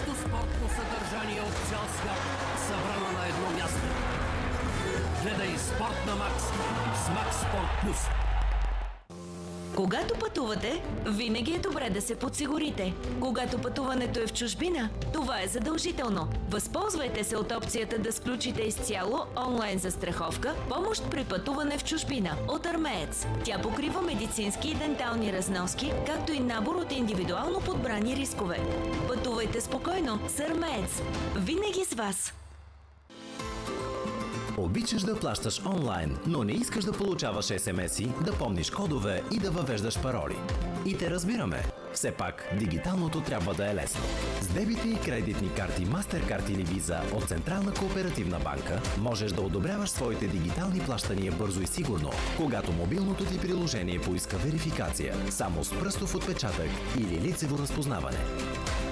Най-новото спортно съдържание от цял свят, събрано на едно място. Гледай Спорт на Макс с Макс Спорт Плюс. Когато пътувате, винаги е добре да се подсигурите. Когато пътуването е в чужбина, това е задължително. Възползвайте се от опцията да сключите изцяло онлайн застраховка «Помощ при пътуване в чужбина» от Армеец. Тя покрива медицински и дентални разноски, както и набор от индивидуално подбрани рискове. Пътувайте спокойно с Армеец. Винаги с вас! Обичаш да плащаш онлайн, но не искаш да получаваш SMS-и, да помниш кодове и да въвеждаш пароли. И те разбираме. Все пак, дигиталното трябва да е лесно. С дебити и кредитни карти MasterCard или Visa от Централна кооперативна банка можеш да одобряваш своите дигитални плащания бързо и сигурно, когато мобилното ти приложение поиска верификация, само с пръстов отпечатък или лицево разпознаване.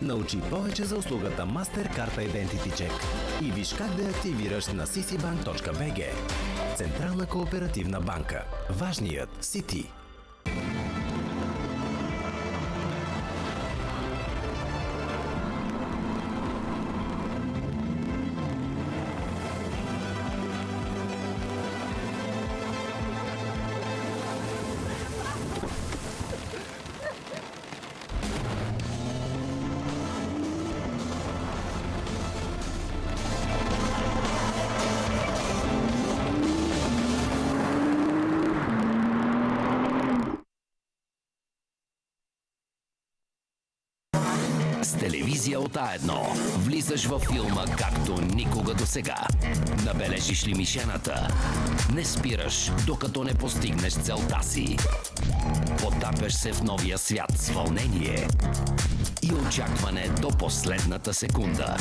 Научи повече за услугата MasterCard Identity Check и виж как да я активираш на ccbank.bg. Централна кооперативна банка. Важният си ти. Телевизия от А1. Влизаш във филма както никога досега. Набележиш ли мишената? Не спираш, докато не постигнеш целта си. Потапяш се в новия свят с вълнение и очакване до последната секунда.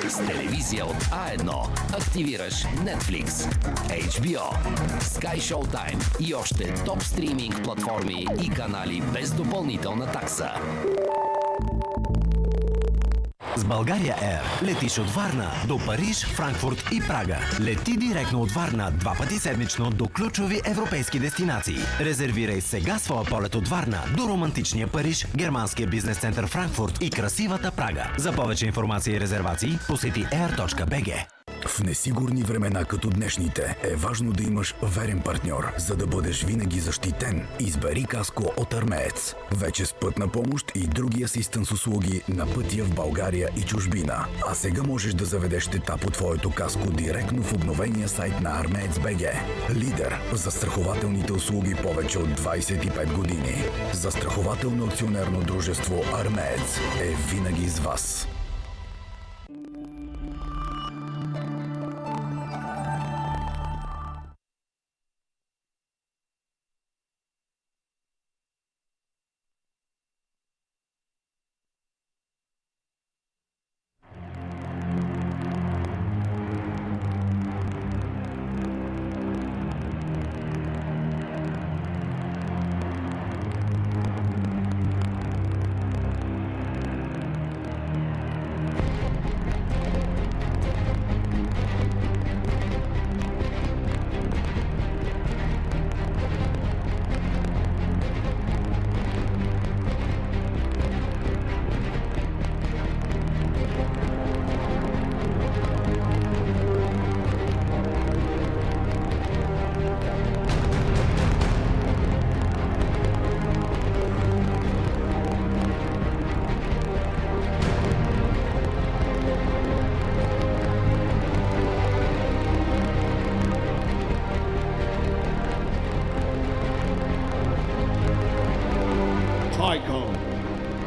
С телевизия от А1 активираш Netflix, HBO, Sky Showtime и още топ стриминг платформи и канали без допълнителна такса. С България Air летиш от Варна до Париж, Франкфурт и Прага. Лети директно от Варна 2 пъти седмично до ключови европейски дестинации. Резервирай сега своя полет от Варна до романтичния Париж, германския бизнес център Франкфурт и красивата Прага. За повече информация и резервации посети air.bg. В несигурни времена като днешните е важно да имаш верен партньор, за да бъдеш винаги защитен. Избери каско от Армеец. Вече с пътна помощ и други асистенс услуги на пътя в България и чужбина. А сега можеш да заведеш щета по твоето каско директно в обновения сайт на Армеец.bg. Лидер в застрахователните услуги повече от 25 години. Застрахователно акционерно дружество Армеец е винаги с вас.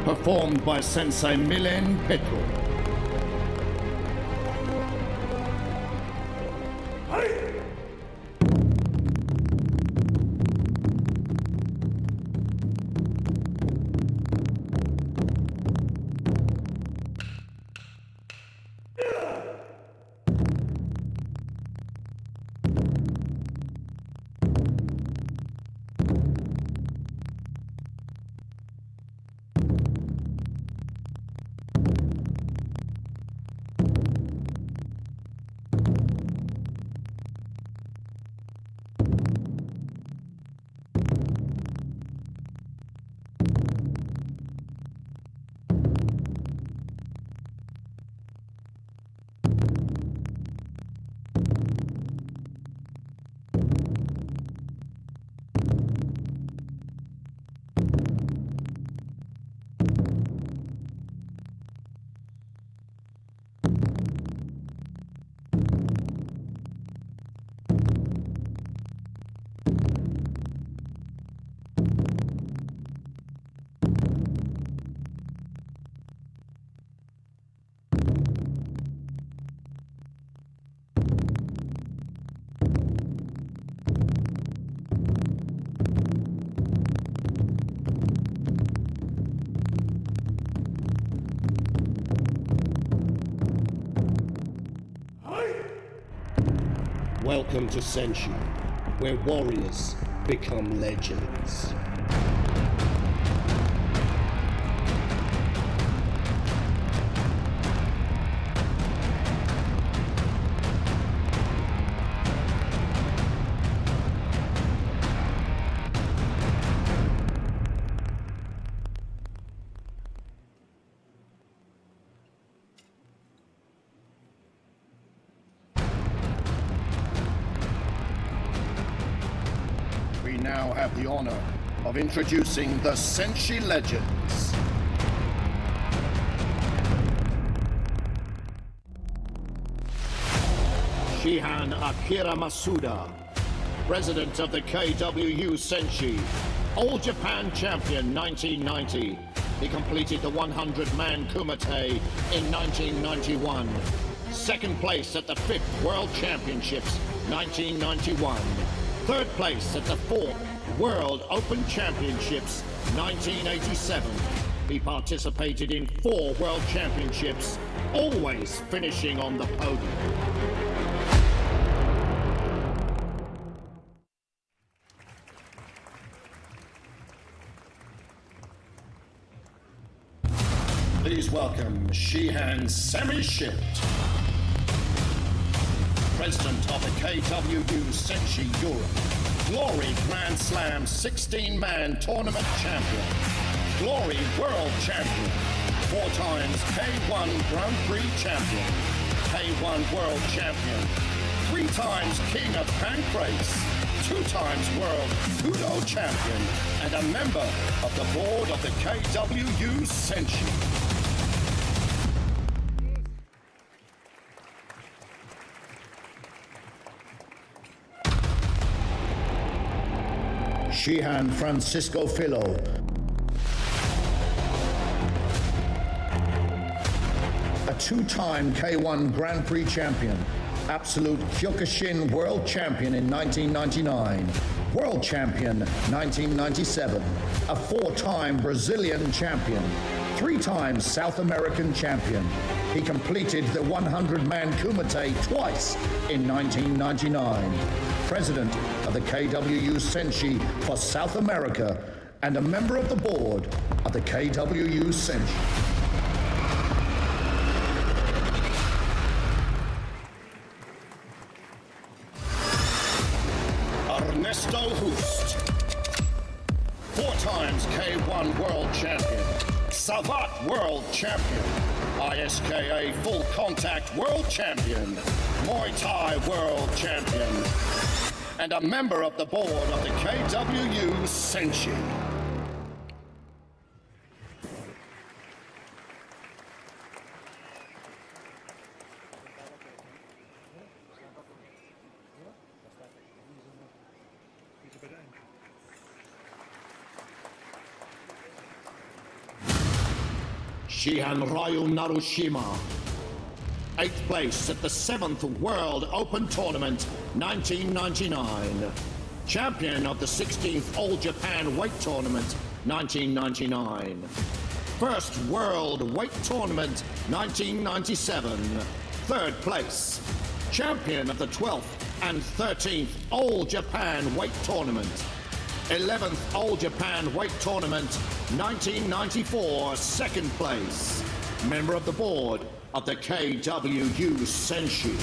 Performed by Sensei Milen Petro. Welcome to SENSHI, where warriors become legends. We now have the honor of introducing the SENSHI Legends. Shihan Akira Masuda, President of the KWU SENSHI, All Japan Champion 1990. He completed the 100-man Kumite in 1991. Second place at the 5th World Championships 1991. Third place at the 4th World Open Championships 1987. He participated in 4 World Championships, always finishing on the podium. Please welcome Shihan Semi-Shift, President of the KWU SENSHI Europe, Glory Grand Slam 16-man tournament champion, Glory World Champion, 4 times K1 Grand Prix champion, K1 World Champion, 3 times King of Pancrase, 2 times World Kudo Champion, and a member of the board of the KWU SENSHI. Shihan Francisco Filo, a 2-time K1 Grand Prix champion, Absolute Kyokushin World Champion in 1999, World Champion 1997, a 4-time Brazilian champion, 3 times South American champion. He completed the 100-man Kumite twice in 1999. President of the KWU SENSHI for South America and a member of the board of the KWU SENSHI. Ernesto Hust, 4 times K1 World Champion, Savat World Champion, ISKA Full Contact World Champion, Muay Thai World Champion, and a member of the board of the KWU SENSHI. Shihan Ryu Narushima, 8th place at the 7th World Open Tournament 1999. Champion of the 16th All Japan Weight Tournament 1999. First World Weight Tournament 1997. 3rd place. Champion of the 12th and 13th All Japan Weight Tournament. 11th All Japan Weight Tournament 1994. 2nd place. Member of the board of the KWU SENSHI.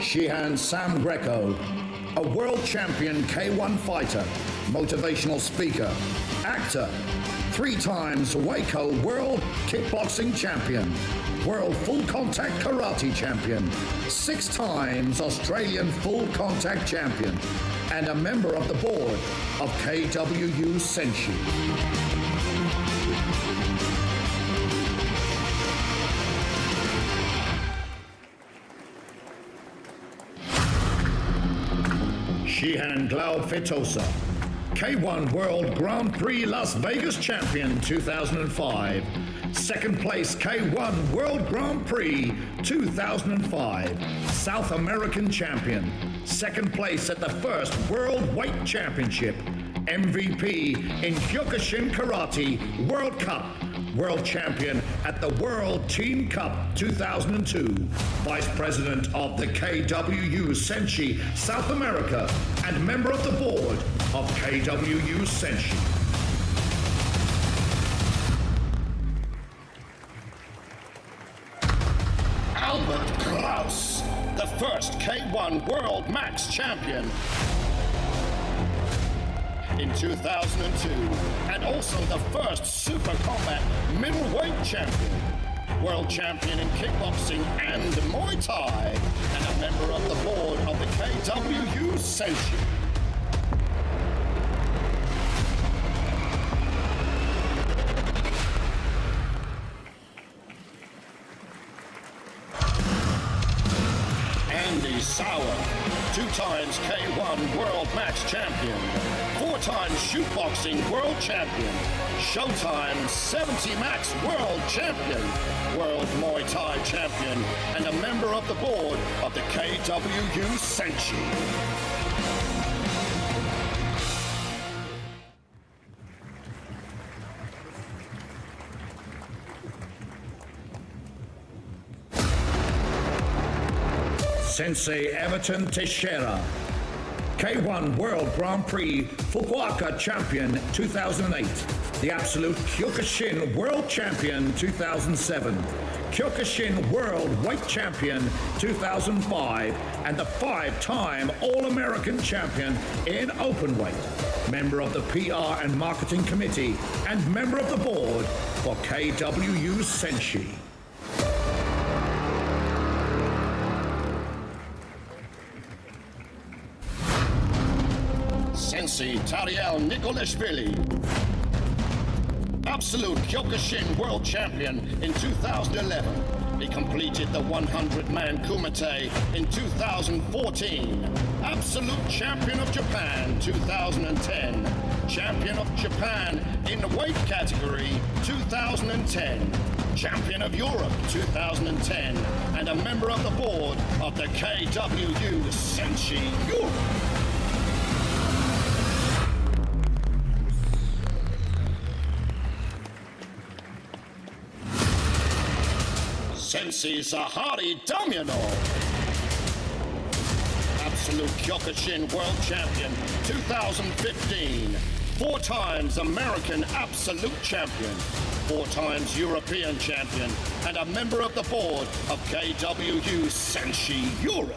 Shihan Sam Greco, a world champion K1 fighter, motivational speaker, actor, 3 times Waco World Kickboxing Champion, World Full Contact Karate Champion, 6 times Australian Full Contact Champion, and a member of the board of KWU SENSHI. Shihan Glau Fetosa, K1 World Grand Prix Las Vegas Champion 2005. 2nd place K1 World Grand Prix 2005. South American Champion. 2nd place at the 1st World Weight Championship. MVP in Kyokushin Karate World Cup, World Champion at the World Team Cup 2002, Vice President of the KWU SENSHI South America, and member of the board of KWU SENSHI. Albert Kraus, the first K1 World Max Champion in 2002, and also the first Super Combat Middleweight Champion, World Champion in Kickboxing and Muay Thai, and a member of the board of the KWU SENSHI. Andy Sauer, 2 times K1 World Max Champion, 4 times Shootboxing World Champion, Showtime 70 Max World Champion, World Muay Thai Champion, and a member of the board of the KWU SENSHI. Sensei Everton Teixeira, K1 World Grand Prix Fukuoka Champion 2008, the Absolute Kyokushin World Champion 2007, Kyokushin World White Champion 2005, and the 5-time All-American Champion in Openweight, member of the PR and Marketing Committee, and member of the board for KWU SENSHI. Sensei Tariel Nikolashvili, Absolute Kyokushin World Champion in 2011. He completed the 100-man Kumite in 2014. Absolute Champion of Japan 2010. Champion of Japan in the weight category 2010. Champion of Europe 2010. And a member of the board of the KWU SENSHI Europe. Sensei Zahari Damyanov, Absolute Kyokushin World Champion 2015, 4 times American Absolute Champion, 4 times European Champion, and a member of the board of KWU SENSHI Europe.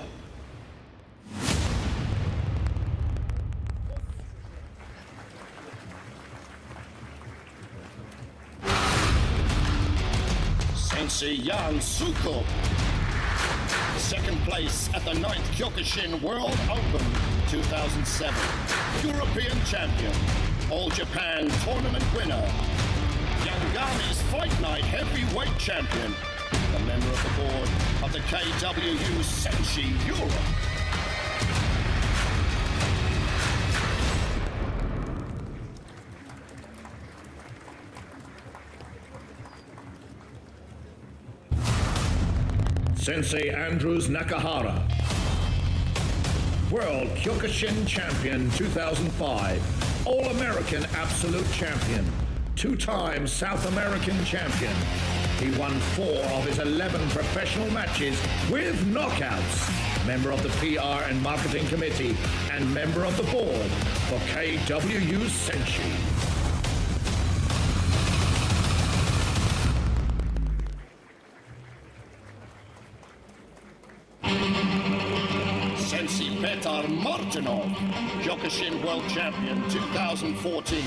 Sensei Jan Suko, 2nd place at the 9th Kyokushin World Open 2007, European Champion, All Japan Tournament winner, Yangami's Fight Night Heavyweight Champion, a member of the board of the KWU SENSHI Europe. Sensei Andrews Nakahara, World Kyokushin Champion 2005, All-American Absolute Champion, 2-time South American Champion. He won 4 of his 11 professional matches with knockouts. Member of the PR and Marketing Committee and member of the board for KWU SENSHI. Sensei Petar Martinov, Kyokushin World Champion 2014,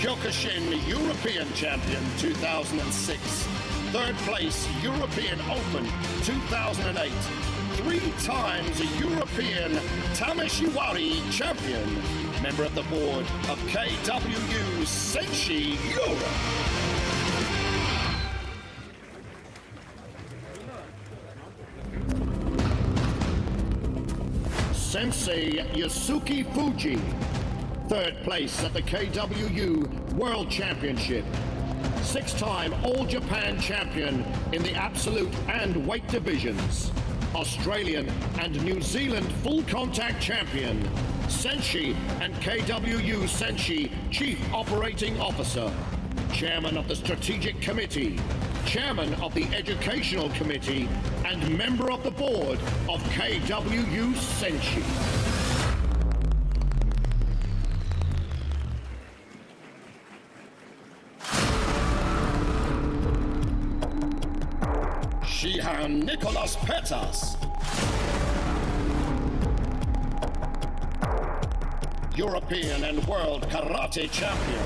Kyokushin European Champion 2006, 3rd place European Open 2008, 3 times European Tameshiwari Champion, member of the board of KWU SENSHI Europe. Sensei Yasuki Fuji, 3rd place at the KWU World Championship, 6-time All-Japan Champion in the Absolute and Weight divisions, Australian and New Zealand Full Contact Champion, SENSHI and KWU SENSHI Chief Operating Officer, Chairman of the Strategic Committee, Chairman of the Educational Committee, and Member of the Board of KWU SENSHI. Shihan Nicholas Petas, European and World Karate Champion,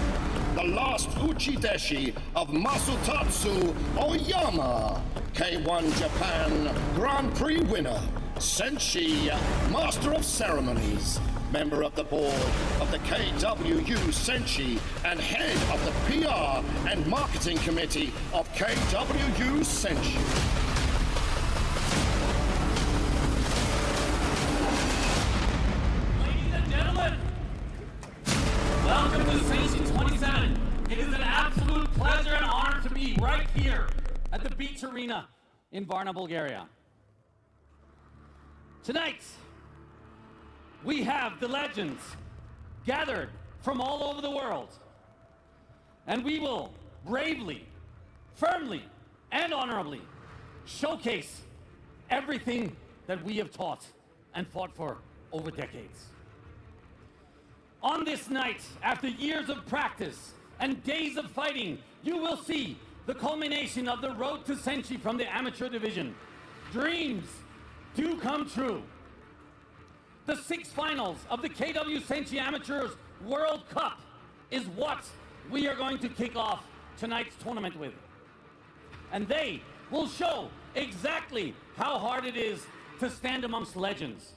the last Uchideshi of Masutatsu Oyama, K1 Japan Grand Prix winner, SENSHI Master of Ceremonies, member of the board of the KWU SENSHI and head of the PR and marketing committee of KWU SENSHI. Welcome to SENSHI 27. It is an absolute pleasure and honor to be right here at the Beach Arena in Varna, Bulgaria. Tonight, we have the legends gathered from all over the world. And we will bravely, firmly, and honorably showcase everything that we have taught and fought for over decades. On this night, after years of practice and days of fighting, you will see the culmination of the road to SENSHI from the amateur division. Dreams do come true. The 6 finals of the KW SENSHI Amateurs World Cup is what we are going to kick off tonight's tournament with. And they will show exactly how hard it is to stand amongst legends.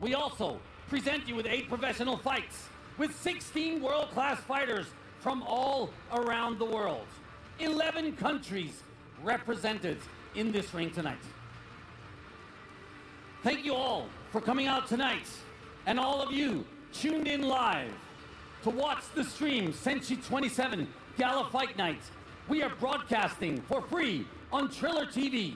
We also present you with 8 professional fights with 16 world-class fighters from all around the world. 11 countries represented in this ring tonight. Thank you all for coming out tonight, and all of you tuned in live to watch the stream SENSHI 27 Gala Fight Night. We are broadcasting for free on Triller TV,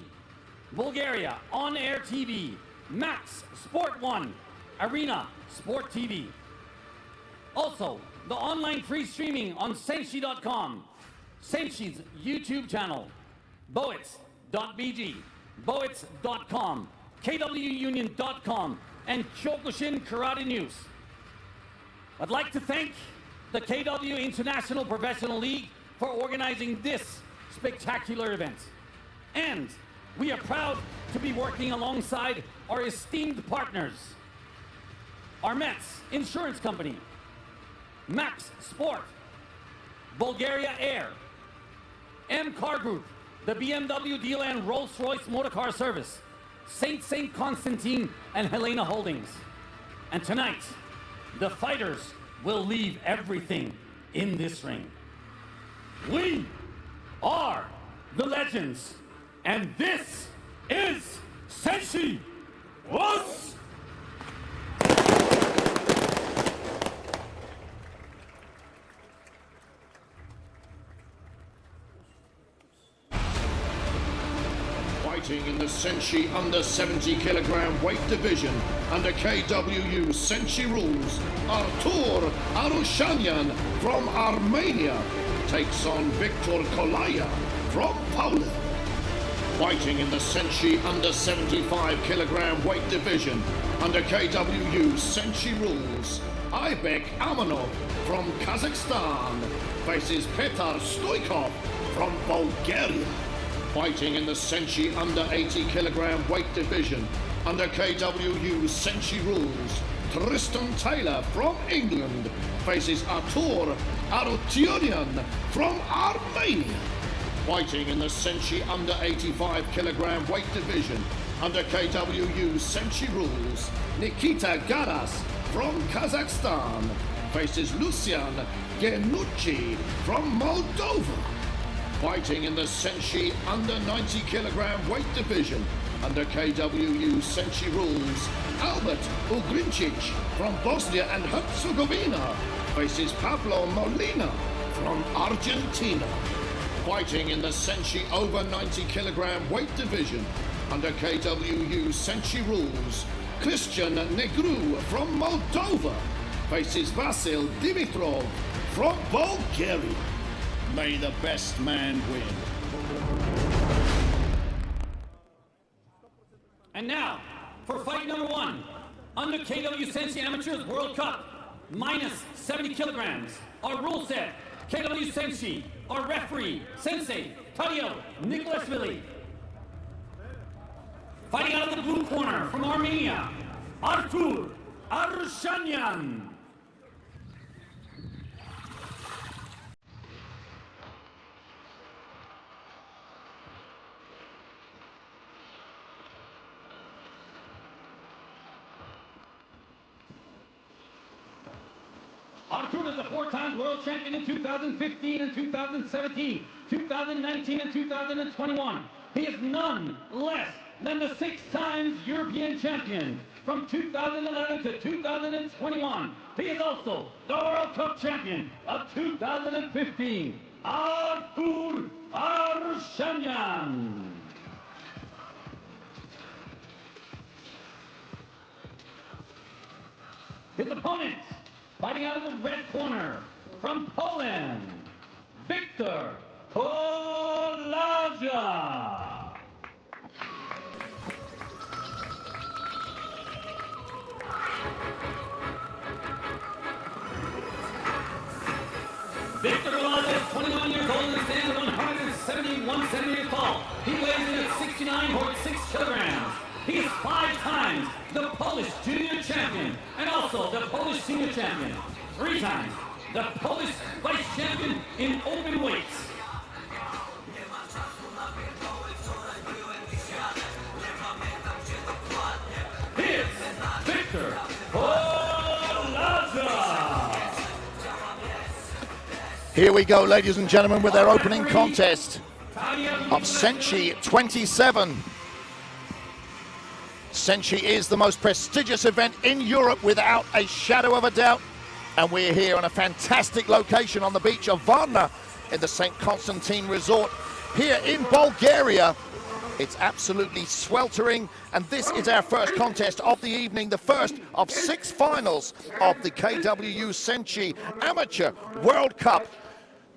Bulgaria On Air TV, Max Sport 1, Arena Sport TV. Also, the online free streaming on senshi.com, SENSHI's YouTube channel, boits.bg, boits.com, kwunion.com, and Kyokushin Karate News. I'd like to thank the KW International Professional League for organizing this spectacular event. And we are proud to be working alongside our esteemed partners, Armets Insurance Company, Max Sport, Bulgaria Air, M Car Group, the BMW dealer and Rolls-Royce Motor Car Service, St. Constantine and Helena Holdings. And tonight, the fighters will leave everything in this ring. We are the legends, and this is SENSHI. Was fighting in the SENSHI under 70 kilogram weight division under KWU SENSHI rules, Artur Arushanyan from Armenia takes on Viktor Kolaya from Poland. Fighting in the SENSHI under 75 kilogram weight division under KWU SENSHI rules, Aybek Amanov from Kazakhstan faces Petar Stoikov from Bulgaria. Fighting in the SENSHI under 80 kilogram weight division under KWU SENSHI rules, Tristan Taylor from England faces Artur Arutunian from Armenia. Fighting in the SENSHI under 85 kilogram weight division under KWU SENSHI rules, Nikita Garas from Kazakhstan faces Lucian Genucci from Moldova. Fighting in the SENSHI under 90 kilogram weight division under KWU SENSHI rules, Albert Ugrincic from Bosnia and Herzegovina faces Pablo Molina from Argentina. Fighting in the SENSHI over 90 kilogram weight division under KWU SENSHI rules, Christian Negru from Moldova faces Vasil Dimitrov from Bulgaria. May the best man win. And now, for fight number 1, under KW SENSHI Amateurs World Cup, minus 70 kilograms. Our rule set, KW SENSHI, our referee, Sensei, Tadio Nikolashvili. Fighting out of the blue corner from Armenia, Artur Arushanyan. Artur is a 4-time world champion in 2015 and 2017, 2019 and 2021. He is none less than the 6 times European champion from 2011 to 2021. He is also the World Cup champion of 2015, Artur Arushanyan. His opponent, fighting out of the red corner, from Poland, Victor Kolaja. Victor Kolaja is 21 years old and stands 171 centimeters tall. He weighs in at 69.6 kilograms. He is 5 times the Polish junior champion and also the Polish senior champion. 3 times the Polish vice champion in open weights. Here's Victor Kolaja. Here we go, ladies and gentlemen, with their opening contest of SENSHI 27. SENSHI is the most prestigious event in Europe without a shadow of a doubt. And we're here on a fantastic location on the beach of Varna in the St. Constantine Resort here in Bulgaria. It's absolutely sweltering, and this is our first contest of the evening, the first of 6 finals of the KW SENSHI Amateur World Cup.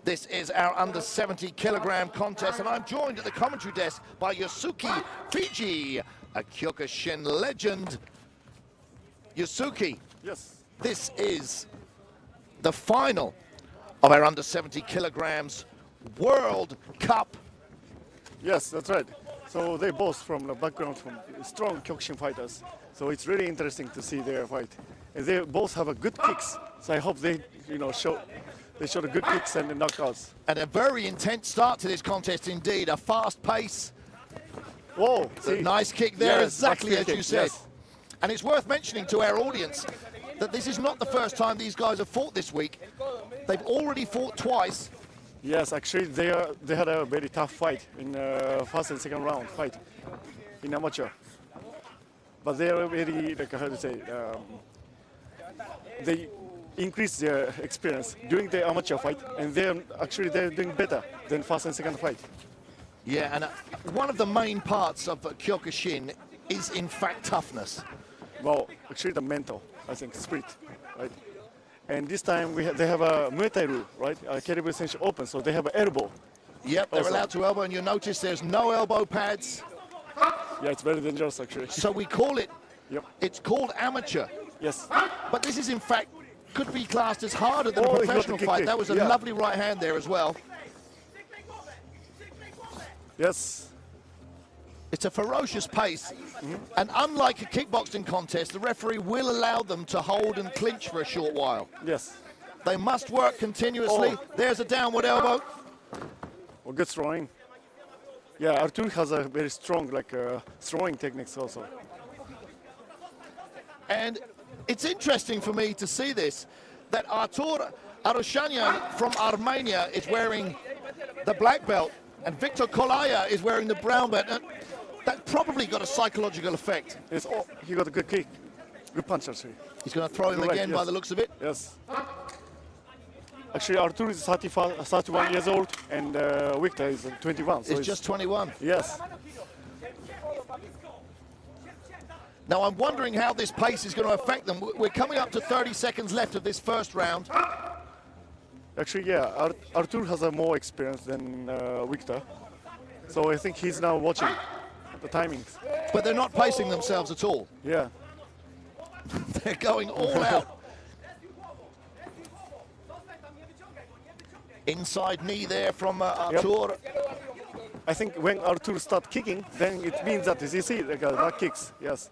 This is our under 70 kilogram contest, and I'm joined at the commentary desk by Yusuke Fiji, a Kyokushin legend. Yusuke, Yes. this is the final of our under 70 kilograms World Cup. Yes, that's right. So they both from the background from strong Kyokushin fighters. So it's really interesting to see their fight. And they both have a good kicks. So I hope they, show the good kicks and the knockouts. And a very intense start to this contest indeed. A fast pace. Whoa! A nice kick there, Yes, exactly that's as the you kick, said. yes. And it's worth mentioning to our audience that this is not the first time these guys have fought this week. They've already fought twice. Yes, actually they had a very tough fight in first and second round fight in amateur. But they are very, they increased their experience during the amateur fight, and they're doing better than first and second fight. Yeah, and one of the main parts of Kyokushin is in fact toughness. Well, actually the mental, I think, spirit, right? And this time they have a Muay Thai rule, right? KW SENSHI Open, so they have an elbow. Yep, they're Also. allowed to elbow, and you'll notice there's no elbow pads. Yeah, it's very dangerous actually. So we call it, Yep. it's called amateur. Yes. But this is in fact, could be classed as harder than Oh, a he got the professional kick fight. kick. That was a Yeah. lovely right hand there as well. Yes. It's a ferocious pace, and unlike a kickboxing contest, the referee will allow them to hold and clinch for a short while. Yes. They must work continuously. Oh. There's a downward elbow. Well, good throwing. Yeah, Artur has a very strong, throwing techniques also. And it's interesting for me to see this, that Artur Arushanyan from Armenia is wearing the black belt, and Victor Kolaja is wearing the brown belt. And that probably got a psychological effect. Yes. Oh, he got a good kick. Good punch actually. He's going to throw him You're right, again by yes. the looks of it. Yes. Actually, Artur is 31 years old, and Victor is 21. So It's just 21. Yes. Now I'm wondering how this pace is going to affect them. We're coming up to 30 seconds left of this first round. Actually, yeah, Artur has a more experience than Victor. So I think he's now watching the timings. But they're not pacing themselves at all. Yeah. They're going all out. Inside knee there from Artur. I think when Artur starts kicking, then it means that, you see, like, that kicks, yes.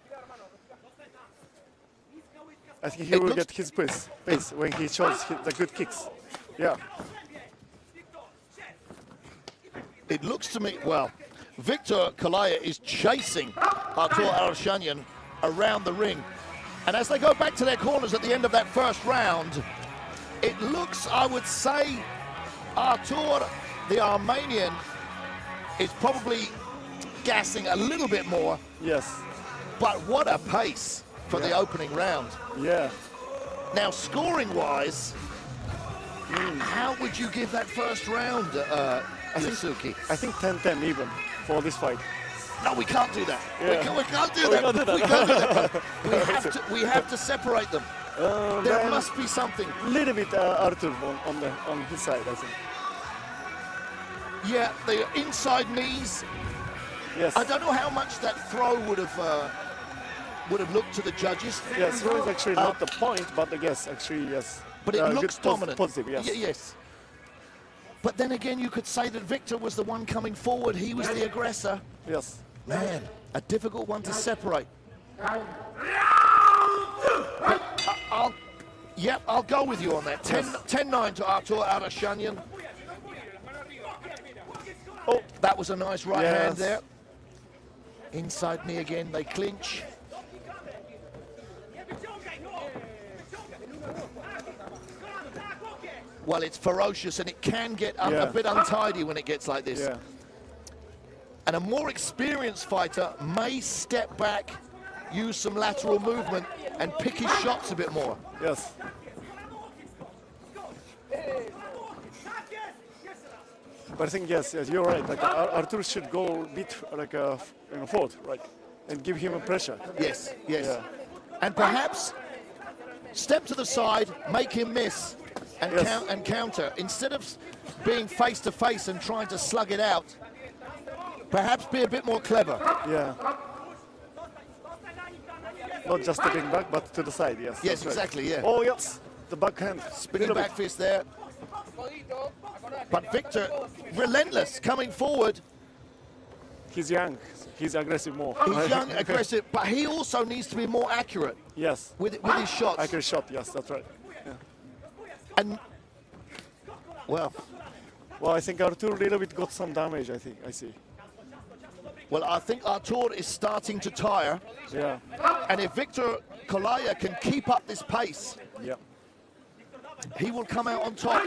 I think he will get his pace when he shows the good kicks. Yeah. It looks to me, well, Victor Kalaya is chasing Artur Arashanian around the ring. And as they go back to their corners at the end of that first round, it looks, I would say, Artur, the Armenian, is probably gassing a little bit more. Yes. But what a pace for the opening round. Yeah. Now, scoring-wise, how would you give that first round, Yasuki? I think 10-10 even for this fight. No, we can't do that. Yeah. We can't do We that. can't do that. We can't do that. We have to separate them. There must be something. Little bit Artur on his side, I think. Yeah, the inside knees. Yes. I don't know how much that throw would have looked to the judges. Yes, throw is actually not the point, but I guess actually yes. But it looks good, dominant. Positive, yes. Yes. But then again, you could say that Victor was the one coming forward. He was the aggressor. Yes. Man, a difficult one to separate. I'll go with you on that. 10-9 to Artur Arashanian. Oh, that was a nice right hand there. Inside knee again, they clinch. Well, it's ferocious and it can get a bit untidy when it gets like this. Yeah. And a more experienced fighter may step back, use some lateral movement, and pick his shots a bit more. Yes. But I think yes, you're right. Like Artur should go a bit like forward, right, and give him a pressure. Yes. Yeah. And perhaps step to the side, make him miss, and counter instead of being face to face and trying to slug it out. Perhaps be a bit more clever. Yeah. Not just stepping back, but to the side. Yes. Yes, that's exactly. Right. Yeah. Oh yes, the backhand. Spinning back fist there. But Victor, relentless, coming forward. He's young. He's aggressive more. He's young, aggressive, but he also needs to be more accurate. Yes. With his shots. Accurate shot. Yes, that's right. Yeah. And well, I think Artur a little bit got some damage. I see. Well, I think Artur is starting to tire. Yeah. And if Victor Kalaya can keep up this pace, he will come out on top.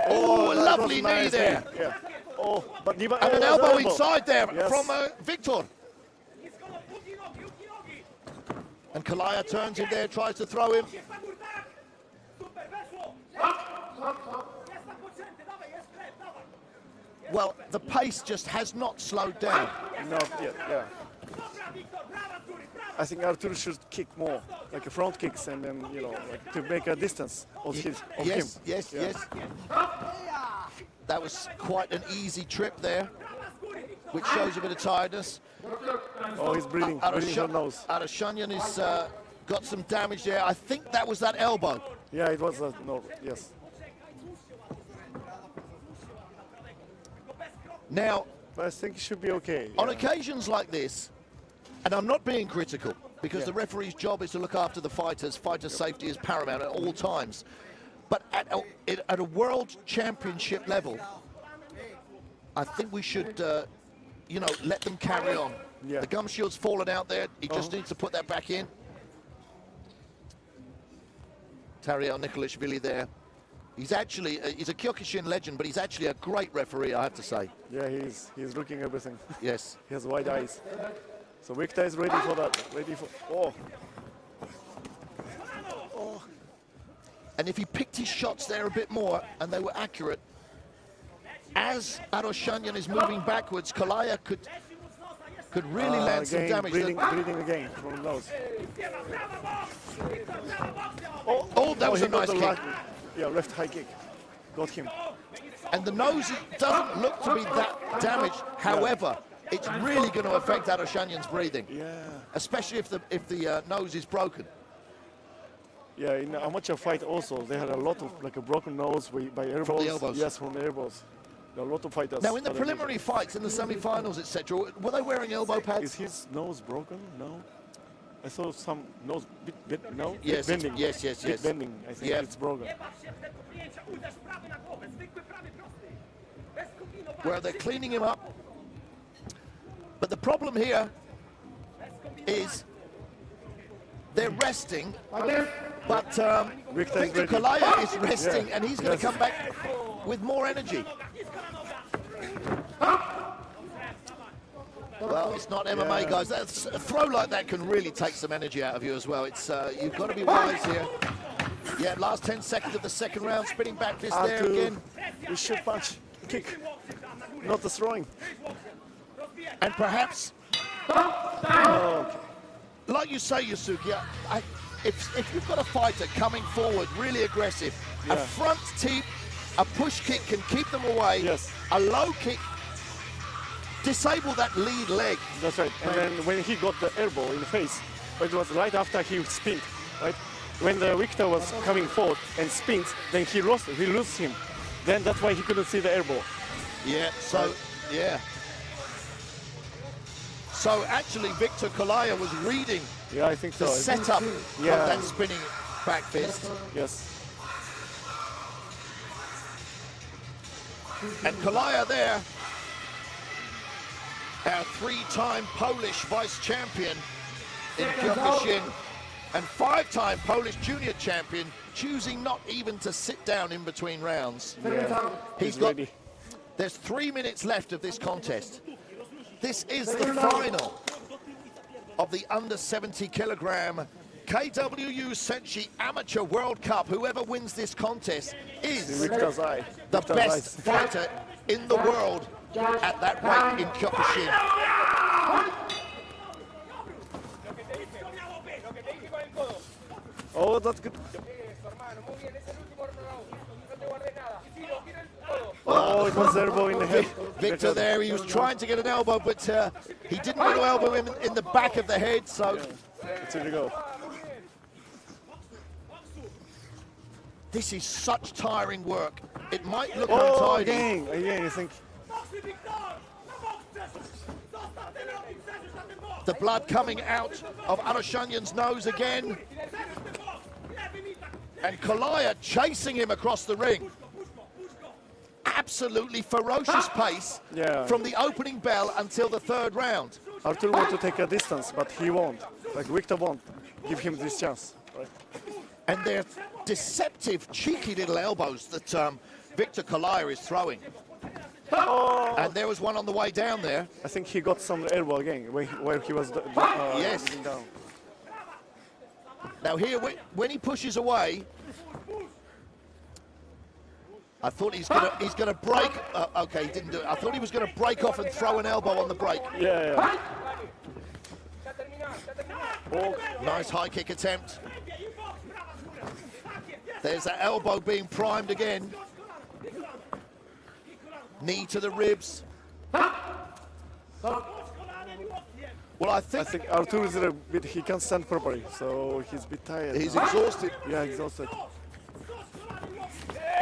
Oh, a lovely knee there. Yeah. Oh, but and an elbow inside there from Victor. And Kalaya turns in there, tries to throw him. Well, the pace just has not slowed down. Not yet, yeah. I think Artur should kick more, like a front kicks, and then, like to make a distance of him. Yes. That was quite an easy trip there, which shows a bit of tiredness. Oh, he's breathing her nose. Arashanian has got some damage there. I think that was that elbow. Yeah, it was no, yes. Now, but I think it should be okay. On occasions like this, and I'm not being critical, because the referee's job is to look after the fighters. Fighter safety is paramount at all times. But at a world championship level, I think we should, let them carry on. Yeah. The gum shield's fallen out there. He just needs to put that back in. Tariel Nikolashvili there. He's actually, he's a Kyokushin legend, but he's actually a great referee, I have to say. Yeah, he's looking everything. Yes. He has wide eyes. So Victor is ready for that. Oh. And if he picked his shots there a bit more, and they were accurate, as Arashanian is moving backwards, Kalaya could really land some again, damage. Breathing again from the nose. That was he a got nice the kick. left high kick. Got him. And the nose doesn't look to be that damaged. However, it's really going to affect Adeshanyan's breathing. Yeah. Especially if the nose is broken. Yeah, in amateur fight also, they had a lot of like a broken nose by elbows. From the elbows. Yes, from the elbows. There are a lot of fighters. Now, in the preliminary fights, in the semi-finals, etc., were they wearing elbow pads? Is his nose broken? No. I saw some nose bit no? Yes, bending. yes. Bit bending. I think it's broken. Where they're cleaning him up. But the problem here is they're resting, but Victor Kalaya is resting, and he's going to come back with more energy. Well, it's not MMA, guys. A throw like that can really take some energy out of you as well. It's you've got to be wise here. Yeah, last 10 seconds of the second round, spinning back fist there again. We should punch, kick, not the throwing. And perhaps, like you say, Yusuke, if you've got a fighter coming forward, really aggressive, a front teep, a push kick can keep them away. Yes. A low kick, disable that lead leg. That's right. And then when he got the elbow in the face, it was right after he spinned, right? When the Victor was coming forward and spins, then he lost him. Then that's why he couldn't see the elbow. Yeah, so, yeah. So actually, Victor Kalaya was reading I think so. the setup of that spinning back fist. Yes. And Kalaya there, our three-time Polish vice champion in Kyokushin, and five-time Polish junior champion, choosing not even to sit down in between rounds. Yeah. He's ready. There's 3 minutes left of this contest. This is the final of the under 70 kilogram KWU SENSHI Amateur World Cup. Whoever wins this contest is the best fighter in the world at that weight in Kyokushin. Oh, that's good. Oh, it was elbow in the head. Victor there, he was trying to get an elbow, but he didn't want to elbow him in the back of the head, so... It's here to go. This is such tiring work. It might look untidy. Again, I think. The blood coming out of Adeshanyan's nose again. And Kalaya chasing him across the ring. Absolutely ferocious pace from the opening bell until the third round. Artur wants to take a distance, but he won't. Like Victor won't give him this chance. Right? And they're deceptive, cheeky little elbows that Victor Kalaya is throwing. And there was one on the way down there. I think he got some elbow again where he was yes. down. Now here, when he pushes away, I thought he's gonna break. Okay, he didn't do it. I thought he was gonna break off and throw an elbow on the break. Yeah. Oh, nice high kick attempt. There's that elbow being primed again. Knee to the ribs. Well, I think Artur is a bit, he can't stand properly, so he's a bit tired. He's exhausted. Yeah, exhausted.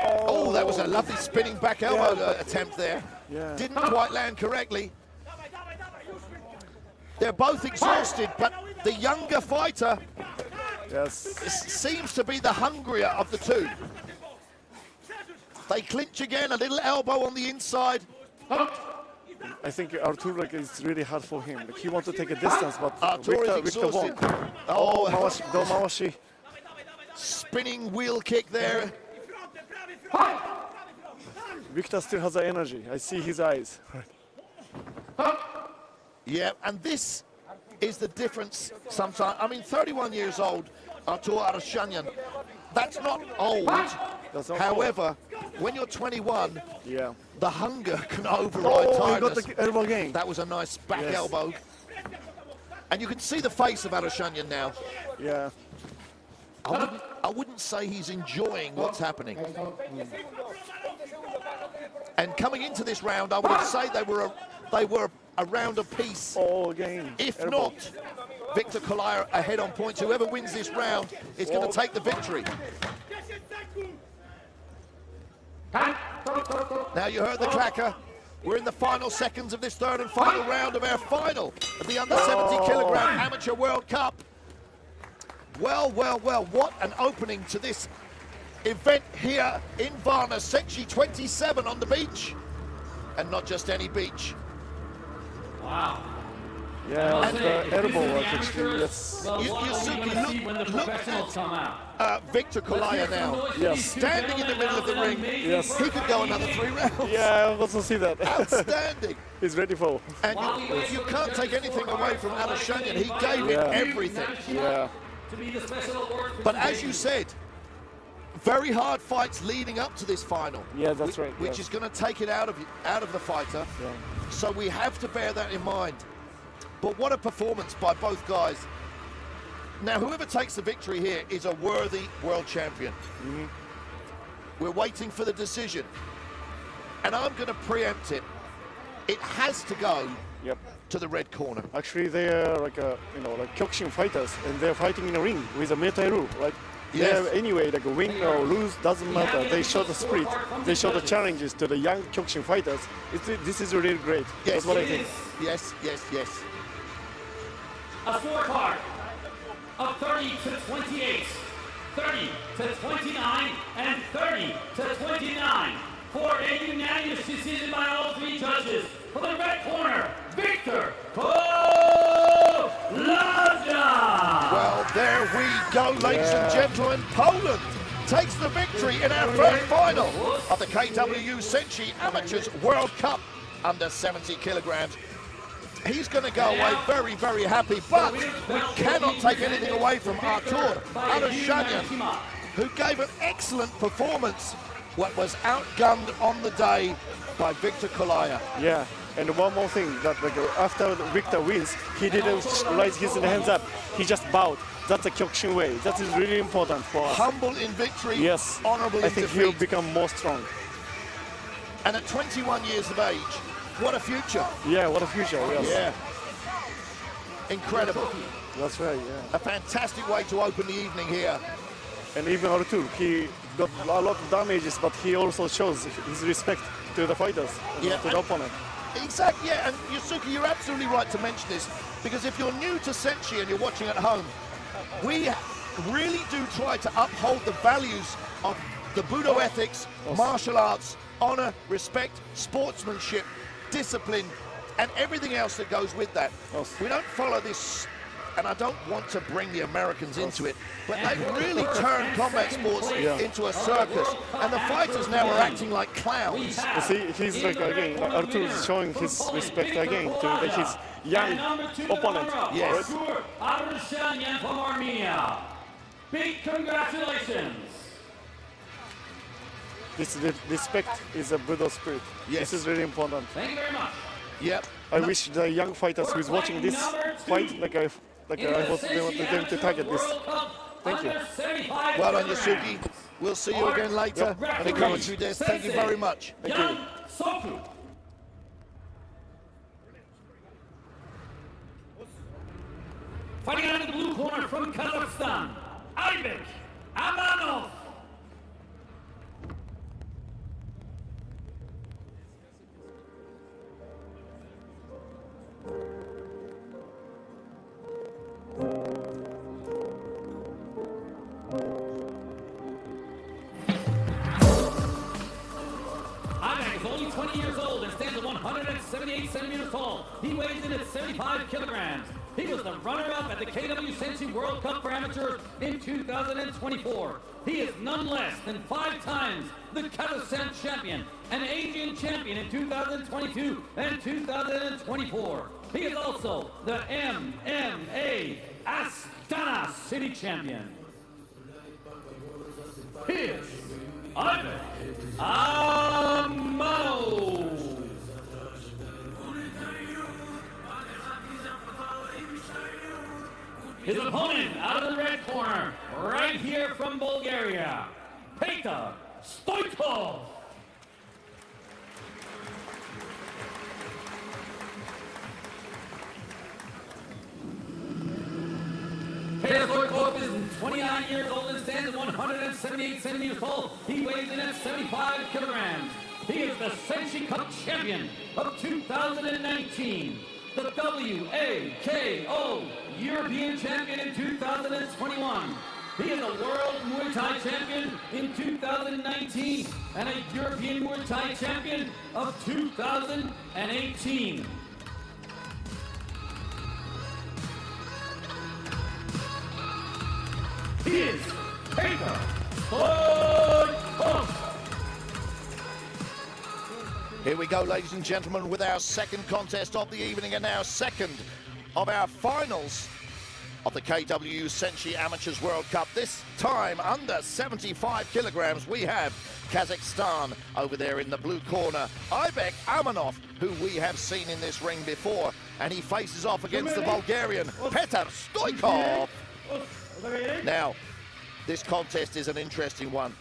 Oh, that was a lovely spinning back elbow attempt there. Yeah. Didn't quite land correctly. They're both exhausted, but the younger fighter seems to be the hungrier of the two. They clinch again, a little elbow on the inside. I think Artur, like, it's really hard for him. Like, he wants to take a distance, but Victor won't. Oh, Mawashi. Spinning wheel kick there. Victor still has the energy. I see his eyes. Yeah, and this is the difference sometimes. I mean, 31 years old, Artur Adeshanyan. That's not old. However, when you're 21, the hunger can override tiredness. He got the elbow again. That was a nice back elbow. And you can see the face of Arushanyan now. Yeah. I wouldn't say he's enjoying what's happening. And coming into this round, I would say they were a round apiece. All game. If elbow. not, Victor Kalaya ahead on points. Whoever wins this round is going to take the victory. Now you heard the clacker. We're in the final seconds of this third and final round of our final of the under 70 kilogram Amateur World Cup. Well, well, well, what an opening to this event here in Varna. SENSHI 27 on the beach, and not just any beach. Wow. Yeah, And the elbow was actually, yes. Well, You what are we going to see when the look professionals come out? Victor Kalaya now. Yes. Standing in the middle of the ring. Yes. He could go another 3 rounds. Yeah, I also see that. Outstanding. He's ready for. And you can't take anything away from Arushanyan. He gave it everything. Yeah. To be the special awards But as you said, very hard fights leading up to this final. Yeah, that's right. Which yes. is going to take it out of the fighter. Yeah. So we have to bear that in mind. But what a performance by both guys. Now, whoever takes the victory here is a worthy world champion. We're waiting for the decision. And I'm going to preempt it. It has to go Yep. to the red corner. Actually, they are like like kyokushin fighters, and they're fighting in a ring with a Muay Thai rule. Like, Yes. anyway, like win or lose doesn't matter. They show the spirit. They show the challenges to the young kyokushin fighters. This is really great. Yes. That's what I think. Yes, yes, yes. A scorecard of 30 to 28, 30 to 29, and 30 to 29 for a unanimous decision by all 3 judges. For the red corner, Victor Kalaya. Well, there we go, ladies and gentlemen. Poland takes the victory in our first final of the KWU SENSHI Amateurs World Cup under 70 kilograms. He's going to go away very, very happy, but we cannot take anything away from Artur Arushanyan, who gave an excellent performance, what was outgunned on the day by Victor Kalaya. Yeah. And one more thing, that like, after Victor wins, he didn't raise his hands up. He just bowed. That's a kyokushin way. That is really important for us. Humble in victory, Yes. honorable in I think defeat. he'll become more strong. And at 21 years of age, what a future. Yeah, what a future. Yes. Yeah. Incredible. That's right, yeah. A fantastic way to open the evening here. And even Artur, he got a lot of damages, but he also shows his respect to the fighters, Yeah, to the opponent. Exactly, yeah, and Yusuke, you're absolutely right to mention this, because if you're new to SENSHI and you're watching at home, we really do try to uphold the values of the Budo ethics, martial arts, honor, respect, sportsmanship, discipline, and everything else that goes with that. We don't follow this, and I don't want to bring the Americans into it, but they've really turned combat sports into a circus, and the fighters now are acting like clowns. You see, he's like, again, Artur is showing his respect again to his young opponent. Yes. Arushanyan from Armenia. Big congratulations. This respect is a Budo spirit. Yes. This is really important. Thank you very much. Yep. I wish the young fighters who's watching this fight, I hope they want them to target this. Thank you. Well done, Yusuke. We'll see you again later. And the commentary desk, thank you very much. Thank you. Yan Soku. Fighting out of the blue corner from Kazakhstan, Aybek Amanov. Aybek is only 20 years old and stands at 178 centimeters tall. He weighs in at 75 kilograms. He was the runner-up at the KW SENSHI World Cup for Amateurs in 2024. He is none less than 5 times the Kazakhstan champion, an Asian champion in 2022 and 2024. He is also the MMA Astana City champion. Here's Aybek Amanov. his opponent out of the red corner, right here from Bulgaria, Peter Stoikov. Peter Stoikov is 29 years old and stands at 178 centimeters tall. He weighs in at 75 kilograms. He is the SENSHI Cup champion of 2019, the WAKO European champion in 2021. He is a World Muay Thai champion in 2019 and a European Muay Thai champion of 2018. He is Peter Stoikov. Here we go, ladies and gentlemen, with our second contest of the evening and our second of our finals of the KWU SENSHI Amateurs World Cup. This time under 75 kilograms, we have Kazakhstan over there in the blue corner. Aybek Amanov, who we have seen in this ring before, and he faces off against the Bulgarian Peter Stoikov. Now, this contest is an interesting one.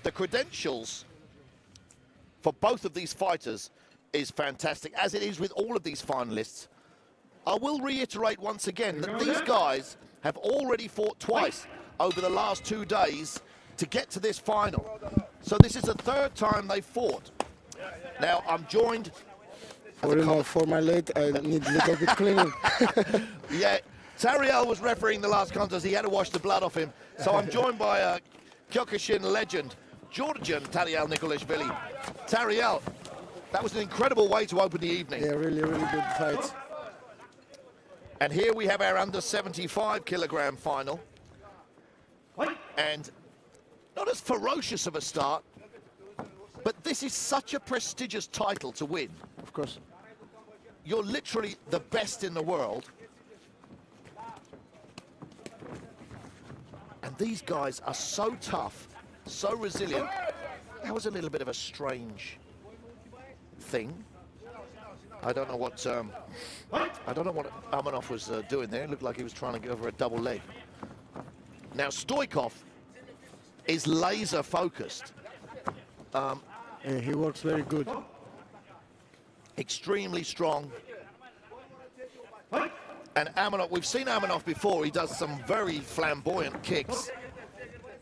The credentials for both of these fighters is fantastic, as it is with all of these finalists. I will reiterate once again that these guys have already fought twice over the last 2 days to get to this final. So this is the third time they fought. Now, I'm joined... For my leg, I need a little bit cleaning. Yeah, Tariel was refereeing the last contest. He had to wash the blood off him. So I'm joined by Kyokushin legend, Georgian Tariel Nikolashvili. Tariel, that was an incredible way to open the evening. Yeah, really, really good fight. And here we have our under 75 kilogram final. And not as ferocious of a start, but this is such a prestigious title to win. Of course. You're literally the best in the world. And these guys are so tough, so resilient. That was a little bit of a strange thing. I don't know what Amanov was doing there. It looked like he was trying to go over a double leg. Now Stoikov is laser focused. He works very good. Extremely strong. And Amanov, we've seen Amanov before. He does some very flamboyant kicks.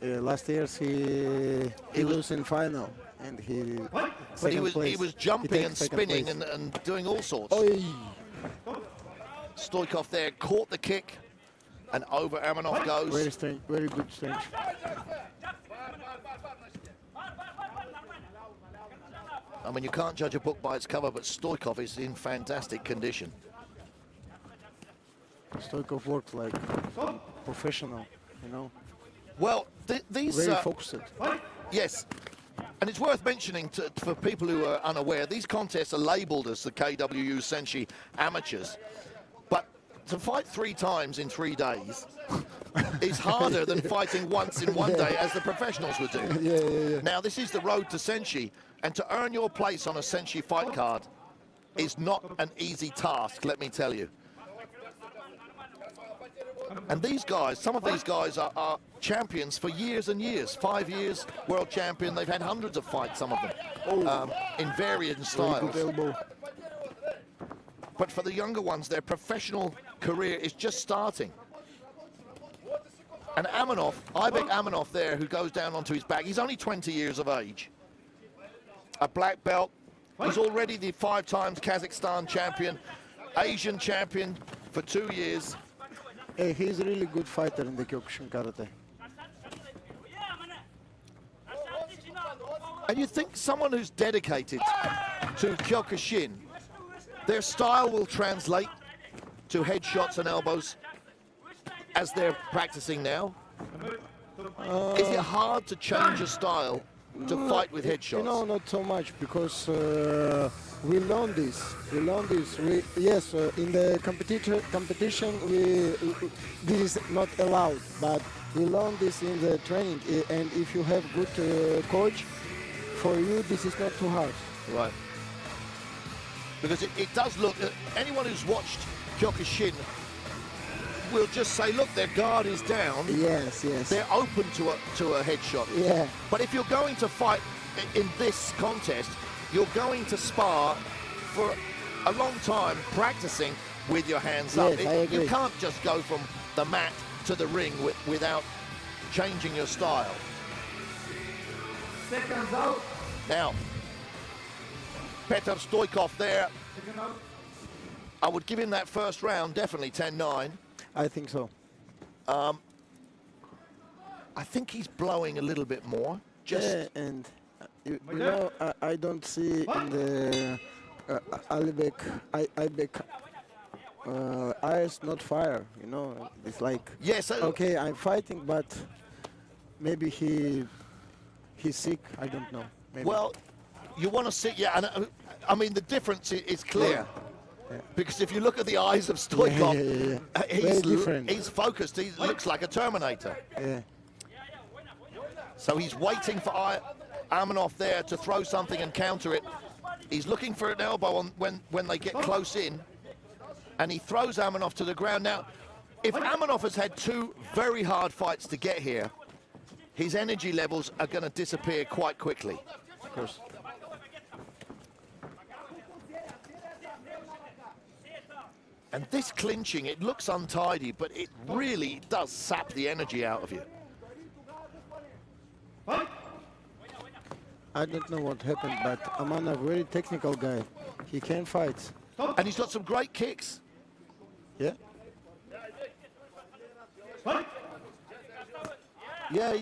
Last year he lost in final, and but he was jumping and spinning and doing all sorts. Oy. Stoikov there caught the kick, and over Amanov goes. Very strange, very good strange. I mean, you can't judge a book by its cover, but Stoikov is in fantastic condition. Stoikov works like professional, you know. Well, these... Very focused. Yes. And it's worth mentioning for people who are unaware, these contests are labelled as the KWU SENSHI Amateurs. But to fight 3 times in 3 days is harder than fighting once in 1 day, as the professionals would do. Yeah. Now, this is the road to SENSHI, and to earn your place on a SENSHI fight card is not an easy task, let me tell you. And these guys, some of these guys are champions for years and years. 5 years, world champion. They've had hundreds of fights, some of them, in varying styles. But for the younger ones, their professional career is just starting. And Amanov, Aybek Amanov there, who goes down onto his back, he's only 20 years of age. A black belt. He's already the 5 times Kazakhstan champion, Asian champion for 2 years. Hey, he's a really good fighter in the Kyokushin Karate. And you think someone who's dedicated to Kyokushin, their style will translate to headshots and elbows as they're practicing now? Is it hard to change a style to fight with headshots? No, not so much, because we learn this. Yes, in the competition, this is not allowed, but we learn this in the training. And if you have good coach, for you this is not too hard. Right. Because it does look. Anyone who's watched Kyokushin we'll just say, look, their guard is down. Yes, yes. They're open to a headshot. Yeah. But if you're going to fight in this contest, you're going to spar for a long time practicing with your hands up. Yes, I agree. You can't just go from the mat to the ring without changing your style. Seconds out. Now, Petr Stoikov there. I would give him that first round, definitely 10-9. I think so. I think he's blowing a little bit more. Yeah, and you know, I don't see in the Ibek eyes not fire. You know, it's like Yes. okay, I'm fighting, but maybe he's sick. I don't know. Maybe. Well, you want to see, yeah, and I mean the difference is clear. Yeah. Because if you look at the eyes of Stoikov, Very different. he's focused. He looks like a Terminator. Yeah. So he's waiting for Armanov there to throw something and counter it. He's looking for an elbow when they get close in, and he throws Armanov to the ground. Now, if Armanov has had two very hard fights to get here, his energy levels are going to disappear quite quickly. Of course. And this clinching, it looks untidy, but it really does sap the energy out of you. I don't know what happened, but Amanov, very technical guy. He can fight. And he's got some great kicks. Yeah. Yeah,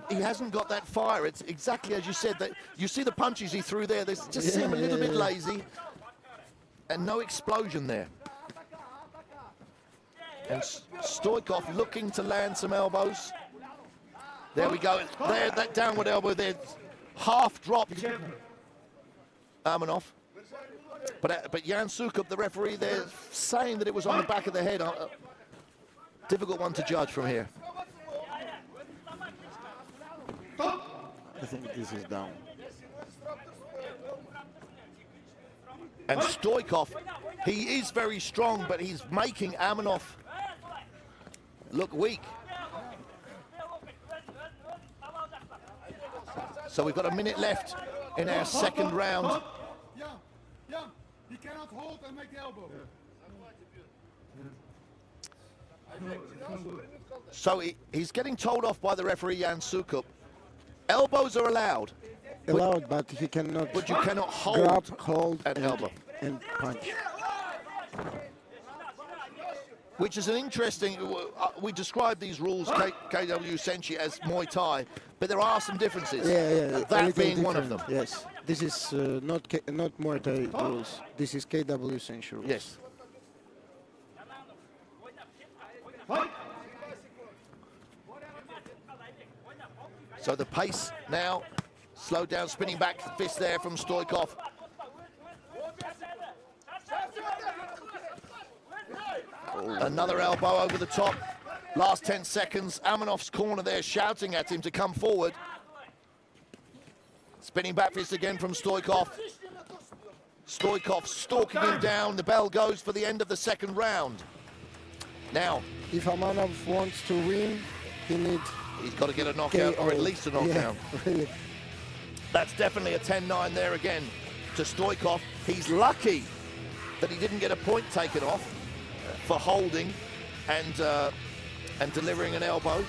he hasn't got that fire. It's exactly as you said. That you see the punches he threw there. They just seem a little bit lazy, and no explosion there. And Stoikov looking to land some elbows. There we go. There, that downward elbow there, half dropped Armanov. But Jan Sukup, the referee, there saying that it was on the back of the head. Difficult one to judge from here. I think this is down. And Stoikov, he is very strong, but he's making Armanov look weak. So we've got a minute left in our second round. Yeah, he cannot hold and make the elbow. So he's getting told off by the referee, Jan Sukup. Elbows are allowed. Allowed, but he cannot. But you cannot grab, hold hold, an elbow. and punch. Which is an interesting, we describe these rules, KW Senshi, as Muay Thai, but there are some differences. Yeah. That being one of them. Yes. This is not Muay Thai rules. This is KW Senshi rules. Yes. So the pace now, slowed down, spinning back fist there from Stoikov. Another elbow over the top. Last 10 seconds. Armanov's corner there shouting at him to come forward. Spinning back fist again from Stoikov. Stoikov stalking him down. The bell goes for the end of the second round. Now, if Amanov wants to win, he's got to get a knockout or at least a knockdown. Yeah, really. That's definitely a 10-9 there again to Stoikov. He's lucky that he didn't get a point taken off for holding and delivering an elbow.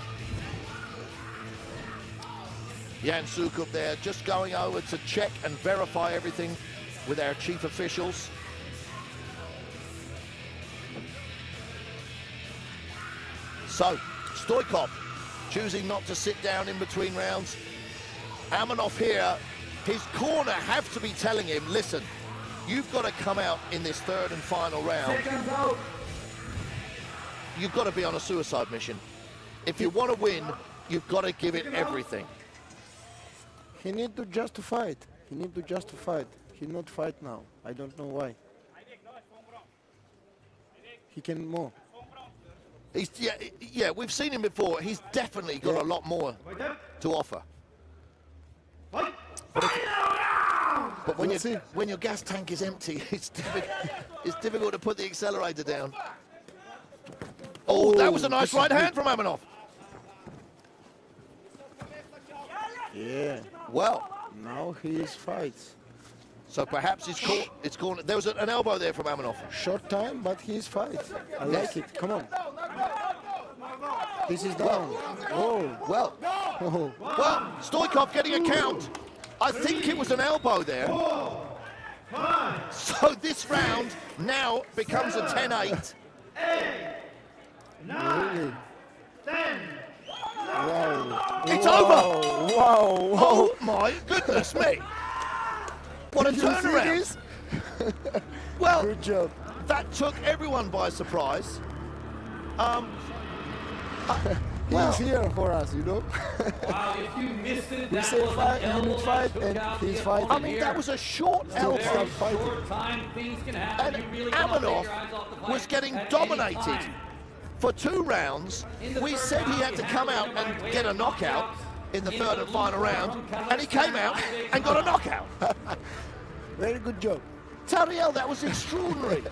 Jan Sukup there just going over to check and verify everything with our chief officials. So, Stoikov choosing not to sit down in between rounds. Armanov here, his corner have to be telling him, listen, you've got to come out in this third and final round. You've got to be on a suicide mission. If you want to win, you've got to give it everything. He need to justify it. He need to justify it. He not fight now. I don't know why. He can more. Yeah, we've seen him before. He's definitely got a lot more to offer. But when your gas tank is empty, it's difficult to put the accelerator down. Oh, that was a nice right hand from Amanov. Yeah. Well, Now he fights. so perhaps it's corner. There was an elbow there from Amanov. Short time, but he's fight. I like it. Come on. This is down. Oh. Well, Oh. well, Stoikov getting a count. I think it was an elbow there. So this round now becomes a 10-8. Really? Wow. It's Wow. over. Wow. Oh my goodness me. What a Did you see turnaround. this? Well, Good job. that took everyone by surprise. He's here for us, you know. Wow, if you missed it, We that say was fight, an elbow minute that fight, took and out he's the fighting. opponent I mean, here. that was a short Still elbow. start fighting. Short time, things can happen. And You really cannot take Amanov your eyes off the fight was getting at any dominated time. for 2 rounds. We said he had to come out and get a knockout in the third and final round, and he came out and got a knockout. Very good job. Tariel, that was extraordinary.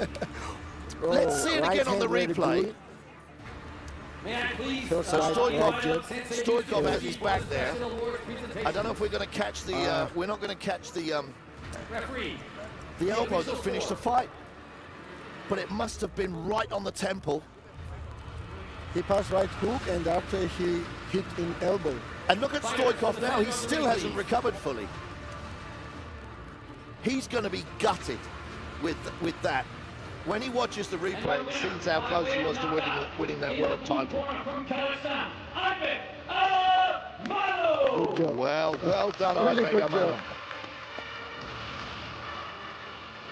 Let's see it right again on the hand, very replay. good. May I please? First So right, Stoikov, right jab. Stoikov has his back there. I don't know if we're going to catch the. We're not going to catch the Referee. elbow to finish the fight, but it must have been right on the temple. He passed right hook, and after he hit in elbow. And look at Stoikov now. He still hasn't recovered fully. He's going to be gutted with that. When he watches the replay, he sees how close he was to winning that world title. Good job. Well done, Really Ivan good Amano. job.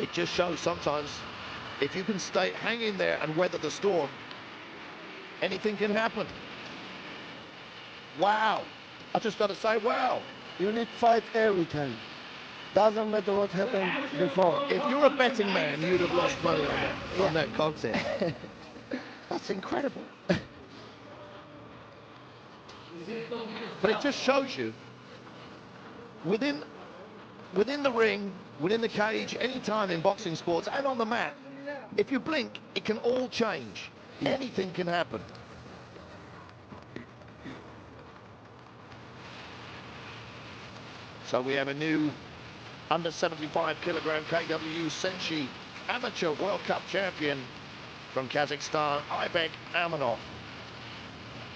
It just shows sometimes if you can hang in there and weather the storm, anything can happen. Wow. I just got to say, wow. You need fight every time. Doesn't matter what happened before. If you're a betting man, you'd have lost money on that contest. That's incredible. But it just shows you, within the ring, within the cage, any time in boxing sports and on the mat, if you blink, it can all change. Anything can happen. So we have a new under 75 kilogram KW SENSHI amateur World Cup champion from Kazakhstan, Aybek Amanov.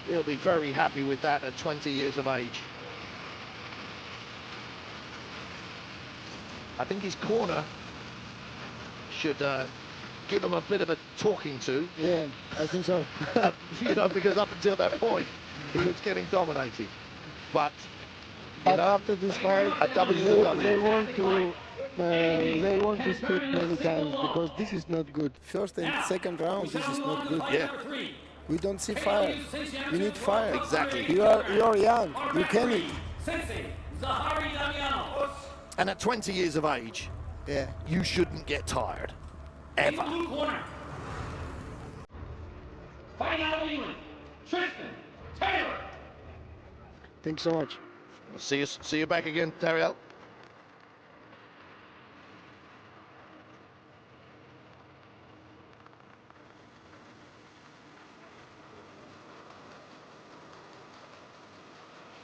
He'll be very happy with that at 20 years of age. I think his corner should give him a bit of a talking to. Yeah, I think so. You know, because up until that point, he was getting dominated. But, you But know, after this fight, a WCW. they want to speak many times because this is not good. First and second round, this is not good. Yeah. We don't see fire. We need fire. Exactly. You're young. You can it. And at 20 years of age, Yeah. you shouldn't get tired. Ever. Fighting out of England, Tristan Taylor. Thanks so much. See you back again, Dariel.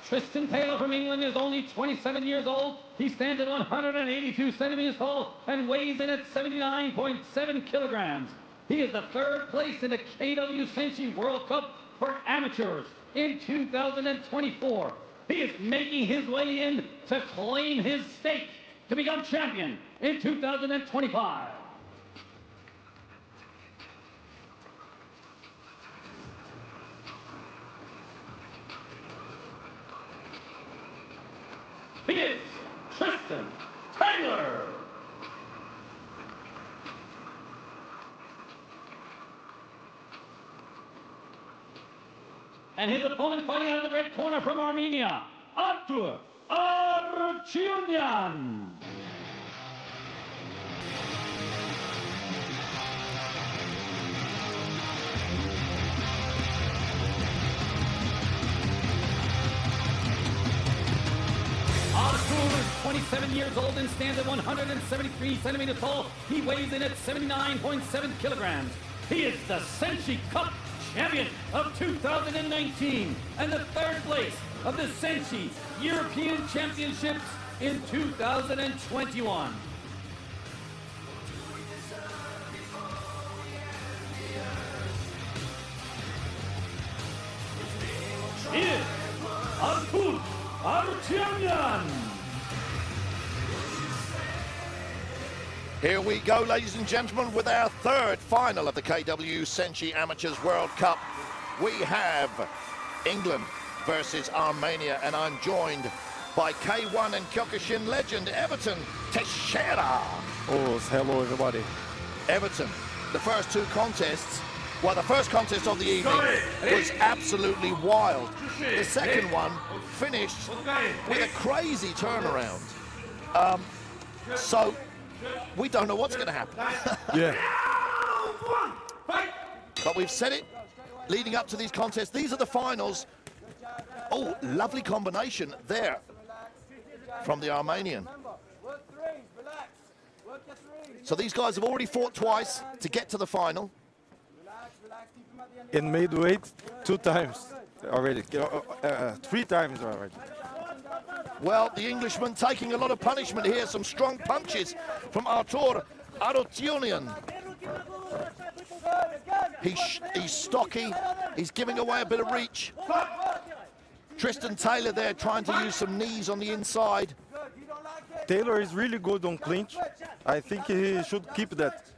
Tristan Taylor from England is only 27 years old. He stands at 182 centimeters tall and weighs in at 79.7 kilograms. He is the third place in the KW SENSHI World Cup for amateurs in 2024. He is making his way in to claim his stake to become champion in 2025. He is Tristan Taylor. And his opponent fighting out of the red corner from Armenia, Artur Artyunyan. Artur is 27 years old and stands at 173 centimeters tall. He weighs in at 79.7 kilograms. He is the SENSHI Cup champion of 2019 and the third place of the SENSHI European Championships in 2021. He is Artur Artyomyan. Here we go, ladies and gentlemen, with our third final of the KW SENSHI Amateurs World Cup. We have England versus Armenia, and I'm joined by K1 and Kyokushin legend Everton Teixeira. Oh, hello everybody. Everton, the first two contests, well, the first contest of the evening was absolutely wild. The second one finished with a crazy turnaround. So we don't know what's going to happen. Yeah. But we've said it leading up to these contests. These are the finals. Oh, lovely combination there from the Armenian. So these guys have already fought twice to get to the final. In midweight, 2 times already. 3 times already. Well, the Englishman taking a lot of punishment here. Some strong punches from Artur Artyomyan. He's stocky. He's giving away a bit of reach. Tristan Taylor there trying to use some knees on the inside. Taylor is really good on clinch. I think he should keep that.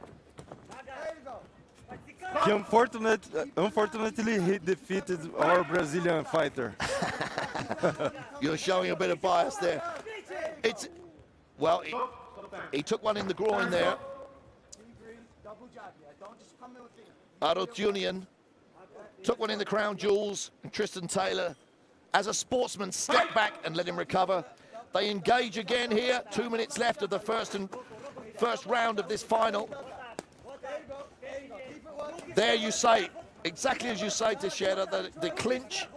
Unfortunately, he defeated our Brazilian fighter. You're showing a bit of bias there. Well, he took one in the groin there. Artyomyan took one in the crown jewels, and Tristan Taylor, as a sportsman, stepped back and let him recover. They engage again here. 2 minutes left of the first round of this final. There you say, exactly as you say, Teixeira, the clinch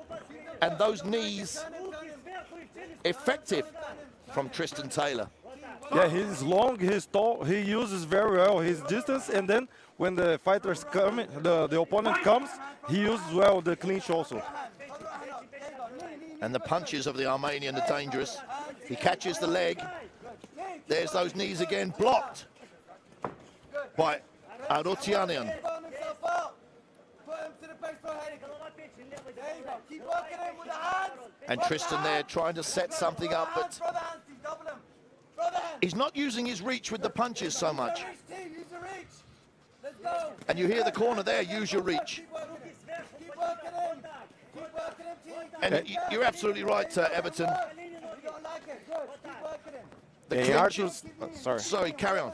and those knees, effective from Tristan Taylor. Yeah, he's long, he's tall, he uses very well his distance, and then when the fighters come, the opponent comes, he uses well the clinch also. And the punches of the Armenian are dangerous. He catches the leg. There's those knees again, blocked by Artyomyan. And Tristan there trying to set something up, but he's not using his reach with the punches so much. And you hear the corner there, use your reach. And you're absolutely right, Everton. Sorry, carry on.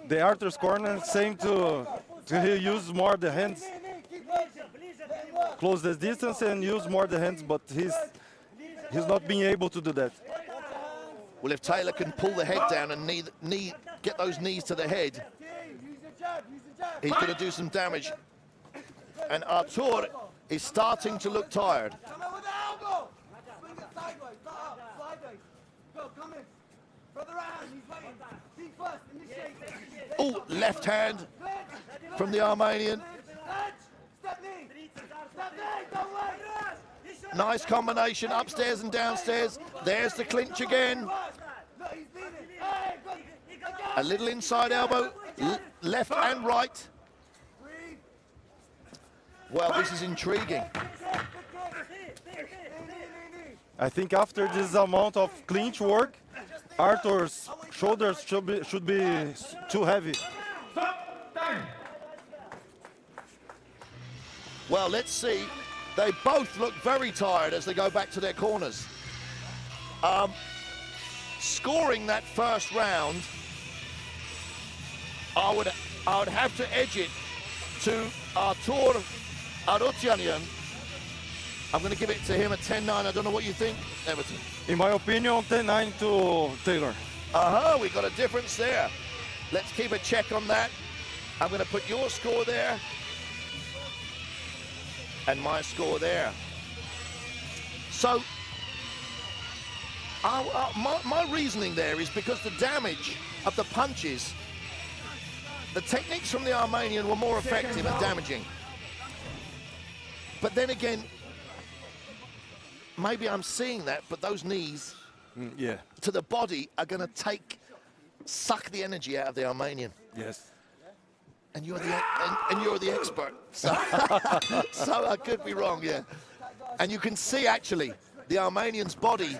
The Arthur's corner saying to he use more the hands, close the distance and use more the hands, but he's not being able to do that. Well, if Taylor can pull the head down and get those knees to the head, he's going to do some damage. And Artur is starting to look tired. Oh, left hand from the Armenian. Nice combination, upstairs and downstairs. There's the clinch again. A little inside elbow, left and right. Well, this is intriguing. I think after this amount of clinch work, Arthur's shoulders should be too heavy. Well, let's see. They both look very tired as they go back to their corners. Scoring that first round, I would have to edge it to Artur Artyomyan. I'm going to give it to him at 10-9. I don't know what you think, Everton. In my opinion, 10-9 to Taylor. We got a difference there. Let's keep a check on that. I'm going to put your score there and my score there. So my reasoning there is because the damage of the punches, the techniques from the Armenian were more effective and damaging. But then again, maybe I'm seeing that, but those knees Yeah. to the body are going to suck the energy out of the Armenian. Yes. And you're the expert. So, so I could be wrong, yeah. And you can see actually the Armenian's body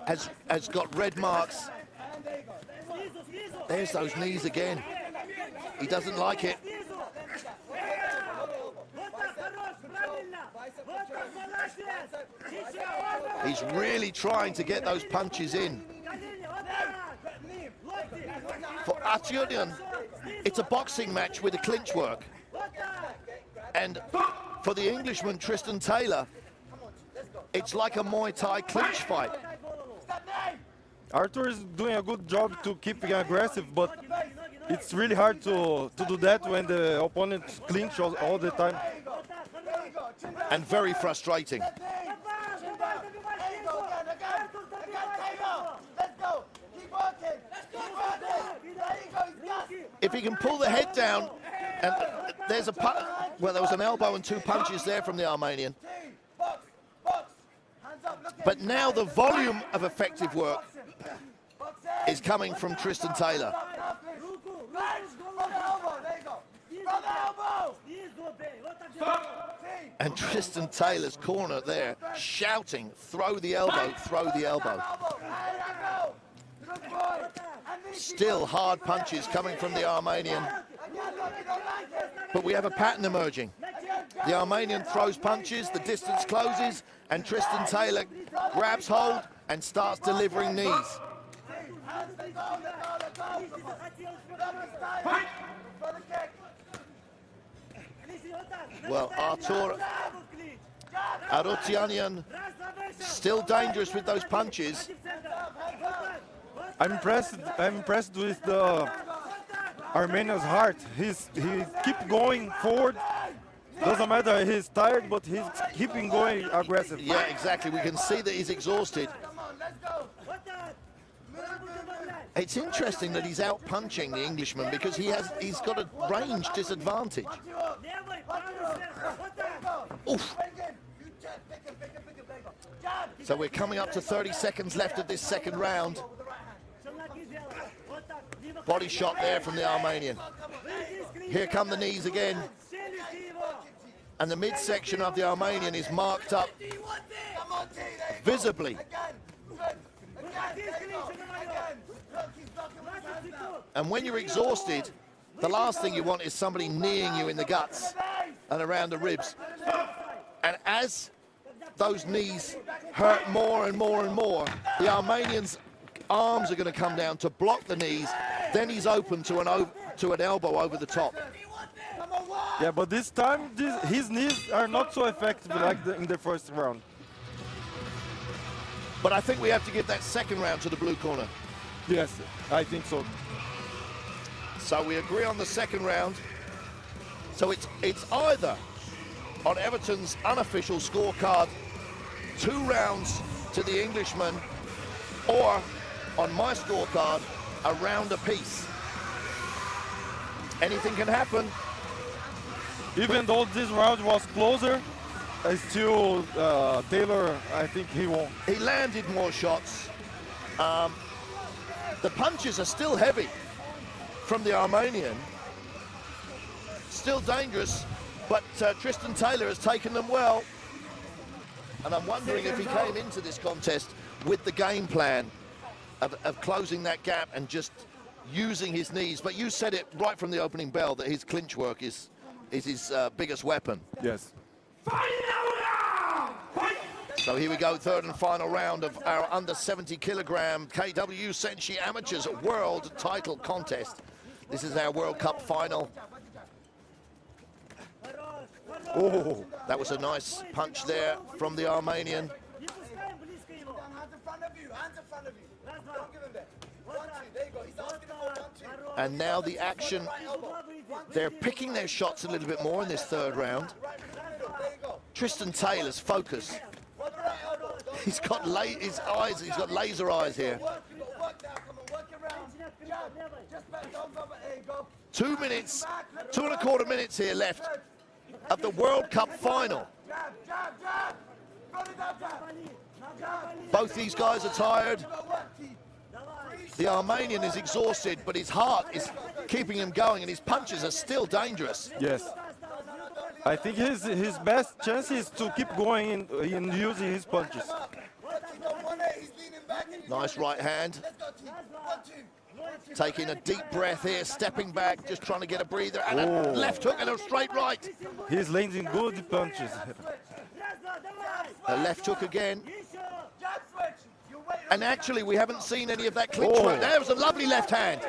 has got red marks. There's those knees again. He doesn't like it. He's really trying to get those punches in. For Artyunian, it's a boxing match with a clinch work. And for the Englishman, Tristan Taylor, it's like a Muay Thai clinch fight. Arthur is doing a good job to keep aggressive, but it's really hard to do that when the opponent clinch all the time. And very frustrating. If he can pull the head down, and there's there was an elbow and two punches there from the Armenian. But now the volume of effective work is coming from Tristan Taylor. And Tristan Taylor's corner there shouting, throw the elbow, throw the elbow. Still hard punches coming from the Armenian. But we have a pattern emerging. The Armenian throws punches, the distance closes, and Tristan Taylor grabs hold and starts delivering knees. Well, Artur Artyunian still dangerous with those punches. I'm impressed with the Armenian's heart. He keep going forward. Doesn't matter, he's tired, but he's keeping going aggressive. Yeah, exactly. We can see that he's exhausted. It's interesting that he's out punching the Englishman because he's got a range disadvantage. Oof. So we're coming up to 30 seconds left of this second round. Body shot there from the Armenian. Here come the knees again. And the midsection of the Armenian is marked up visibly. And when you're exhausted, the last thing you want is somebody kneeing you in the guts and around the ribs. And as those knees hurt more and more and more, the Armenian's arms are going to come down to block the knees. Then he's open to an elbow over the top. Yeah, but this time his knees are not so effective like in the first round. But I think we have to give that second round to the blue corner. Yes, I think so. So we agree on the second round. So it's either on Everton's unofficial scorecard, 2 rounds to the Englishman, or on my scorecard, a round apiece. Anything can happen. Even though this round was closer, still Taylor, I think he won. He landed more shots. The punches are still heavy from the Armenian. Still dangerous, but Tristan Taylor has taken them well. And I'm wondering if he came into this contest with the game plan of closing that gap and just using his knees. But you said it right from the opening bell that his clinch work is his biggest weapon. Yes. So here we go, third and final round of our under 70 kilogram KW SENSHI Amateurs World Title Contest. This is our World Cup final. Oh, that was a nice punch there from the Armenian. And now the action, they're picking their shots a little bit more in this third round. Tristan Taylor's focus. He's got his eyes, he's got laser eyes here. 2 minutes, 2.25 minutes here left of the World Cup final. Both these guys are tired. The Armenian is exhausted, but his heart is keeping him going, and his punches are still dangerous. Yes. I think his best chance is to keep going in using his punches. Nice right hand. Taking a deep breath here, stepping back, just trying to get a breather, and a left hook and a straight right. He's landing good punches. A left hook again. And actually, we haven't seen any of that clinch work. There was a lovely left hand.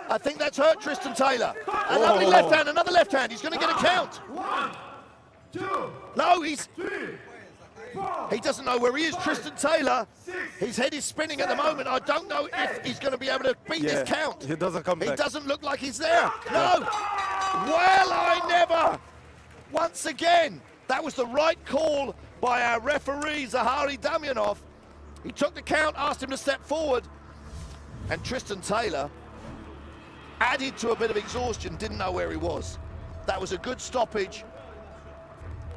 I think that's hurt Tristan Taylor. A lovely left hand, another left hand. He's going to get a count. 1, 2, No, 3, 4. he doesn't know where he is. Tristan Taylor, his head is spinning at the moment. I don't know if he's going to be able to beat this count. He doesn't come back. He doesn't look like he's there. No. Well, I never. Once again, that was the right call by our referee, Zahari Damyanov. He took the count, asked him to step forward, and Tristan Taylor, added to a bit of exhaustion, didn't know where he was. That was a good stoppage,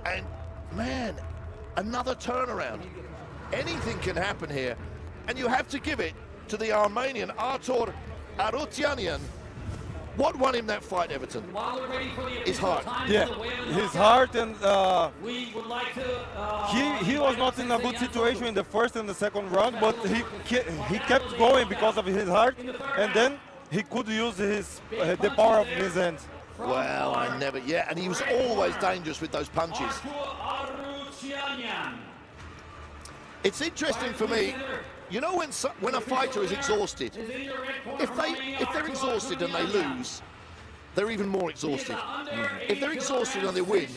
and man, another turnaround. Anything can happen here, and you have to give it to the Armenian, Artur Arutianian. What won him that fight, Everton? While we're waiting for the His heart. Yeah, his heart, and we would like to. he was not in a good situation in the first and the second round, but he kept going because of his heart, and then he could use the power of his hands. Well, yeah, and he was always dangerous with those punches. It's interesting for me, you know, when a fighter is exhausted, if they're exhausted and they lose, they're even more exhausted. If they're exhausted and they win,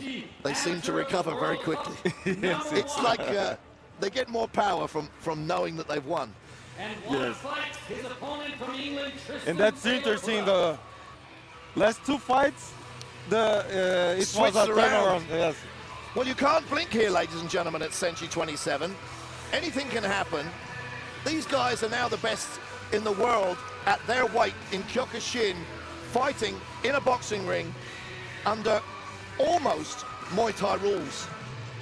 they seem to recover very quickly. It's like they get more power from knowing that they've won. Yes. And that's interesting. The last two fights, it was Switched a around. turnaround. Yes. Well, you can't blink here, ladies and gentlemen, at SENSHI 27. Anything can happen. These guys are now the best in the world at their weight in Kyokushin, fighting in a boxing ring under almost Muay Thai rules.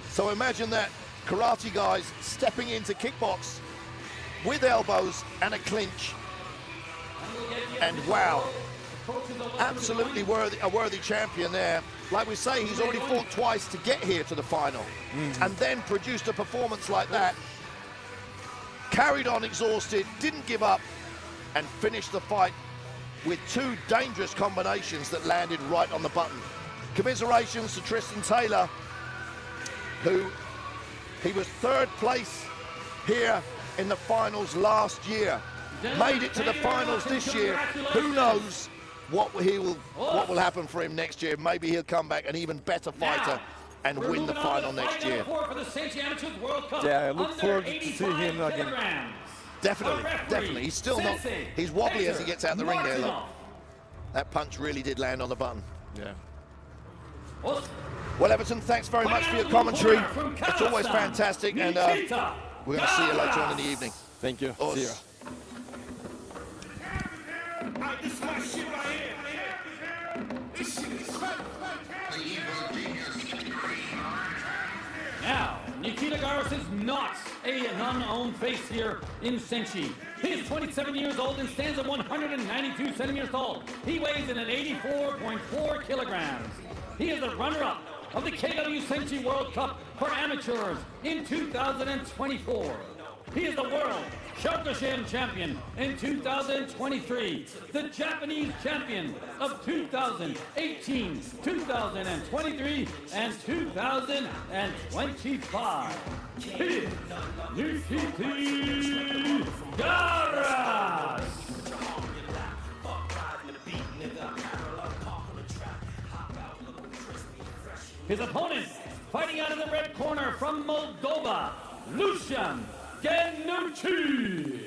So imagine that, karate guys stepping into kickbox with elbows and a clinch. And wow, absolutely a worthy champion there. Like we say, he's already fought twice to get here to the final, and then produced a performance like that. Carried on exhausted, didn't give up, and finished the fight with two dangerous combinations that landed right on the button. Commiserations to Tristan Taylor, who he was third place here in the finals last year. Made it to the finals this year. Who knows what will happen for him next year? Maybe he'll come back an even better fighter and win the final next year. Yeah, I look forward to see him again. Definitely. He's still not. He's wobbly as he gets out the ring there. Look, that punch really did land on the button. Yeah. Well, Everton, thanks very much for your commentary. It's always fantastic, and we're going to see you later on in the evening. Thank you. Us. See you. This is my shit right here. This shit is Now, Nikita Garas is not an unknown face here in SENSHI. He is 27 years old and stands at 192 centimeters tall. He weighs in at 84.4 kilograms. He is the runner-up of the KW SENSHI World Cup for amateurs in 2024. He is the world Kyokushin champion in 2023, the Japanese champion of 2018, 2023, and 2025. Nikita Garas! His opponent, fighting out of the red corner from Moldova, Lucian Genucci.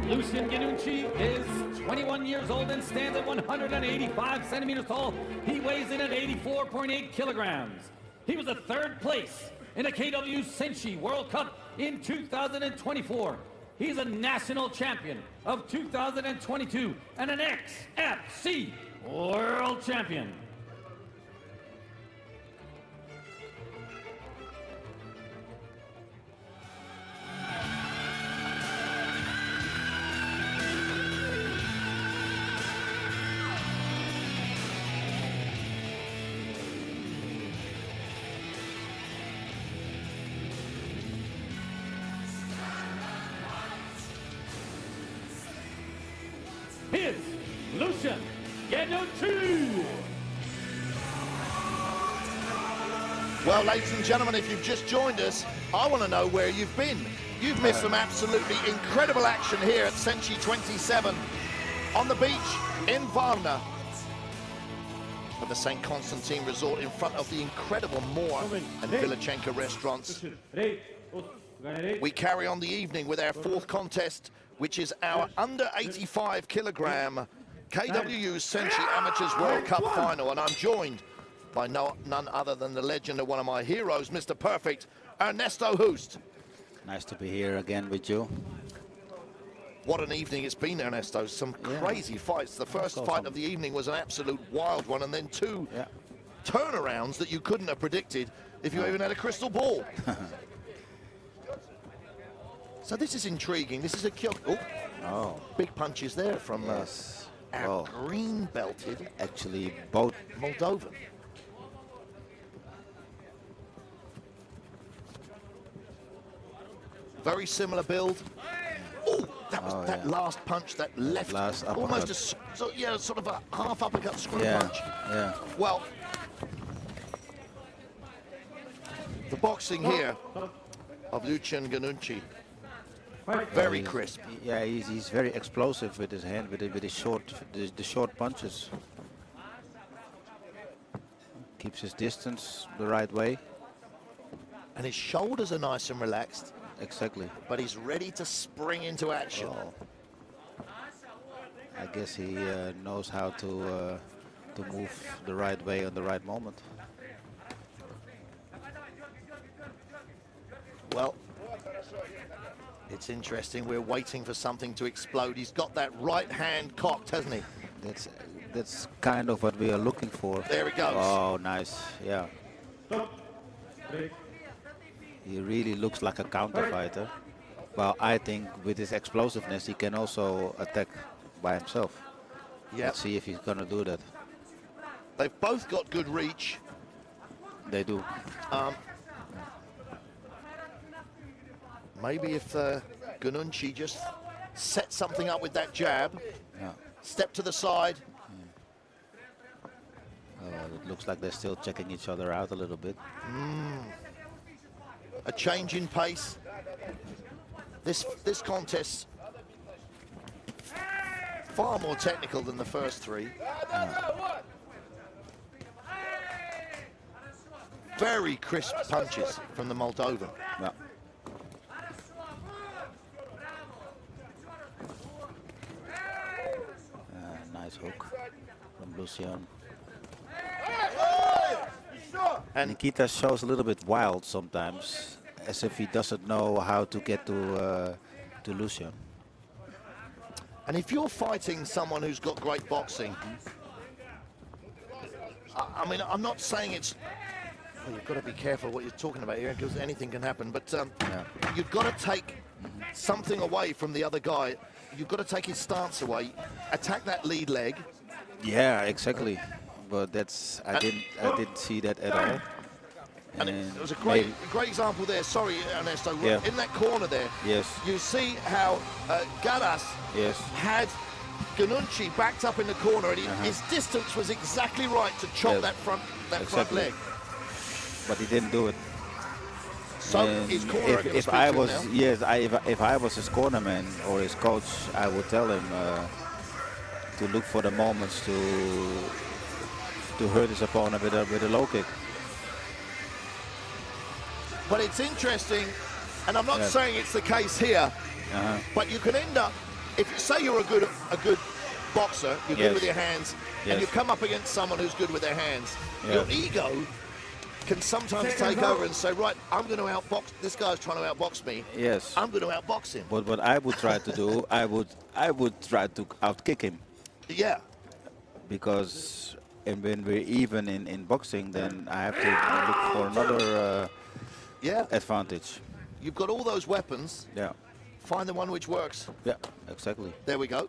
Lucian Genucci is 21 years old and stands at 185 centimeters tall. He weighs in at 84.8 kilograms. He was a third place in the KW SENSHI World Cup in 2024. He's a national champion of 2022 and an XFC world champion. Here's Lucian Yanutu. Well, ladies and gentlemen, if you've just joined us, I want to know where you've been. You've missed some absolutely incredible action here at SENSHI 27 on the beach in Varna at the St. Constantine Resort in front of the incredible Moor and Vilachenka restaurants. We carry on the evening with our fourth contest, which is our under 85 kilogram KWU SENSHI Amateurs World Cup final, and I'm joined by none other than the legend of one of my heroes, Mr. Perfect, Ernesto Hoost. Nice to be here again with you. What an evening it's been, Ernesto. Some crazy fights. The first fight of the evening was an absolute wild one, and then two turnarounds that you couldn't have predicted if you even had a crystal ball. So this is intriguing. This is a kill. Oh, big punches there from our green-belted, actually both Moldovan. Very similar build. Oh, that was that last punch, that left, almost a sort of a half uppercut screw punch. Yeah. Well, the boxing here of Lucian Ganucci, very crisp. Yeah, he's very explosive with his hand, with his short punches. Keeps his distance the right way. And his shoulders are nice and relaxed. Exactly. But he's ready to spring into action. Oh. I guess he knows how to move the right way at the right moment. Well, it's interesting. We're waiting for something to explode. He's got that right hand cocked, hasn't he? That's kind of what we are looking for. There he goes. Oh, nice. Yeah. He really looks like a counter fighter. Well, I think with his explosiveness, he can also attack by himself. Yeah. Let's see if he's going to do that. They've both got good reach. They do. Maybe if Ganucci just set something up with that jab, step to the side. It looks like they're still checking each other out a little bit. A change in pace. This contest far more technical than the first three. Very crisp punches from the Moldovan. Yeah. Nice hook from Lucian. And Nikita shows a little bit wild sometimes, as if he doesn't know how to get to Lucian. And if you're fighting someone who's got great boxing, I mean, I'm not saying it's... Well, you've got to be careful what you're talking about here, because anything can happen. But you've got to take something away from the other guy. You've got to take his stance away, attack that lead leg. Yeah, exactly. But that's I didn't see that at all. And it was a great example there. Sorry, Ernesto. Yeah. In that corner there, you see how Garas had Ganucci backed up in the corner, and his distance was exactly right to chop that front leg. But he didn't do it. So his corner. If I was if I was his cornerman or his coach, I would tell him to look for the moments to hurt his opponent with a low kick. But it's interesting, and I'm not saying it's the case here, but you can end up, if you say you're a good boxer, you're good with your hands, and you come up against someone who's good with their hands, your ego can sometimes take over and say, right, I'm going to outbox, this guy's trying to outbox me. Yes. I'm going to outbox him. But what I would try to do, I would try to outkick him. Yeah. Because when we're even in boxing, then I have to look for another advantage. You've got all those weapons. Yeah. Find the one which works. Yeah, exactly. There we go.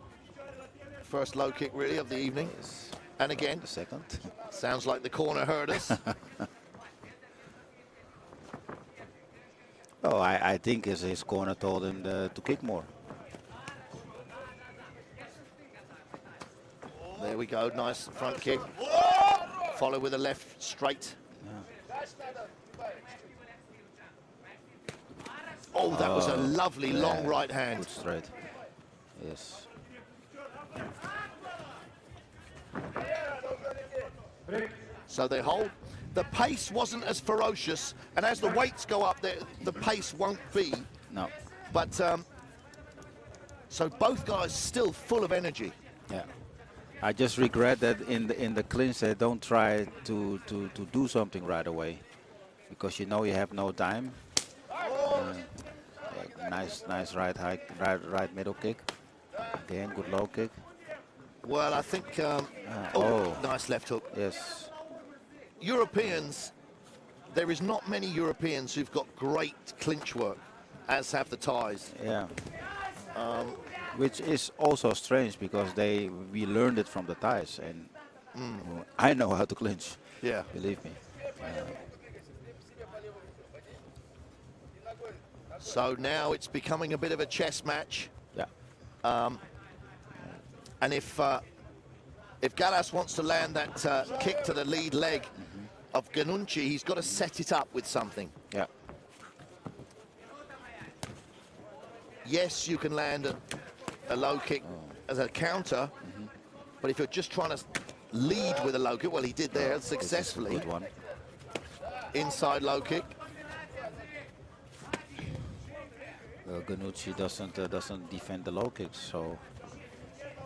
First low kick, really, of the evening. Yes. And again. The second. Sounds like the corner heard us. Oh, I think his corner told him to kick more. There we go, nice front kick. Follow with a left straight. Yeah. Oh, that was a lovely long right hand. Good straight. Yes. So they hold. The pace wasn't as ferocious, and as the weights go up, the pace won't be. No. But so both guys still full of energy. Yeah. I just regret that in the clinch they don't try to do something right away, because you know you have no time. Nice right middle kick. Again, good low kick. Well, I think. Nice left hook. Yes. Europeans, there is not many Europeans who've got great clinch work, as have the Thais. Yeah. Which is also strange, because we learned it from the Thais, and I know how to clinch. Yeah. Believe me. So now it's becoming a bit of a chess match. Yeah. And if Gallas wants to land that kick to the lead leg of Ganunchi, he's got to set it up with something. Yeah. Yes, you can land a low kick as a counter, but if you're just trying to lead with a low kick, well, he did there successfully. Good one. Inside low kick. Ganucci doesn't defend the low kicks, so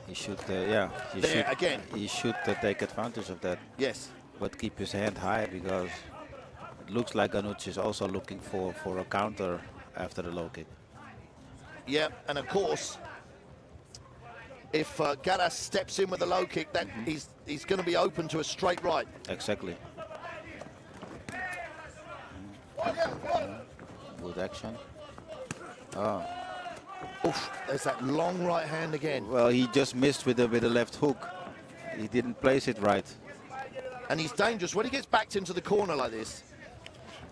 he should he should take advantage of that. Yes. But keep his hand high, because it looks like Ganucci is also looking for a counter after the low kick. Yeah, and of course, if Gallas steps in with a low kick, that he's going to be open to a straight right. Exactly. Good action. Oh. Oof, there's that long right hand again. Well, he just missed with the left hook. He didn't place it right. And he's dangerous when he gets backed into the corner like this.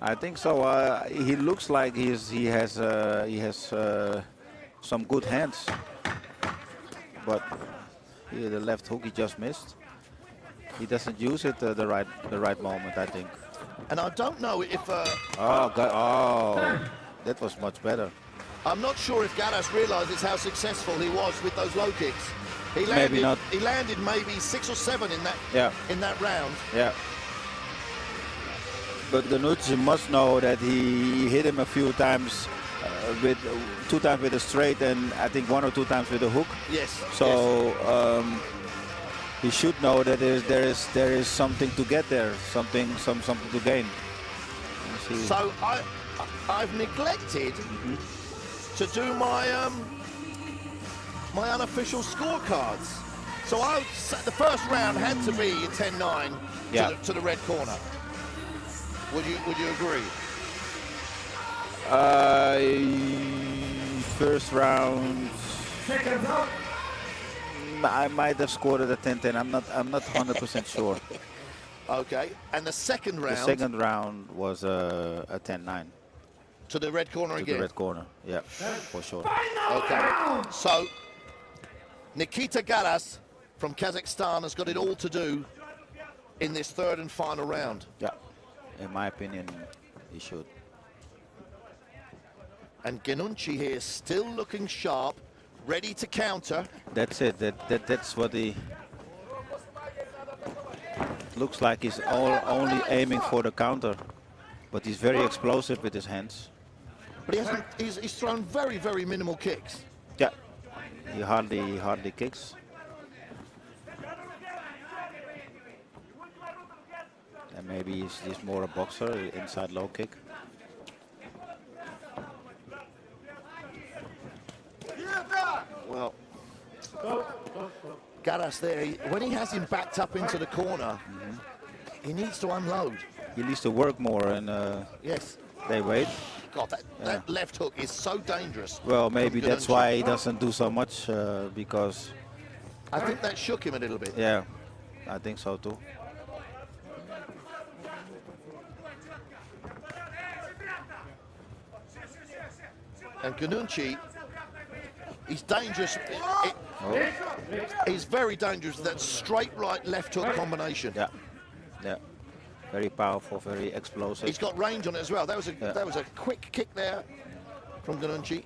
I think so. He looks like he has some good hands, but here the left hook he just missed. He doesn't use it the right moment, I think. And I don't know if. Oh God! Oh, that was much better. I'm not sure if Gallas realizes how successful he was with those low kicks. He landed, maybe not. He landed maybe 6 or 7 in that in that round. Yeah. But Ganucci must know that he hit him a few times, with 2 times with a straight, and I think 1 or 2 times with a hook. Yes. So he should know that there is something to get there, something to gain. So I've neglected to do my my unofficial scorecards. So the first round had to be a 10-9 to the red corner. Would you agree? First round, I might have scored it at 10-10. I'm not 100% sure. Okay, and the second round. The second round was a 10-9. To the red corner again. To the red corner, yeah, for sure. Okay, so Nikita Gallas from Kazakhstan has got it all to do in this third and final round. Yeah, in my opinion, he should. And Ganunchi here still looking sharp, ready to counter. That's it. That's what he looks like. He's only aiming for the counter, but he's very explosive with his hands. But he's thrown very, very minimal kicks. Yeah, he hardly kicks. And maybe he's more a boxer, inside low kick. Well, Garas there, when he has him backed up into the corner, he needs to unload. He needs to work more, and yes, they wait. God, that left hook is so dangerous. Well, maybe that's why he doesn't do so much, because... I think that shook him a little bit. Yeah, I think so too. And Ganunchi, he's dangerous. He's very dangerous, that straight right left hook combination. Yeah, yeah. Very powerful, very explosive. He's got range on it as well. That was a quick kick there from Ganunchi.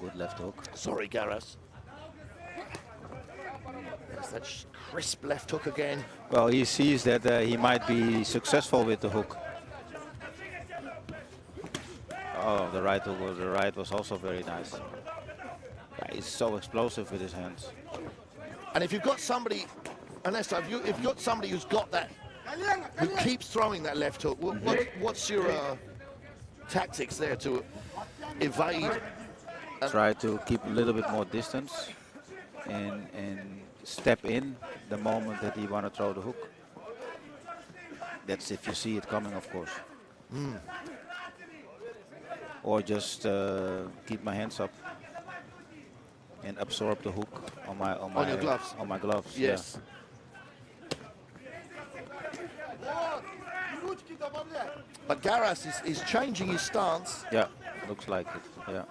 Good left hook. Sorry, Garas. There's that crisp left hook again. Well, he sees that he might be successful with the hook. Oh, the right hook was also very nice. Yeah, he's so explosive with his hands. And if you've got somebody, Ernesto, if you've got somebody who's got that, who keeps throwing that left hook, what's your tactics there to evade? Try to keep a little bit more distance and step in the moment that you want to throw the hook. That's if you see it coming, of course. Or just keep my hands up and absorb the hook on your gloves. On my gloves. Yes. Yeah. But Garas is changing his stance. Yeah, looks like it. Yeah.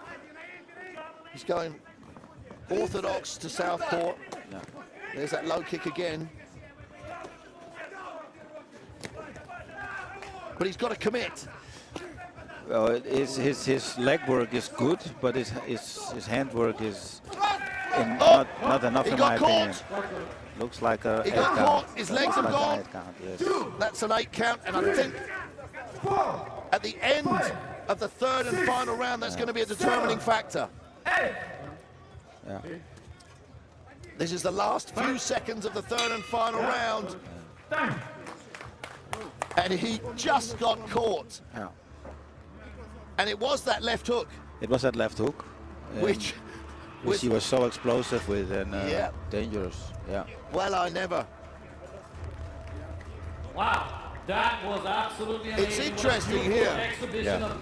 He's going orthodox to southpaw. Yeah. There's that low kick again. But he's got to commit. Well, his leg work is good, but his hand work is not enough in my opinion. Looks like a he 8 got count. caught. His legs have gone. 8 count, yes. That's an 8 count, and I think at the end of the third and final round, that's going to be a determining factor. Yeah. This is the last few seconds of the third and final round. And he just got caught. Yeah. And it was that left hook. It was that left hook, Which he was so explosive with and yeah. dangerous. Yeah. Well, I never. Wow. That was absolutely amazing. It's interesting here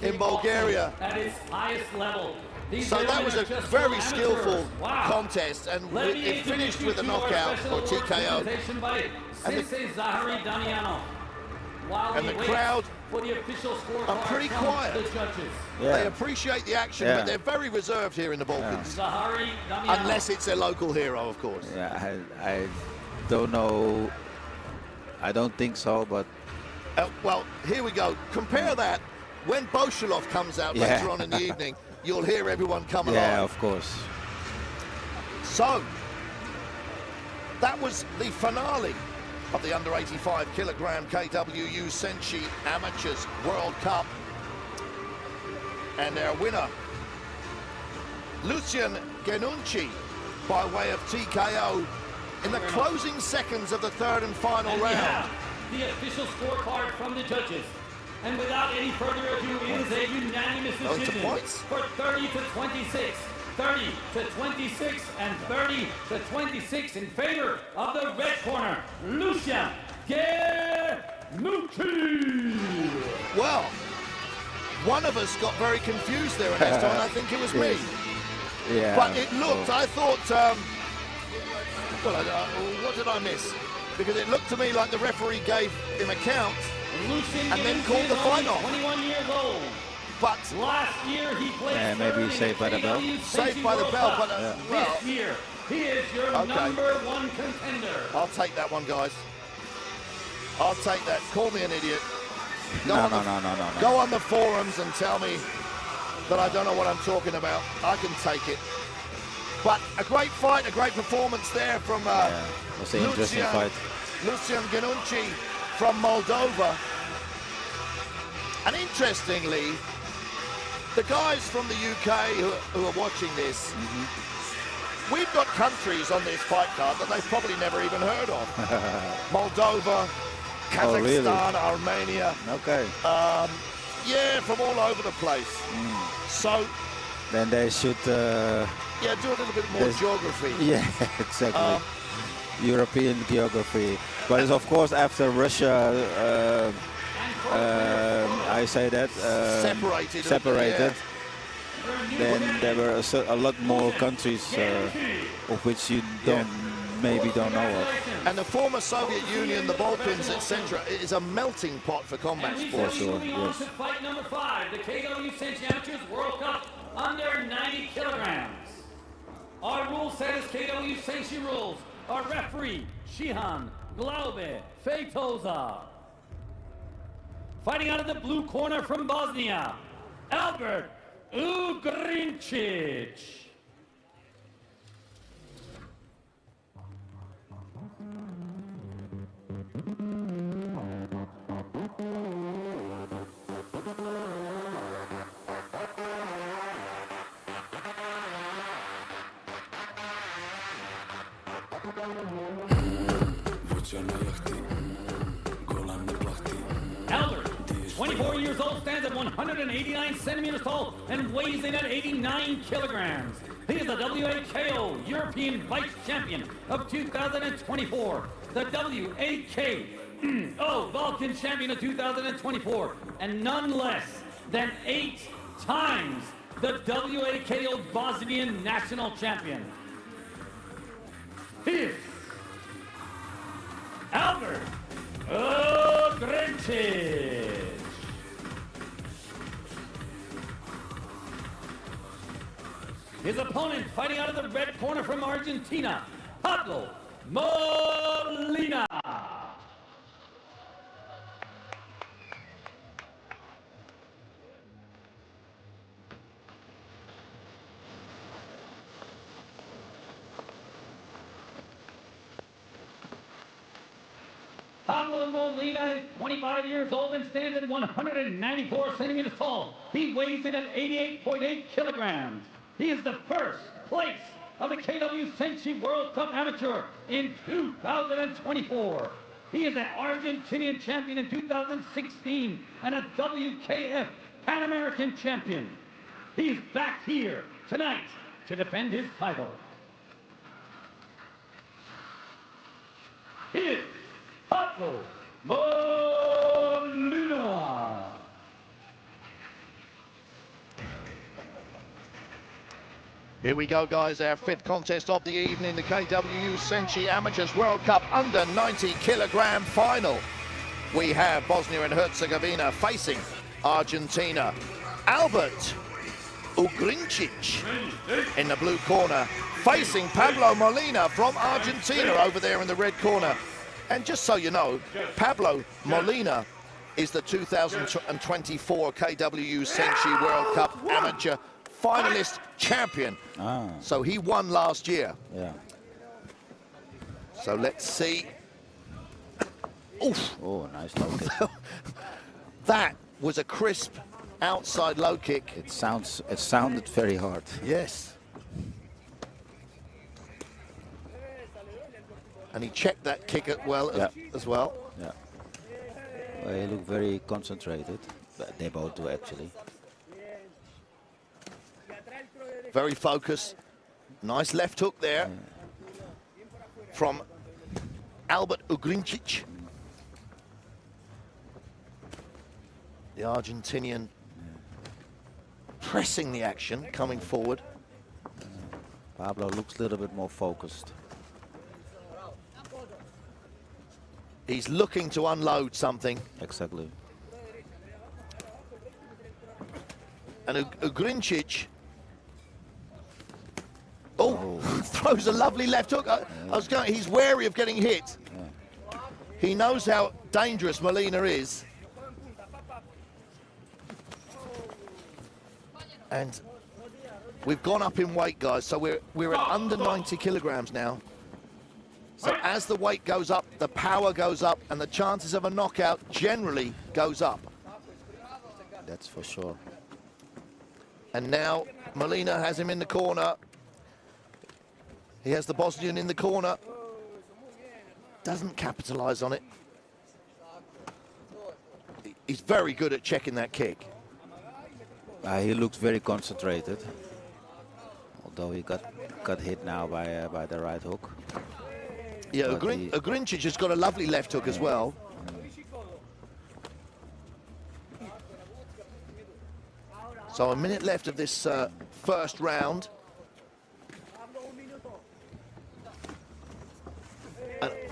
in Bulgaria. At its highest level. So that was a very skillful contest, and it finished with a knockout or TKO. And the crowd are pretty quiet. They appreciate the action, but they're very reserved here in the Balkans. Unless it's their local hero, of course. Yeah, I don't know. I don't think so, but... well, here we go. Compare that. When Boshelov comes out later on in the evening, you'll hear everyone come along. Yeah, of course. So, that was the finale of the under 85 kilogram KWU SENSHI Amateurs World Cup. And their winner, Lucian Ganunchi, by way of TKO in the closing seconds of the third and final round. We have the official scorecard from the judges. And without any further ado, it is a unanimous decision for 30 to 26, 30 to 26, and 30 to 26 in favor of the red corner, Lucian Ganunchi. Well, one of us got very confused there, Ernesto, and I think it was me. Yeah. But it looked, I thought, what did I miss? Because it looked to me like the referee gave him a count. And then called the fight off. 21 years old. But last year he played maybe saved by the bell. Saved by the bell, but this year he is your number one contender. I'll take that one, guys. I'll take that. Call me an idiot. No. Go on the forums and tell me that I don't know what I'm talking about. I can take it. But a great fight, a great performance there from it's an interesting fight. Lucian Ganunchi from Moldova. And interestingly, the guys from the UK who are watching this, we've got countries on this fight card that they've probably never even heard of. Moldova, Kazakhstan, Armenia. Okay. Yeah, from all over the place. So then they should yeah, do a little bit more geography. Yeah, exactly. European geography. But it's of course after Russia I say that separated. Then there were a lot more countries of which you maybe don't know of. And the former Soviet Union, the Balkans, etc., is a melting pot for combat sports. Sure, yes. Fight number 5, the KW SENSHI Amateurs World Cup under 90 kilograms. Our rule set is KW SENSHI rules. Our referee, Shihan Glaube Feitoza. Fighting out of the blue corner from Bosnia, Albert Ugrincic. Albert, 24 years old, stands at 189 centimeters tall and weighs in at 89 kilograms. He is the WAKO European Vice Champion of 2024, the WAKO Balkan Champion of 2024, and none less than 8 times the WAKO Bosnian National Champion. Here's Albert Ugrincic. His opponent, fighting out of the red corner from Argentina, Pablo Molina. Pablo Molina is 25 years old and stands at 194 centimeters tall. He weighs in at 88.8 kilograms. He is the first place of the KW SENSHI World Cup Amateur in 2024. He is an Argentinian champion in 2016 and a WKF Pan American champion. He's back here tonight to defend his title. Here's Pablo Molina. Here we go, guys, our 5th contest of the evening, the KW SENSHI Amateurs World Cup under 90 kilogram final. We have Bosnia and Herzegovina facing Argentina. Albert Ugrincic in the blue corner, facing Pablo Molina from Argentina over there in the red corner. And just so you know, Pablo Molina is the 2024 KW SENSHI World Cup Amateur finalist champion. So he won last year. Yeah. So let's see. Oof. Oh, nice low kick. That was a crisp outside low kick. It sounded very hard. Yes. And he checked that kick as well. Yeah. Well, he looked very concentrated. But they both do actually. Very focused. Nice left hook there from Albert Ugrincic. The Argentinian pressing the action, coming forward. Pablo looks a little bit more focused. He's looking to unload something. Exactly. And Ugrincic throws a lovely left hook. He's wary of getting hit. He knows how dangerous Molina is. And we've gone up in weight, guys, so we're at under 90 kilograms now. So as the weight goes up, the power goes up, and the chances of a knockout generally goes up. That's for sure. And now Molina has him in the corner. He has the Bosnian in the corner. Doesn't capitalize on it. He's very good at checking that kick. He looks very concentrated. Although he got hit now by the right hook. Yeah, Ugrincic has got a lovely left hook as well. So a minute left of this first round.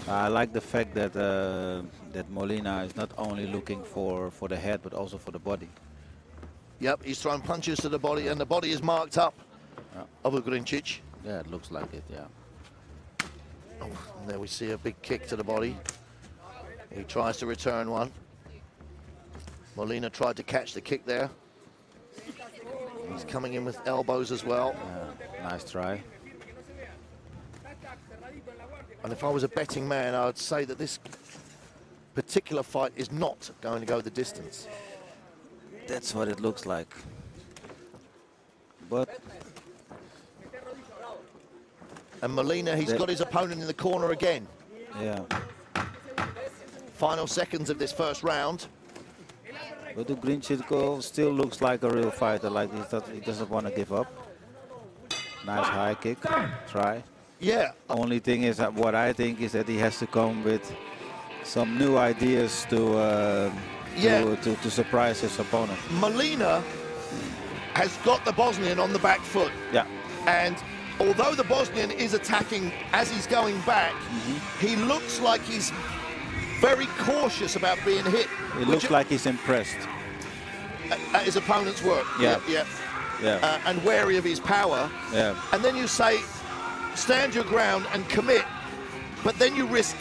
I like the fact that that Molina is not only looking for the head but also for the body. Yep, he's throwing punches to the body, and the body is marked up of Ugrincic. Yeah, it looks like it, yeah. Oh, and there we see a big kick to the body. He tries to return one. Molina tried to catch the kick there. He's coming in with elbows as well. Yeah, nice try. And if I was a betting man, I would say that this particular fight is not going to go the distance. That's what it looks like. But... And Molina, he's got his opponent in the corner again. Yeah. Final seconds of this first round. But Ugrincic still looks like a real fighter, like he doesn't want to give up. Nice high kick, try. Yeah. Only thing is that what I think is that he has to come with some new ideas to surprise his opponent. Molina has got the Bosnian on the back foot. Yeah. And although the Bosnian is attacking as he's going back, he looks like he's very cautious about being hit. It looks like he's impressed. At his opponent's work. Yeah. Yeah. And wary of his power. Yeah. And then you say, stand your ground and commit, but then you risk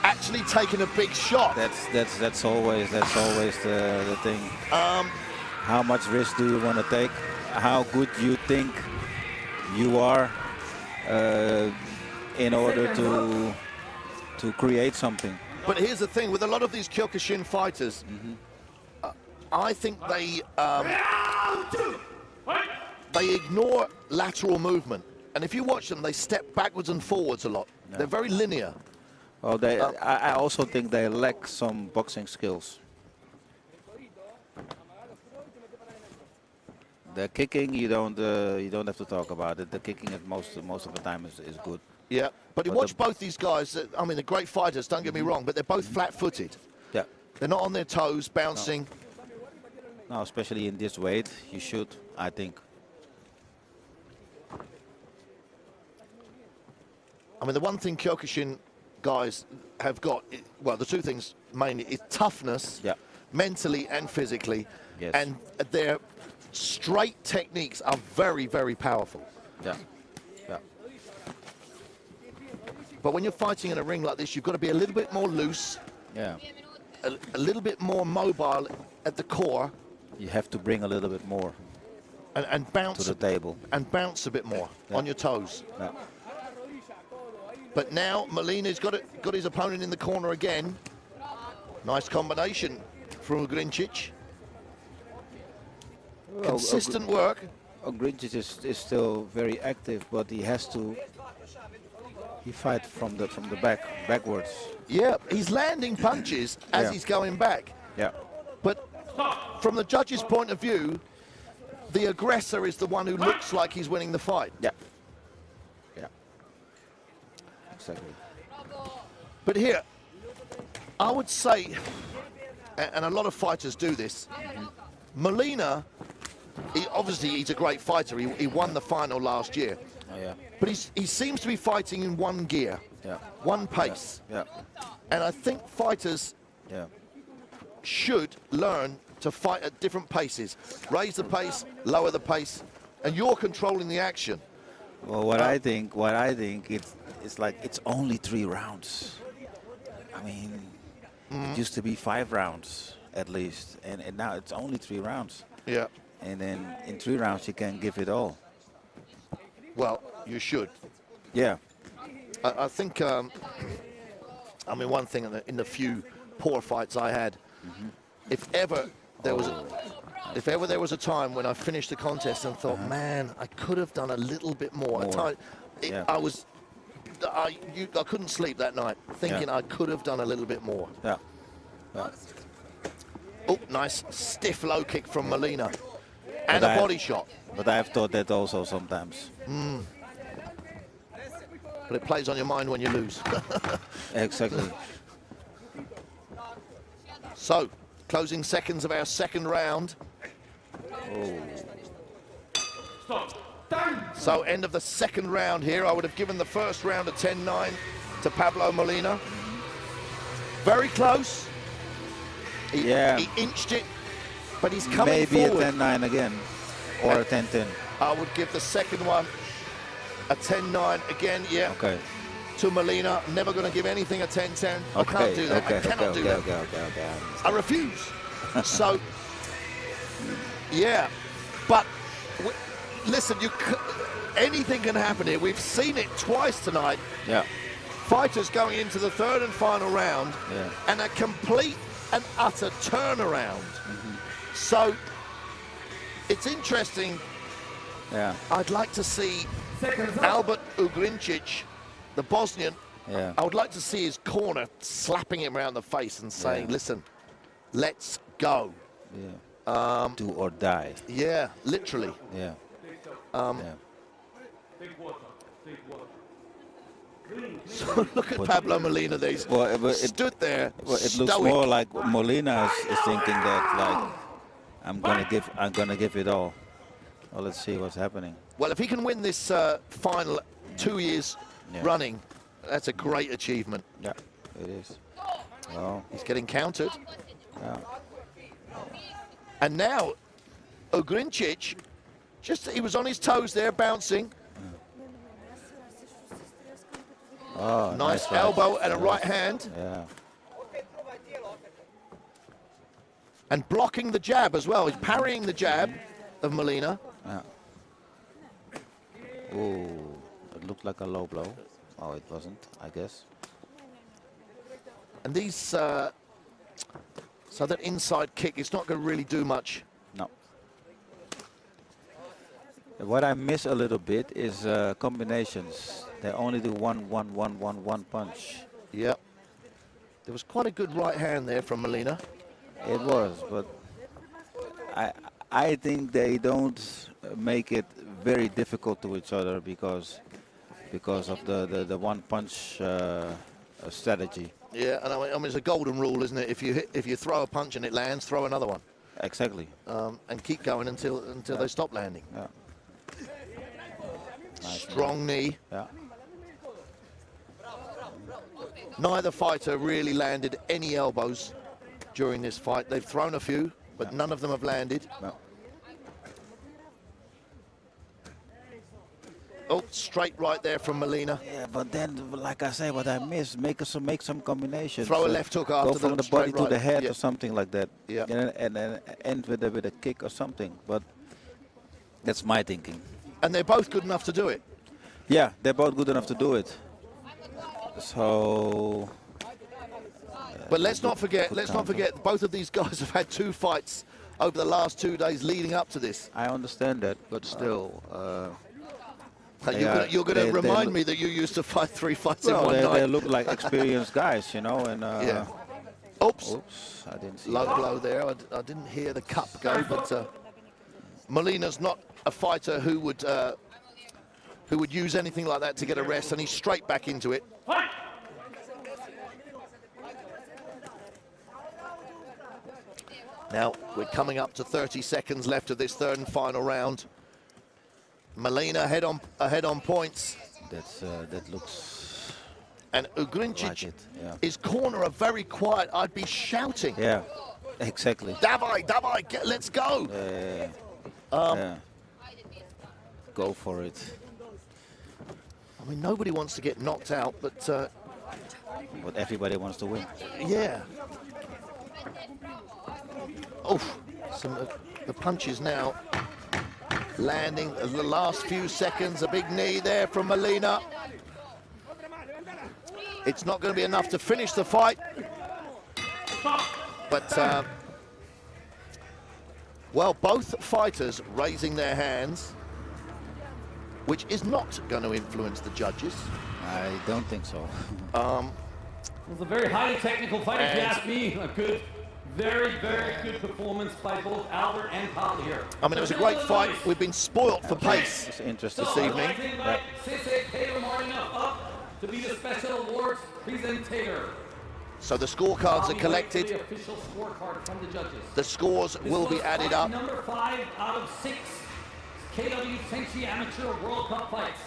actually taking a big shot. That's always the thing. How much risk do you want to take? How good you think you are in order to create something? But here's the thing, with a lot of these Kyokushin fighters, I think they ignore lateral movement. And if you watch them, they step backwards and forwards a lot. No. They're very linear. Well, I also think they lack some boxing skills. The kicking, you don't have to talk about it. The kicking at most of the time is good. Yeah, but you watch both these guys. I mean, they're great fighters. Don't get me wrong, but they're both flat-footed. Yeah. They're not on their toes, bouncing. No, especially in this weight, you should, I think. I mean, the one thing Kyokushin guys have got, well, the two things mainly, is toughness, mentally and physically. Yes. And their straight techniques are very, very powerful. Yeah. Yeah. But when you're fighting in a ring like this, you've got to be a little bit more loose. Yeah. A little bit more mobile at the core. You have to bring a little bit more. And bounce to the table. And bounce a bit more on your toes. Yeah. But now Molina's got his opponent in the corner again. Nice combination from Ugrincic. Well, consistent work. Ugrincic is still very active, but he fights from the backwards. Yeah, he's landing punches as he's going back. Yeah. But from the judge's point of view, the aggressor is the one who looks like he's winning the fight. Yeah. Yeah. Exactly. But here, I would say, and a lot of fighters do this, Molina, obviously he's a great fighter. He won the final last year. Oh, yeah. But he seems to be fighting in one gear, one pace. Yeah. And I think fighters should learn to fight at different paces. Raise the pace, lower the pace, and you're controlling the action. Well, what I think it's like it's only 3 rounds. I mean, it used to be 5 rounds at least, and now it's only 3 rounds. Yeah. And then in 3 rounds you can give it all. Well, you should. Yeah. I think, I mean, one thing in the few poor fights I had, if ever there was a time when I finished the contest and thought, man, I could have done a little bit more. I was I couldn't sleep that night, thinking I could have done a little bit more. Yeah. Yeah. Oh, nice stiff low kick from Molina. And a body shot. But I've thought that also sometimes. But it plays on your mind when you lose. Exactly. So, closing seconds of our second round. So, end of the second round here. I would have given the first round a 10-9 to Pablo Molina. Very close. He inched it, but he's coming forward. Maybe a 10-9 again, or a 10-10. I would give the second one a 10-9 again, yeah. Okay. To Molina. Never going to give anything a 10-10. I can't do that. I cannot do that. Okay. I refuse. So, yeah. But, listen, anything can happen here. We've seen it twice tonight. Yeah. Fighters going into the third and final round, Yeah. and a complete and utter turnaround. So, it's interesting. Yeah. I'd like to see Albert Ugrincic, the Bosnian, Yeah. I would like to see his corner slapping him around the face and saying, listen, let's go. Yeah. Do or die. Yeah, literally. Yeah. So look at Pablo Molina there. He's stood there. Well, it looks stoic. more like Molina is thinking that, like, I'm gonna give it all. Well, let's see what's happening. Well, if he can win this final 2 years running, that's a great achievement. Yeah, it is. Well, he's getting countered. Yeah. And now, Ugrincic, he was on his toes there, bouncing. Oh, nice elbow and a right hand. Yeah. And blocking the jab as well. He's parrying the jab of Molina. Yeah. Oh, it looked like a low blow. Oh, it wasn't, I guess. And these, so that inside kick, it's not going to really do much. No. What I miss a little bit is combinations. They only do one punch. Yeah. There was quite a good right hand there from Molina. It was, but I think they don't make it very difficult to each other because of the one punch strategy. Yeah, and I mean it's a golden rule, isn't it? If you throw a punch and it lands, throw another one. Exactly. And keep going until they stop landing. Yeah. Nice Strong knee. Yeah. Neither fighter really landed any elbows during this fight. They've thrown a few, but none of them have landed. No. Oh, straight right there from Molina. Yeah, but then, like I say, what I miss, make some combinations. Throw a left hook after go from the body to the head or something like that. Yeah. And then end with a kick or something. But that's my thinking. And they're both good enough to do it. Yeah, they're both good enough to do it. So. But let's not forget, both of these guys have had 2 fights over the last 2 days leading up to this. I understand that, but still. You're going to remind me that you used to fight 3 fights in one night. They look like experienced guys, you know. And yeah. Oops, I didn't see low that. blow there. I didn't hear the cup go, but Molina's not a fighter who would use anything like that to get a rest, and he's straight back into it. Now we're coming up to 30 seconds left of this third and final round. Molina ahead on points. That looks. And Ugrincic, like it, yeah. his corner are very quiet. I'd be shouting. Yeah, exactly. Davai, let's go. Yeah. Go for it. I mean, nobody wants to get knocked out, but everybody wants to win. Yeah. Oh, the punches now landing. The last few seconds, a big knee there from Molina. It's not going to be enough to finish the fight. But, well, both fighters raising their hands, which is not going to influence the judges. I don't think so. It was a very highly technical fight, if you ask me. A good, very, very good performance by both Albert and Pablo here. I mean, it was a great fight. We've been spoilt for pace It's interesting. this evening. I'd like to invite Sensei Taylor Marino up to be the special awards presenter. So the scorecards are collected. The official scorecard from the judges. The scores This will was be added fight up. Number 5 out of 6 KW SENSHI Amateur World Cup fights.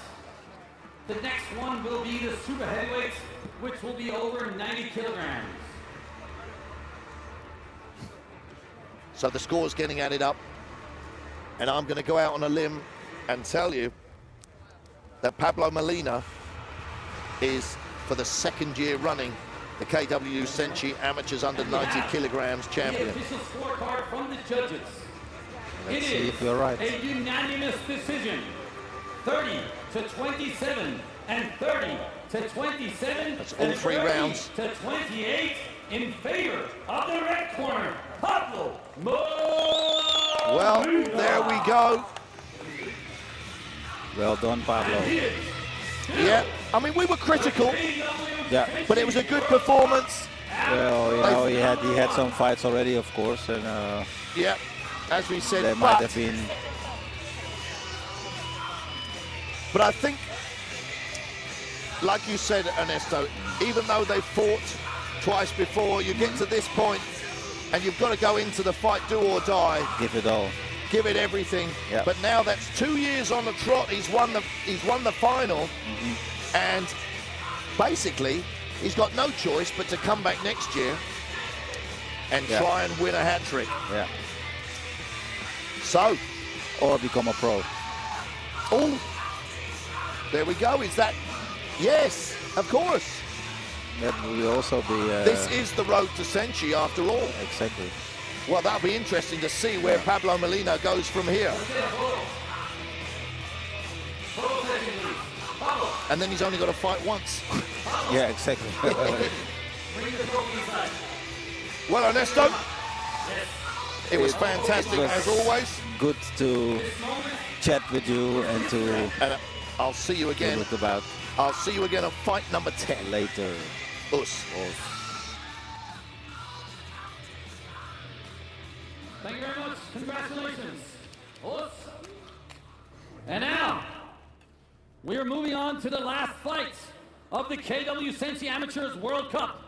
The next one will be the super heavyweights, which will be over 90 kilograms. So the score's getting added up. And I'm going to go out on a limb and tell you that Pablo Molina is, for the second year running, the KW SENSHI Amateurs under 90 kilograms champion. The official scorecard from the judges. Let's It see is if you're right. a unanimous decision. 30 to 27 and 30 to 27. That's all and 3 30 rounds. to 28 in favor of the red corner, Pablo Molina. Well, there we go. Well done, Pablo. Yeah, I mean, we were critical, Yeah. but it was a good performance. Well, you know, he had some fights already, of course, and Yeah, as we said, there might have been. But I think, like you said, Ernesto, even though they fought twice before, you get to this point and you've got to go into the fight, do or die. Give it all. Give it everything. Yeah. But now that's 2 years on the trot. He's won the final, and basically he's got no choice but to come back next year and try and win a hat trick. Yeah. So, Or become a pro. oh, there we go. Is that? Yes, of course. That will also be. This is the road to SENSHI after all. Exactly. Well, that'll be interesting to see where Pablo Molina goes from here. And then he's only got to fight once. Yeah, exactly. Well, Ernesto, it was fantastic was as always. Good to chat with you and to And I'll see you again. look about I'll see you again on fight number 10. later. Us. Thank you very much. Congratulations. Us. And now, we are moving on to the last fight of the KW SENSHI Amateurs World Cup,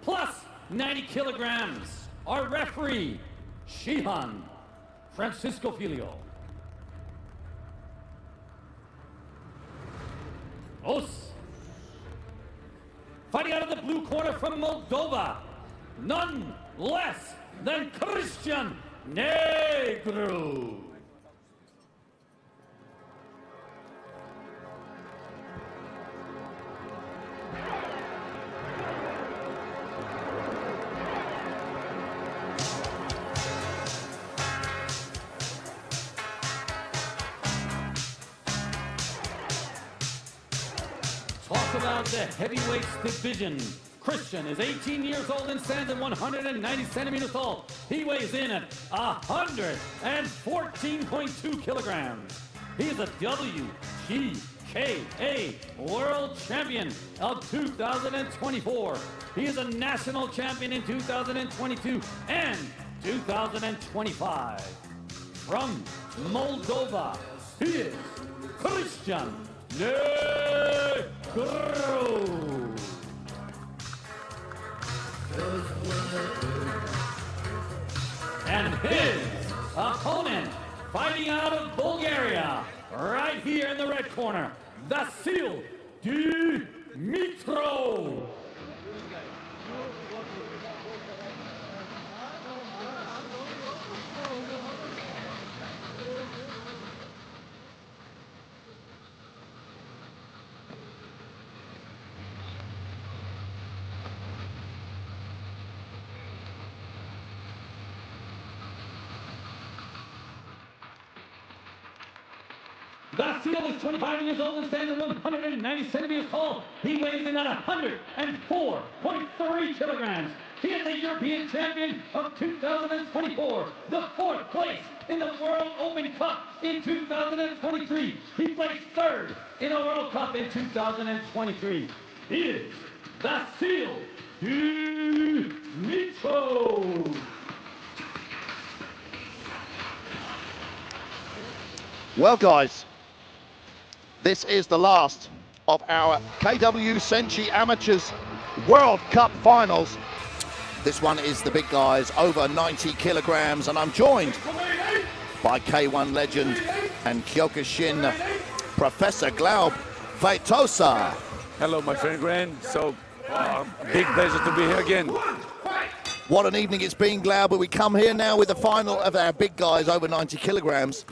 plus 90 kilograms. Our referee, Shihan Francisco Filio. Os. Fighting out of the blue corner from Moldova, none less than Christian Negru. Talk about the heavyweights division. Christian is 18 years old and stands at 190 centimeters tall. He weighs in at 114.2 kilograms. He is a WGKA World Champion of 2024. He is a national champion in 2022 and 2025. From Moldova, he is Christian Negru. And his opponent, fighting out of Bulgaria, right here in the red corner, Vasil Dimitrov. Vasil is 25 years old and stands at 190 centimeters tall. He weighs in at 104.3 kilograms. He is the European champion of 2024, the 4th place in the World Open Cup in 2023. He placed 3rd in the World Cup in 2023. He is Vasil Dimitrov. Well, guys, this is the last of our KW SENSHI Amateurs World Cup Finals. This one is the big guys over 90 kilograms, and I'm joined by K1 legend and Kyokushin Professor Glaub Vaitosa. Hello, my friend Glenn. So, big pleasure to be here again. What an evening it's been, Glaub, but we come here now with the final of our big guys over 90 kilograms.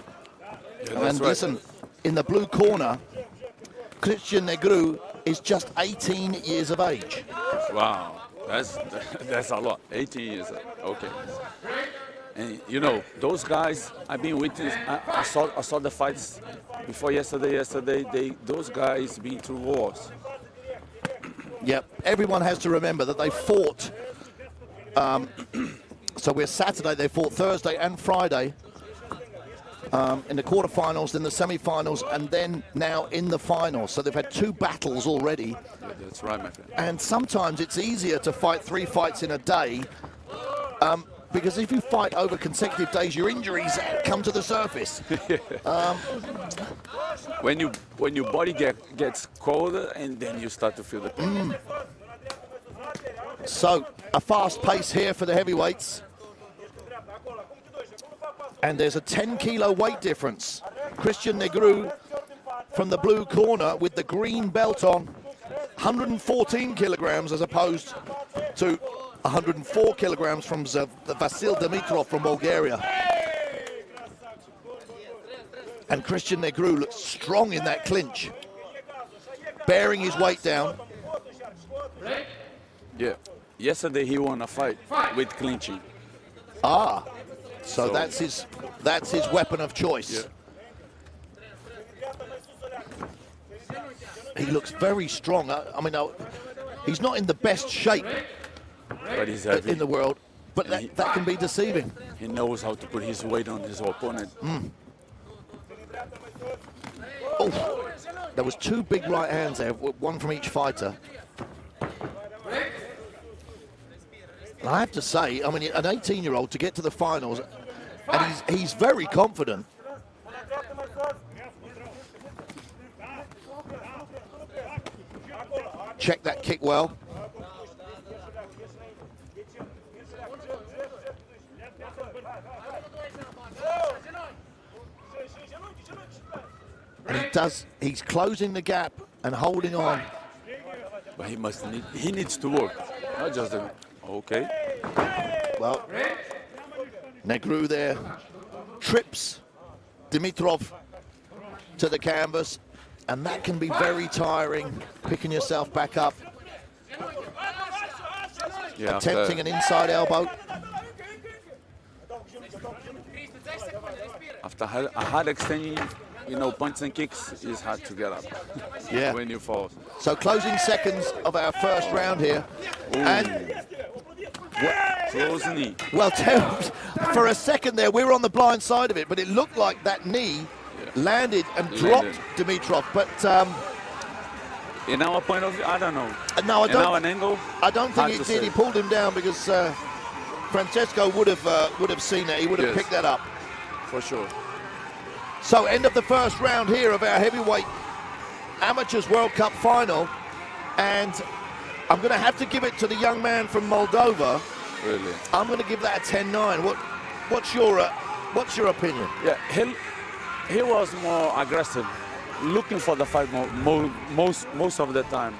Yeah, And right. listen, in the blue corner, Christian Negru is just 18 years of age. Wow, that's a lot. 18 years, okay. And you know, those guys, I've been witness. I saw the fights before yesterday. Those guys been through wars. Yep, everyone has to remember that they fought. So we're Saturday, they fought Thursday and Friday. In the quarterfinals, then the semi-finals, and then now in the finals. So they've had 2 battles already. Yeah, that's right, my friend. And sometimes it's easier to fight 3 fights in a day, because if you fight over consecutive days, your injuries come to the surface. When your body gets colder, and then you start to feel the pain. So a fast pace here for the heavyweights. And there's a 10-kilo weight difference. Christian Negru from the blue corner with the green belt on, 114 kilograms as opposed to 104 kilograms from Vasil Dimitrov from Bulgaria. And Christian Negru looks strong in that clinch, bearing his weight down. Yeah, yesterday he won a fight with clinching. Ah. So that's his weapon of choice. Yeah. He looks very strong. I mean, he's not in the best shape But he's heavy. in the world, but that can be deceiving. He knows how to put his weight on his opponent. Oh, there was 2 big right hands there, one from each fighter. And I have to say, I mean, an 18-year-old to get to the finals, and he's very confident. Check that kick well. And he's closing the gap and holding on. But he needs to work, not just the, okay. Well, Negru there trips Dimitrov to the canvas, and that can be very tiring, picking yourself back up. Yeah, Attempting an inside elbow. After a hard extending, you know, punches and kicks, it's hard to get up. Yeah. When you fall. So closing seconds of our first round here. Ooh. And Close knee. well, for a second there, we were on the blind side of it, but it looked like that knee landed and dropped Dimitrov. But in our point of view, I don't know. no, I in don't. our angle, I don't think hard it to did. say. He pulled him down because Francesco would have seen it. He would have Yes. picked that up. For sure. So end of the first round here of our heavyweight Amateurs World Cup final, and I'm going to have to give it to the young man from Moldova. Really? I'm going to give that a 10-9. What's your opinion? Yeah, he was more aggressive, looking for the fight most of the time.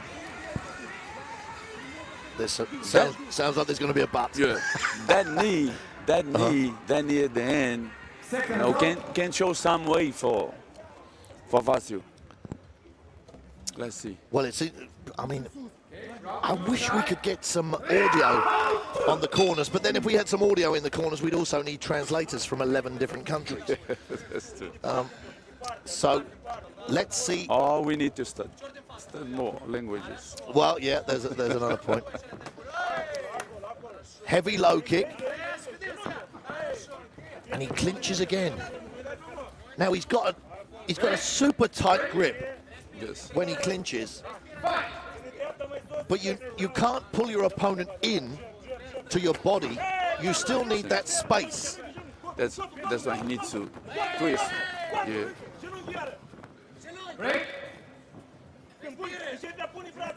This sounds like there's going to be a but. Yeah, that knee at the end, you know, can show some way for Vasil. Let's see. Well, I mean, I wish we could get some audio on the corners, but then if we had some audio in the corners, we'd also need translators from 11 different countries. That's true. So let's see. Oh, we need to study more languages. Well, yeah, there's another point. Heavy low kick. And he clinches again. Now he's got a super tight grip when he clinches. But you can't pull your opponent in to your body. You still need that space. That's why he needs to twist. Yeah.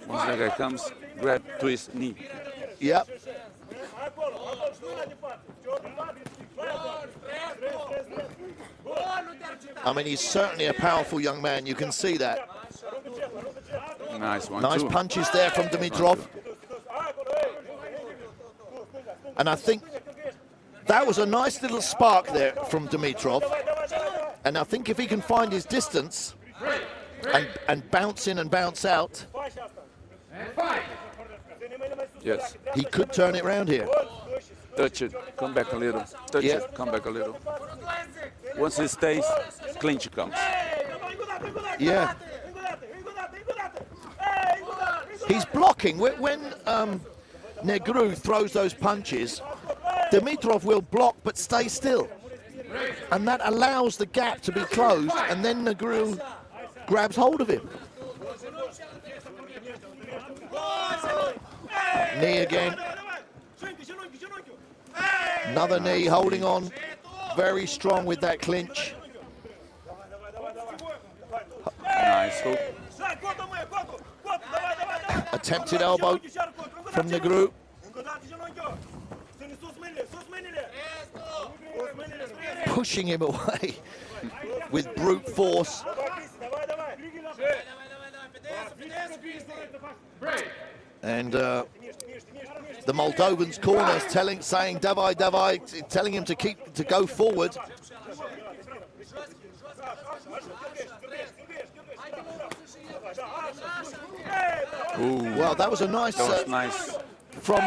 Once the guy comes, grab, twist, knee. Yep. I mean, he's certainly a powerful young man. You can see that. Nice one. Nice punches there from Dimitrov. And I think that was a nice little spark there from Dimitrov. And I think if he can find his distance and bounce in and bounce out, yes, he could turn it around here. Touch it, come back a little. Touch it, come back a little. Once he stays, clinch comes. Yeah. He's blocking. When Negru throws those punches, Dimitrov will block but stay still. And that allows the gap to be closed, and then Negru grabs hold of him. Knee again. Another knee, holding on very strong with that clinch. Nice hook. Attempted elbow from Negru. Pushing him away with brute force. And the Moldovan's corner saying "Davai, Davai," telling him to go forward. Ooh. Well, that was a nice, nice. from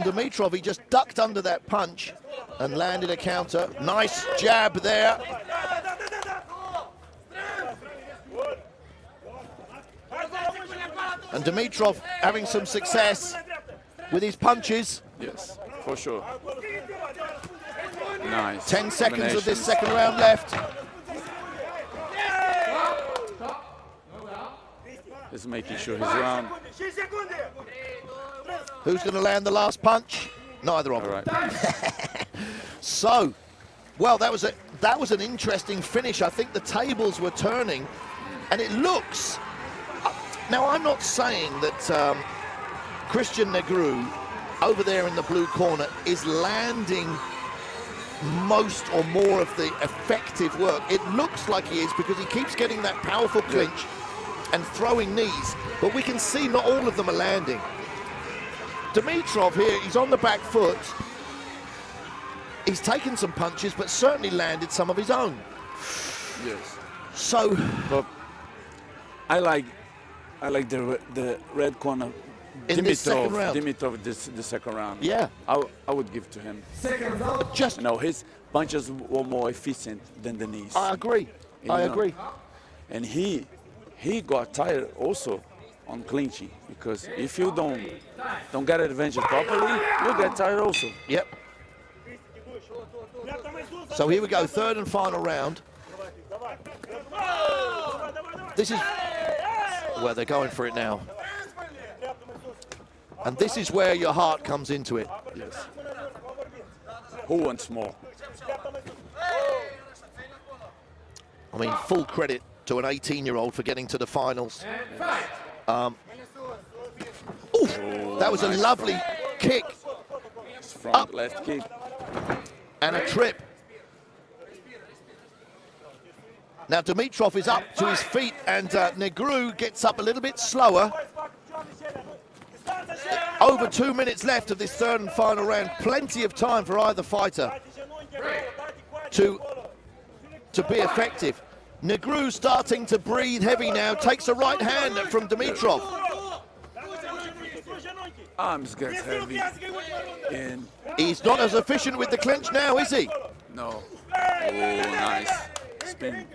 Dimitrov. He just ducked under that punch and landed a counter. Nice jab there. And Dimitrov having some success with his punches. Yes, for sure. Nice. 10 seconds of this second round left. He's making sure he's around. Who's going to land the last punch? Neither of them. Right. So, well, that was an interesting finish. I think the tables were turning, and it looks. Now, I'm not saying that Christian Negru over there in the blue corner is landing most or more of the effective work. It looks like he is because he keeps getting that powerful clinch and throwing knees, but we can see not all of them are landing. Dimitrov here, he's on the back foot. He's taken some punches, but certainly landed some of his own. Yes. So, but I like the red corner. In this second round. Dimitrov, the second round. Yeah. I would give to him. Just his punches were more efficient than the knees. I agree. I agree. And he got tired also on clinching, because if you don't get advantage properly, you get tired also. Yep. So here we go, third and final round. This is where they're going for it now. And this is where your heart comes into it. Yes. Who wants more? I mean, full credit to an 18-year-old for getting to the finals. That was a lovely kick. Front left kick. And a trip. Now Dimitrov is up to his feet, and Negru gets up a little bit slower. Over 2 minutes left of this third and final round. Plenty of time for either fighter to be effective. Negru starting to breathe heavy now. Takes a right hand from Dimitrov. Arms gets heavy. And he's not as efficient with the clinch now, is he? No. Oh, nice. Spin.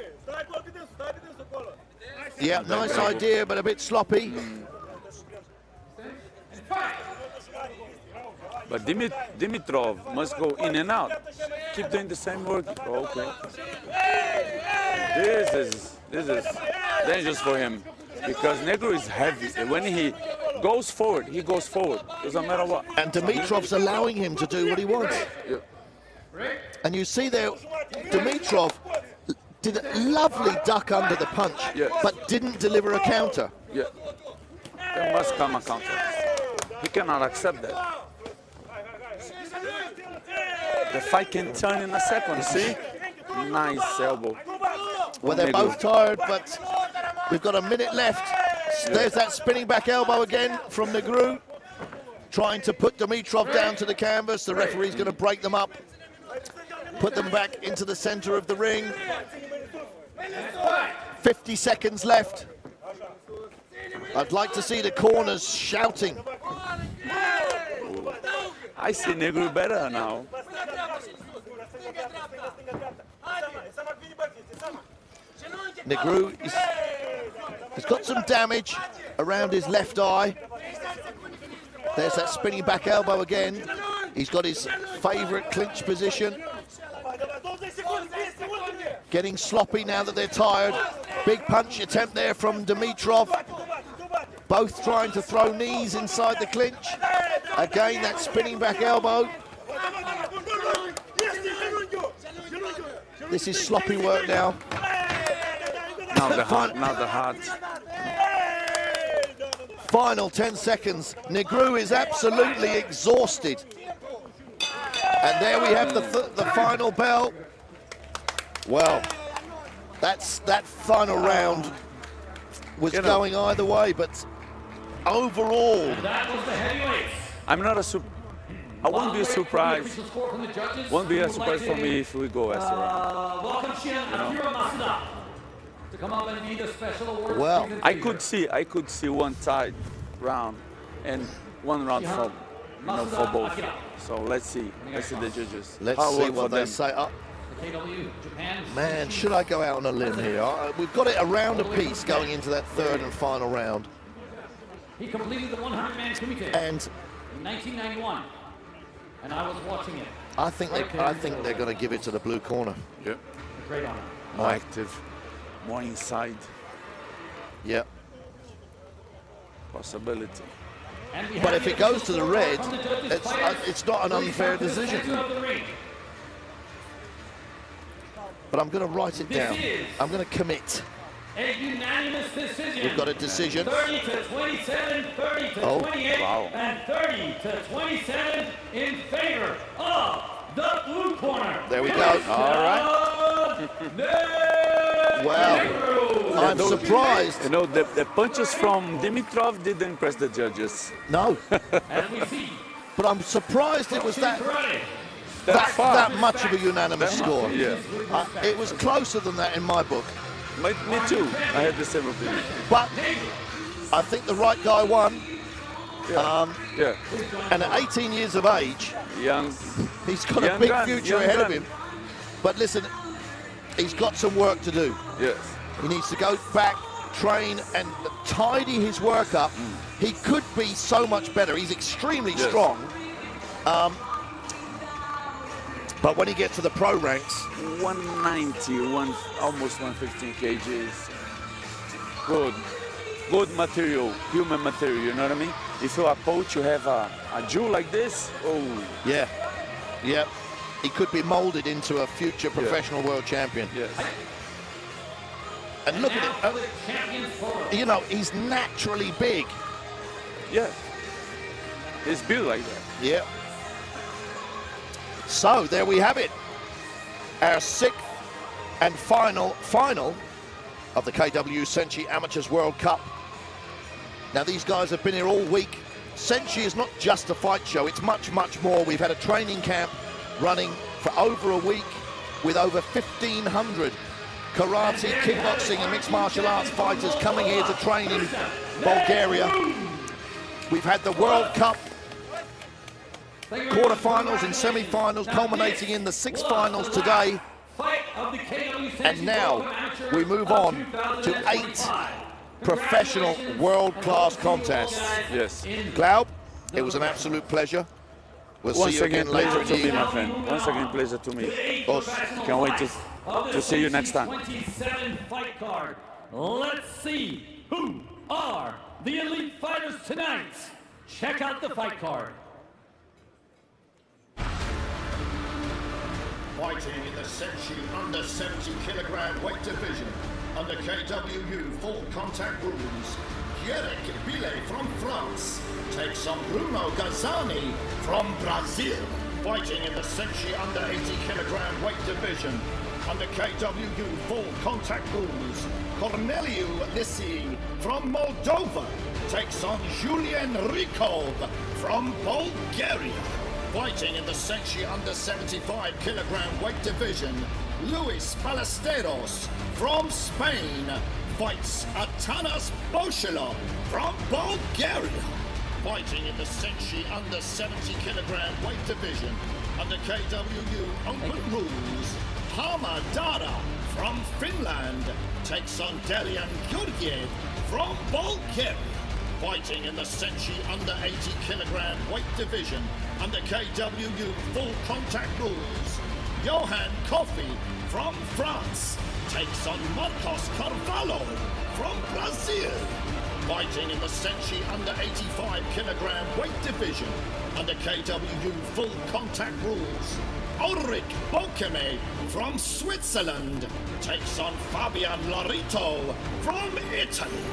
Yeah, nice idea, but a bit sloppy. But Dimitrov must go in and out. Keep doing the same work. Okay. This is dangerous for him because Negro is heavy. When he goes forward, he goes forward. Doesn't matter what. And Dimitrov's allowing him to do what he wants. Yeah. And you see there, Dimitrov did a lovely duck under the punch, but didn't deliver a counter. Yeah. There must come a counter. He cannot accept that. The fight can turn in a second, see? Nice elbow. Well, they're both tired, but we've got a minute left. There's that spinning back elbow again from Negru, trying to put Dimitrov down to the canvas. The referee's going to break them up, put them back into the center of the ring. 50 seconds left. I'd like to see the corners shouting. I see Negru better now. Negru has got some damage around his left eye. There's that spinning back elbow again. He's got his favorite clinch position. Getting sloppy now that they're tired. Big punch attempt there from Dimitrov. Both trying to throw knees inside the clinch. Again, that spinning back elbow. This is sloppy work now. Now the heart. Final 10 seconds. Negru is absolutely exhausted. And there we have the final bell. Well, that final round was going either way, but overall, I won't be surprised. Won't be a surprise for me if we go extra round. Well, I could see one tied round and one round for both. So let's see the judges. Let's see what they say. Man, should I go out on a limb here? We've got it around a piece going into that third and final round. He completed the 100-man kumite And in 1991, and I was watching it. I think they're going to give it to the blue corner. Yep. Great honor. More active, more inside. Yep. Possibility. But if it goes to the red, it's not an unfair decision. But I'm going to write it down. I'm going to commit. A unanimous decision. We've got a decision. 30 to 27, 30 to 28, and 30 to 27 in favor of the blue corner. There we go. All right. Well, I'm surprised. You know, the punches from Dimitrov didn't impress the judges. No. As we see. But I'm surprised it was that much of a unanimous score. Yeah. It was closer than that in my book. Me too. I had the same opinion. But I think the right guy won. Yeah. And at 18 years of age, he's got a big future ahead of him. But listen, he's got some work to do. Yes. He needs to go back, train, and tidy his work up. He could be so much better. He's extremely strong. But when he gets to the pro ranks, 190, almost 115 kgs. Good material, human material, you know what I mean? If you're a coach, you have a Jew like this, Yeah. He could be molded into a future professional world champion. Yes. And look at it. You know, he's naturally big. Yeah. He's built like that. Yeah. So there we have it. Our sixth and final of the KW SENSHI Amateurs World Cup. Now these guys have been here all week. SENSHI is not just a fight show, it's much, much more. We've had a training camp running for over a week with over 1,500 karate, kickboxing and mixed martial arts fighters coming here to train in Bulgaria. We've had the World Cup quarterfinals and semi-finals culminating in the 6 finals today. And now we move on to 8 professional world-class contests. Yes. Glaub, it was an absolute pleasure. We'll see Once you again, again later pleasure in to the me, my evening. friend. Once again, pleasure to me. Boss. Can't wait to see you next time. 27 fight card. Let's see who are the elite fighters tonight. Check out the fight card. Fighting in the SENSHI under 70 kilogram weight division under KWU full contact rules. Yerek Bile from France takes on Bruno Gazzani from Brazil. Fighting in the SENSHI under 80 kilogram weight division under KWU full contact rules. Corneliu Lissi from Moldova takes on Julien Rikov from Bulgaria. Fighting in the SENSHI under 75 kilogram weight division, Luis Ballesteros from Spain fights Atanas Boshilov from Bulgaria. Fighting in the SENSHI under 70 kilogram weight division under KWU open rules, Hamadara from Finland takes on Delian Georgiev from Bulgaria. Fighting in the SENSHI under 80 kilogram weight division under KWU full contact rules, Johan Kofi from France takes on Marcos Carvalho from Brazil. Fighting in the SENSHI under 85 kilogram weight division under KWU full contact rules, Ulrich Bokeme from Switzerland takes on Fabian Larito from Italy.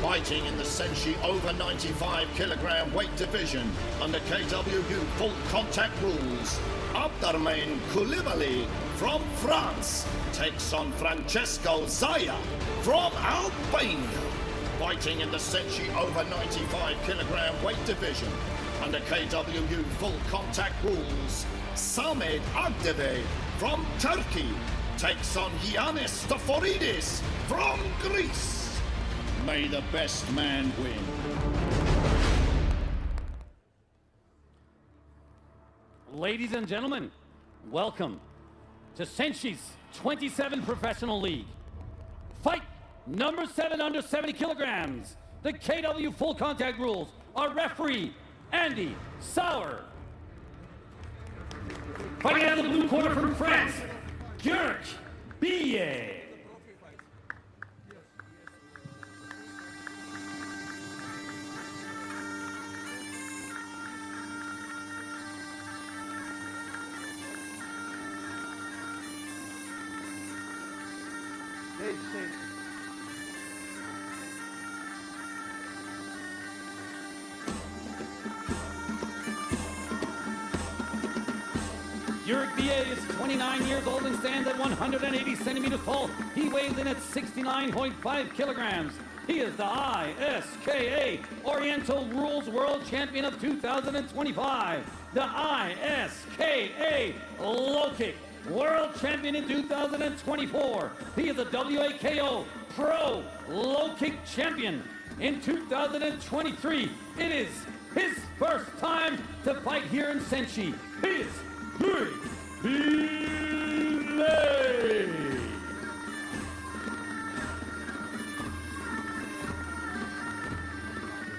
Fighting in the SENSHI over 95 kilogram weight division under KWU full contact rules, Abderrahmane Koulibaly from France takes on Francesco Zaya from Albania. Fighting in the SENSHI over 95 kilogram weight division under KWU full contact rules, Samed Agdeve from Turkey takes on Giannis Stoforidis from Greece. May the best man win. Ladies and gentlemen, welcome to SENSHI's 27 Professional League. Fight number 7 under 70 kilograms. The KW full contact rules. Our referee, Andy Sauer. Fighting out of the blue corner from France, Gurk Billet. Jurek Billet is 29 years old and stands at 180 centimeters tall. He weighs in at 69.5 kilograms. He is the ISKA Oriental Rules World Champion of 2025. The ISKA Low Kick World Champion in 2024. He is a WAKO Pro Low Kick Champion in 2023. It is his first time to fight here in SENSHI. He is Jurek Billet.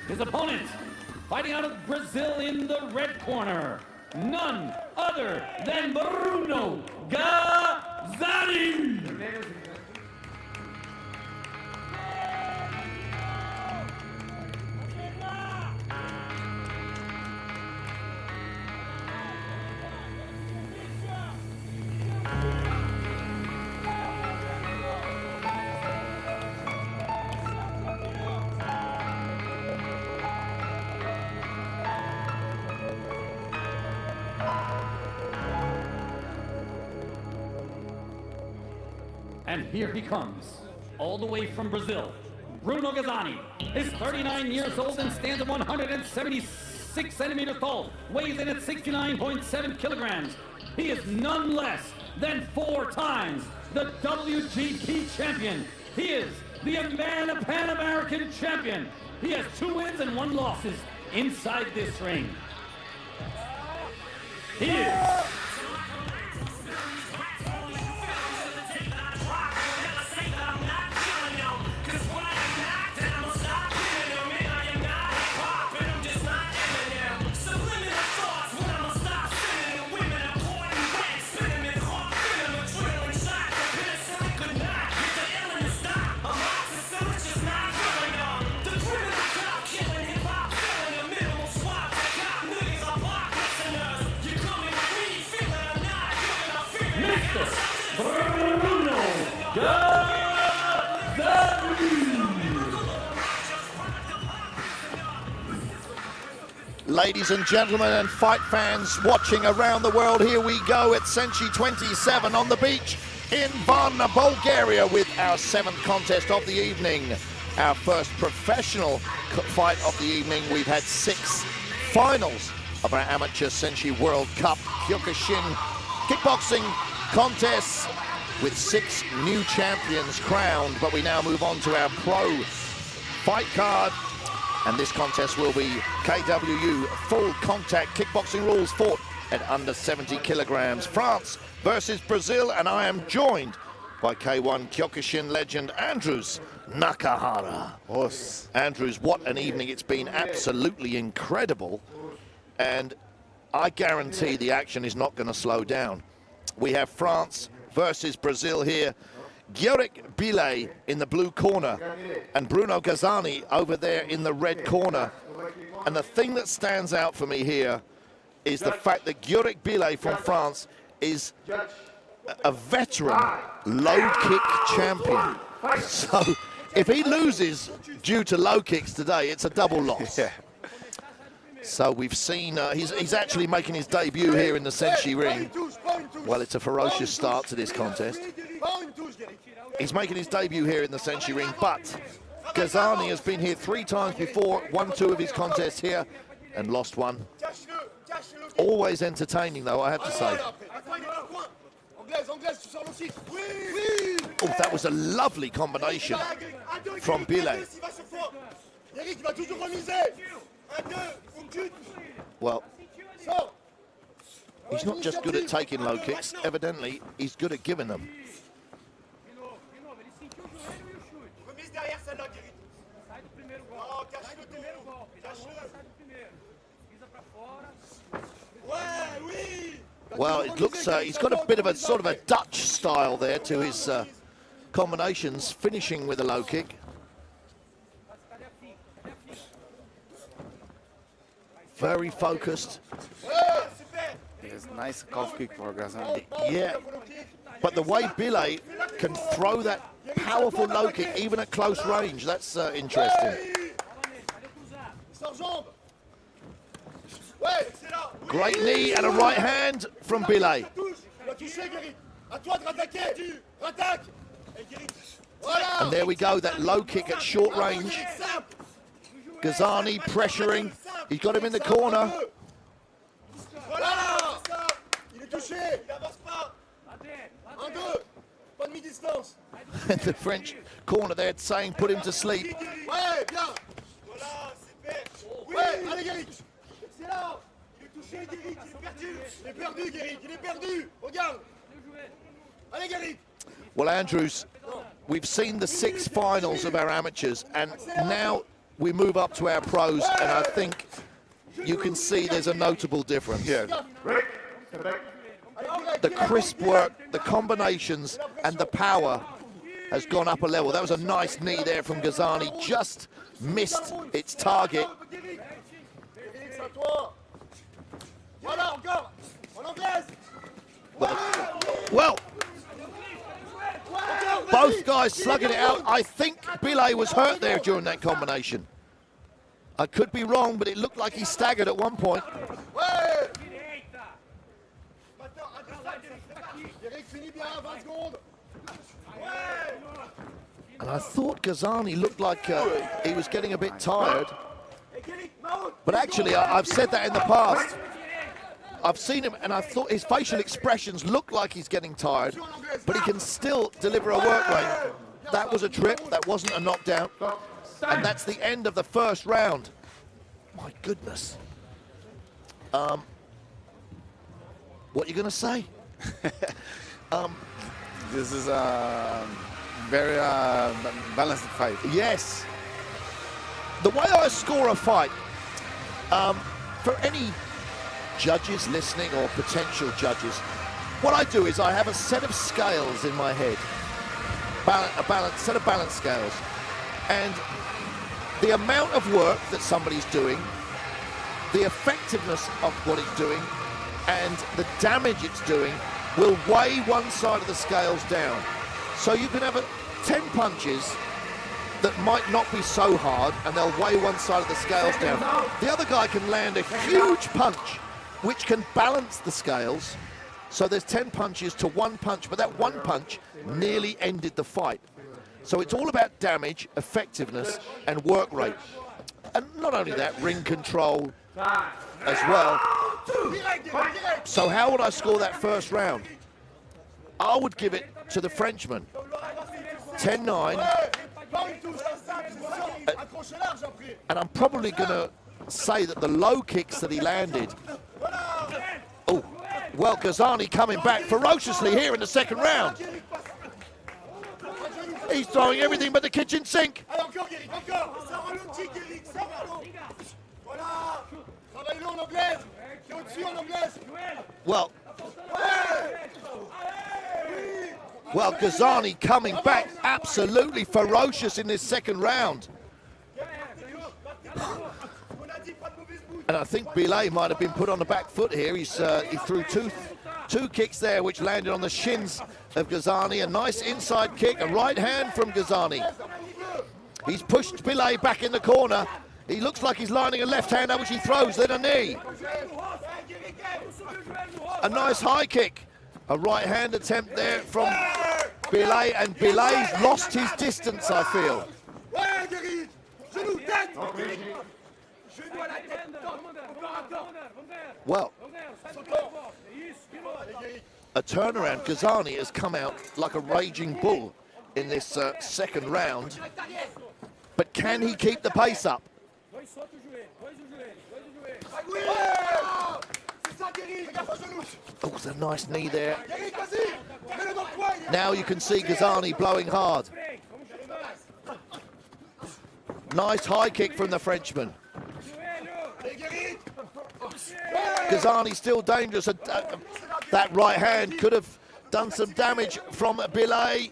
His opponent, fighting out of Brazil in the red corner, none other than Bruno Gazzani. And here he comes, all the way from Brazil, Bruno Gazzani is 39 years old and stands at 176 centimeters tall, weighs in at 69.7 kilograms. He is none less than 4 times the WGP champion. He is the Pan American champion. He has 2 wins and 1 losses inside this ring. He is Ladies and gentlemen and fight fans watching around the world, here we go at SENSHI 27 on the beach in Varna, Bulgaria, with our 7th contest of the evening. Our first professional fight of the evening. We've had 6 finals of our amateur SENSHI World Cup Kyokushin kickboxing contests with 6 new champions crowned, but we now move on to our pro fight card. And this contest will be KWU full contact kickboxing rules, fought at under 70 kilograms. France versus Brazil, and I am joined by K1 Kyokushin legend Andrews Nakahara. Andrews, what an evening it's been, absolutely incredible. And I guarantee the action is not going to slow down. We have France versus Brazil here. György Bile in the blue corner and Bruno Gazzani over there in the red corner. And the thing that stands out for me here is the fact that György Bile from France is a veteran low kick champion. So if he loses due to low kicks today, it's a double loss. Yeah. So we've seen, he's actually making his debut here in the SENSHI ring. Well, it's a ferocious start to this contest. He's making his debut here in the SENSHI ring, but Gazzani has been here 3 times before, won 2 of his contests here and lost 1. Always entertaining though, I have to say. Oh, that was a lovely combination from Bile. Well, he's not just good at taking low kicks, evidently he's good at giving them. Well, it looks, he's got a bit of a sort of a Dutch style there to his combinations, finishing with a low kick. Very focused. Yes, nice calf kick for Gazzani. Yeah, but the way Bile can throw that powerful low kick even at close range, that's interesting. Great knee and a right hand from Bile. And there we go, that low kick at short range. Gazzani pressuring. He's got him in the corner. And the French corner there saying put him to sleep. Well, Andrews, we've seen the 6 finals of our amateurs, and now we move up to our pros, and I think you can see there's a notable difference. Yeah. The crisp work, the combinations, and the power has gone up a level. That was a nice knee there from Gazzani, just missed its target. Well, both guys slugging it out. I think Bile was hurt there during that combination. I could be wrong, but it looked like he staggered at one point. And I thought Gazzani looked like he was getting a bit tired. But actually, I've said that in the past. I've seen him, and I thought his facial expressions look like he's getting tired, but he can still deliver a work rate. That was a trip, that wasn't a knockdown. And that's the end of the first round. My goodness. What are you going to say? This is a very balanced fight. Yes. The way I score a fight, for any judges listening or potential judges, what I do is I have a set of scales in my head, a set of balance scales, and the amount of work that somebody's doing, the effectiveness of what it's doing, and the damage it's doing will weigh one side of the scales down. So you can have 10 punches that might not be so hard, and they'll weigh one side of the scales down. The other guy can land a huge punch, which can balance the scales. So there's 10 punches to one punch, but that one punch nearly ended the fight. So it's all about damage, effectiveness, and work rate. And not only that, ring control as well. So how would I score that first round? I would give it to the Frenchman. 10-9. And I'm probably going to say that the low kicks that he landed. Oh, well, Gazani coming back ferociously here in the second round. He's throwing everything but the kitchen sink. Well, Gazani coming back absolutely ferocious in this second round. And I think Bilay might have been put on the back foot here. He threw two kicks there, which landed on the shins of Gazani. A nice inside kick, a right hand from Gazani. He's pushed Bilay back in the corner. He looks like he's lining a left hand, which he throws, then a knee. A nice high kick. A right hand attempt there from Bilay, and Bilay's lost his distance, I feel. Well, a turnaround. Gazani has come out like a raging bull in this second round, but can he keep the pace up? Oh, it's a nice knee there. Now you can see Gazani blowing hard. Nice high kick from the Frenchman. Gazani still dangerous. That right hand could have done some damage from Bilay.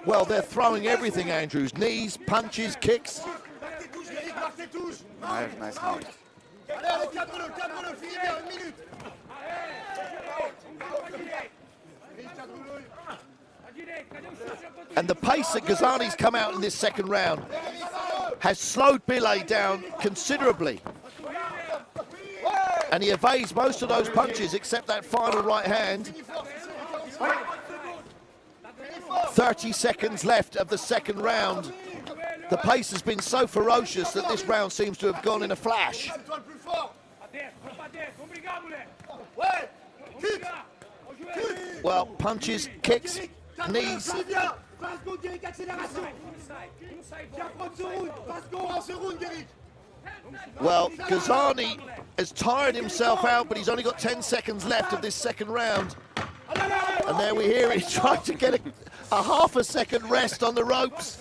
Well, they're throwing everything, Andrews. Knees, punches, kicks. Nice high. And the pace that Gazani's come out in this second round has slowed Bilay down considerably. And he evades most of those punches except that final right hand. 30 seconds left of the second round. The pace has been so ferocious that this round seems to have gone in a flash. Well, punches, kicks, knees. Well, Gazani has tired himself out, but he's only got 10 seconds left of this second round. And there we hear he's trying to get a half a second rest on the ropes.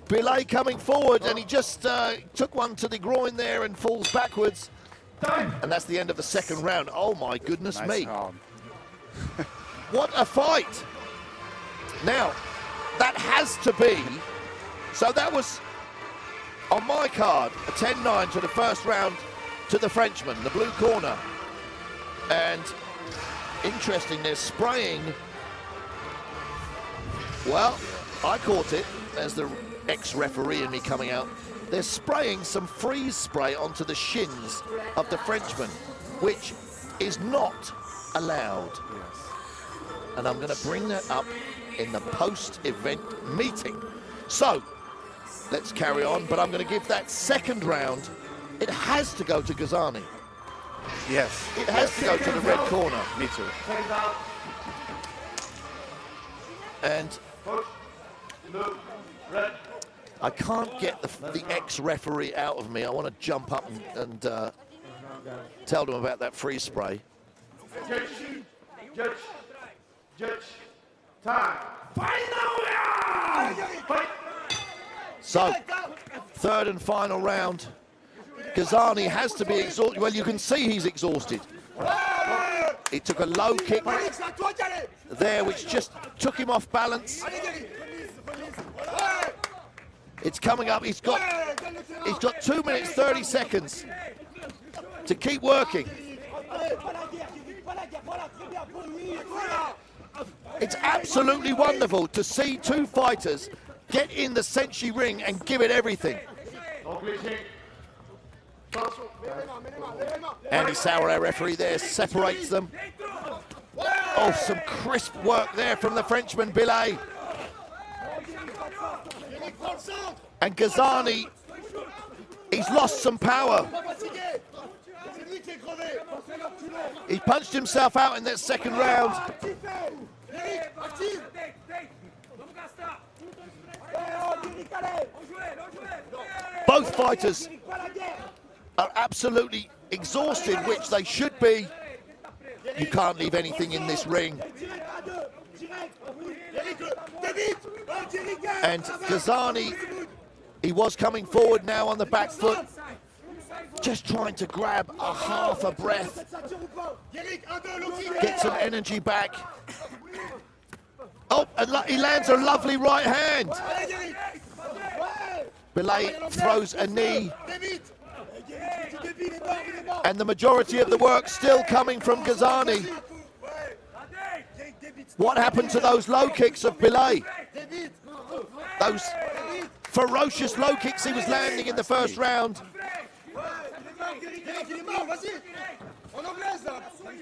Bilay coming forward, and he just took one to the groin there and falls backwards. And that's the end of the second round. Oh my goodness me. What a fight. Now, that has to be, so that was on my card, a 10-9 to the first round to the Frenchman, the blue corner. And interesting, they're spraying. Well, I caught it. There's the ex-referee in me coming out. They're spraying some freeze spray onto the shins of the Frenchman, which is not allowed. And I'm going to bring that up in the post-event meeting. So, let's carry on, but I'm going to give that second round, it has to go to Gazani. Yes. It has to go to the red corner. Me too. And I can't get the ex-referee out of me. I want to jump up and tell them about that freeze spray. Judge, time. So, third and final round. Gazani has to be exhausted. Well, you can see he's exhausted. He took a low kick there, which just took him off balance. It's coming up. He's got 2 minutes, 30 seconds to keep working. It's absolutely wonderful to see two fighters get in the SENSHI ring and give it everything. Andy Sauer, our referee there, separates them. Oh, some crisp work there from the Frenchman, Billet. And Ghazani, he's lost some power. He punched himself out in that second round. Both fighters are absolutely exhausted, which they should be. You can't leave anything in this ring. And Ghazani, he was coming forward now on the back foot, just trying to grab a half a breath, get some energy back. Oh, and he lands a lovely right hand. Billet throws a knee. And the majority of the work still coming from Ghazani. What happened to those low kicks of Billet? Those ferocious low kicks he was landing in the first round.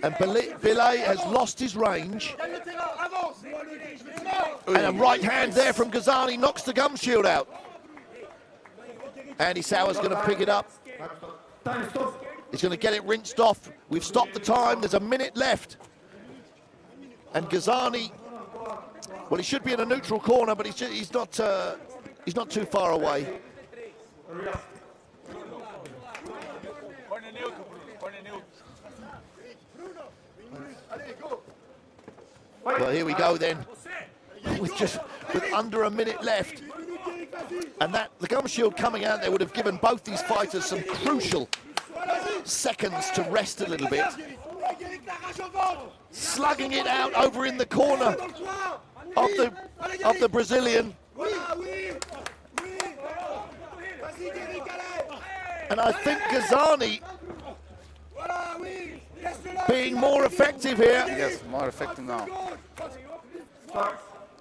And Billet has lost his range. And a right hand there from Ghazani knocks the gum shield out. Andy Sauer's going to pick it up. He's going to get it rinsed off. We've stopped the time. There's a minute left. And Ghazani, well, he should be in a neutral corner, but he's not too far away. Well, here we go then. With under a minute left. And the gum shield coming out there would have given both these fighters some crucial seconds to rest a little bit. Slugging it out over in the corner of the Brazilian. And I think Ghazani being more effective here. Yes, more effective now.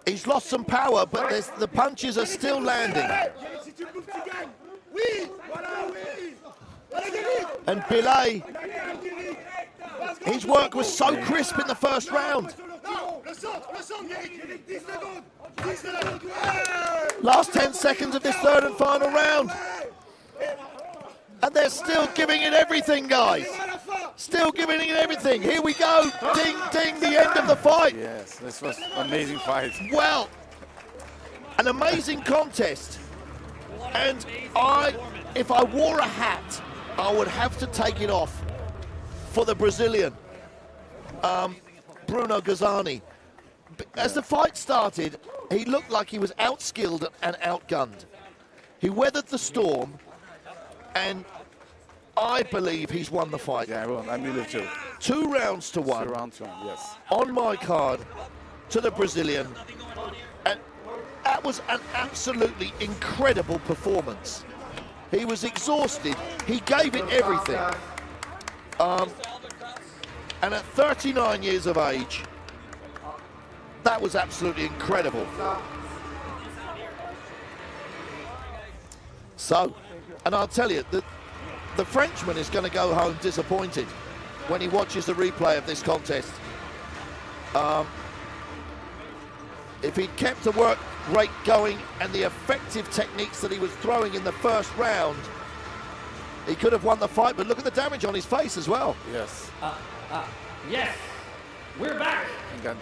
He's lost some power, but the punches are still landing. And Billet, his work was so crisp in the first round. Last 10 seconds of this third and final round. And they're still giving it everything, guys. Still giving it everything. Here we go. Ding, ding, the end of the fight. Yes, this was an amazing fight. Well, an amazing contest. And if I wore a hat, I would have to take it off for the Brazilian, Bruno Ghazani. As the fight started, he looked like he was outskilled and outgunned. He weathered the storm, and I believe he's won the fight. Yeah, well, I believe too. 2 rounds to 1. 2 rounds to 1, yes. On my card to the Brazilian. And that was an absolutely incredible performance. He was exhausted. He gave it everything. And at 39 years of age, that was absolutely incredible. So, and I'll tell you, the Frenchman is going to go home disappointed when he watches the replay of this contest. If he'd kept the work rate going and the effective techniques that he was throwing in the first round, he could have won the fight, but look at the damage on his face as well. Yes. Yes, we're back. Got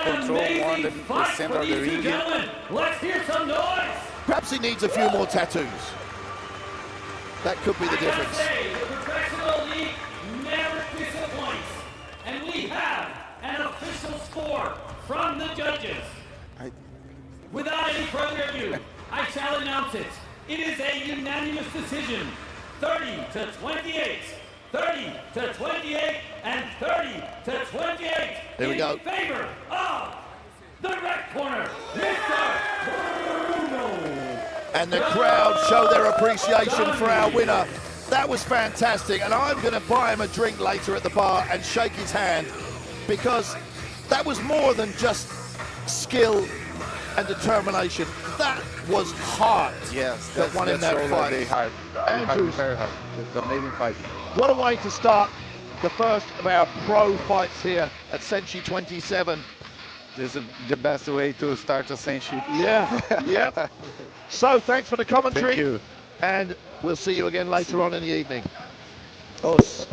control more than the center of the ring. Let's hear some noise. Perhaps he needs a few more tattoos. That could be the difference. Say, the professional league never disappoints. And we have an official score from the judges. Without any further ado, I shall announce it. It is a unanimous decision. 30-28, 30-28, and 30-28. There we go. In favor of the red corner, Mr. Bruno. And the crowd show their appreciation for our winner. That was fantastic, and I'm going to buy him a drink later at the bar and shake his hand because that was more than just skill and determination. That was heart. Yes, that won in that fight. They hard. Andrews, Very hard. It's an amazing fight. what a way to start the first of our pro fights here at Senshi 27. This is the best way to start a SENSHI. Yeah, yeah. So thanks for the commentary. Thank you. And we'll see you again later on in the evening. Us.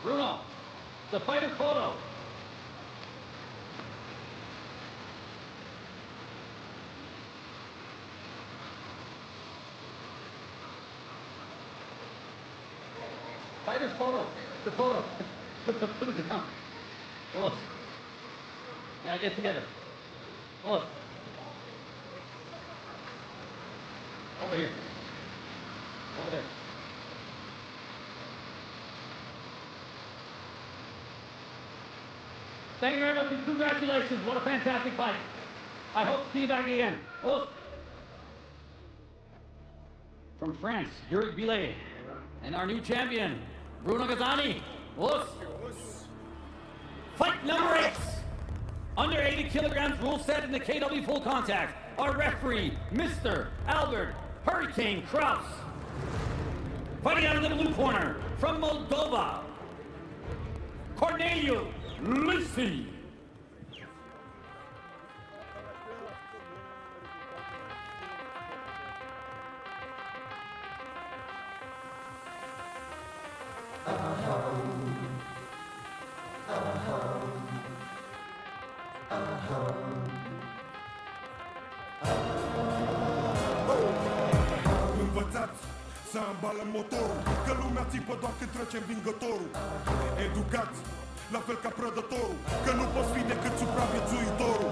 Bruno, the fighter photo. Fighter's photo. The photo. Put it down. Look. Now get together. Look. Over here. Over there. Thank you very much and congratulations. What a fantastic fight. I hope to see you back again. Oh. From France, Yuri Billet. And our new champion, Bruno Gazzani. Oh. Fight number 8. Under 80 kilograms rule set in the KW full contact. Our referee, Mr. Albert Hurricane Kraus. Fighting out of the blue corner, from Moldova, Corneliu Lisi. Învățați să ambală motorul, că lumea țipă doar când trece învingătorul. Educați, la fel ca prădătorul, că nu poți fi decât supraviețuitorul.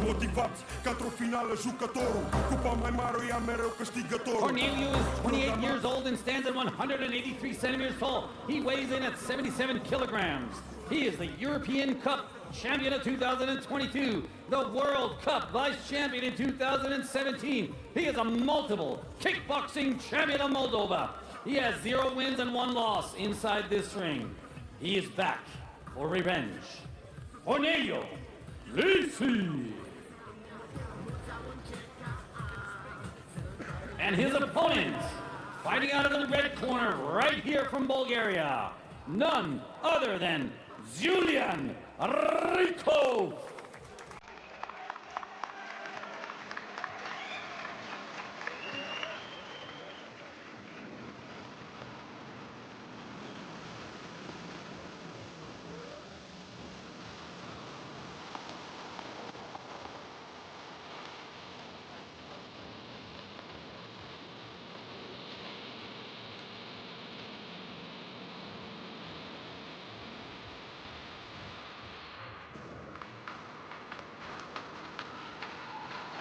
Motivați, ca într-o finală jucătorul, cupa mai mare o ia mereu câștigătorul. Corneliu is 28 years old and stands at 183 centimeters tall. He weighs in at 77 kilograms. He is the European Cup champion of 2022, the World Cup vice champion in 2017. He is a multiple kickboxing champion of Moldova. He has 0 wins and 1 loss inside this ring. He is back for revenge. Corneliu Lisi. And his opponent, fighting out of the red corner right here from Bulgaria, none other than Julian Rico.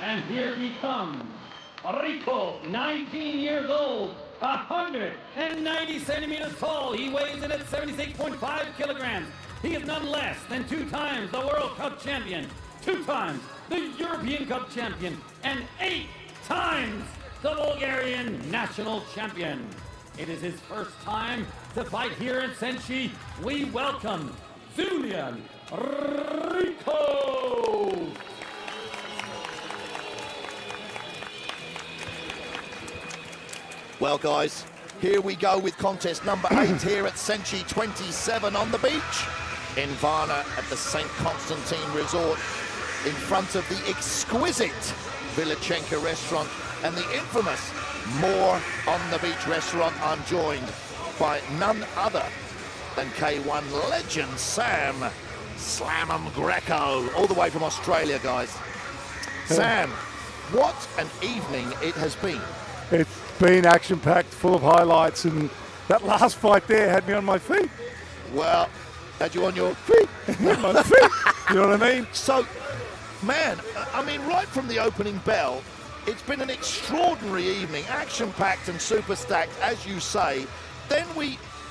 And here he comes, Rico, 19 years old, 190 centimeters tall. He weighs in at 76.5 kilograms. He is none less than 2 times the World Cup champion, 2 times the European Cup champion, and 8 times the Bulgarian national champion. It is his first time to fight here in Senshi. We welcome Julian Rico. Well, guys, here we go with contest number 8 here at Senshi 27 on the beach in Varna at the St. Constantine Resort in front of the exquisite Villichenka restaurant and the infamous More on the Beach restaurant. I'm joined by none other than K1 legend Sam Slam'em Greco, all the way from Australia, guys. Sam, what an evening it has been. It's been action-packed, full of highlights, and that last fight there had me on my feet. Well, had you on your feet? On my feet. You know what I mean? So, man, I mean, right from the opening bell, It's been an extraordinary evening, action-packed and super stacked, as you say. Then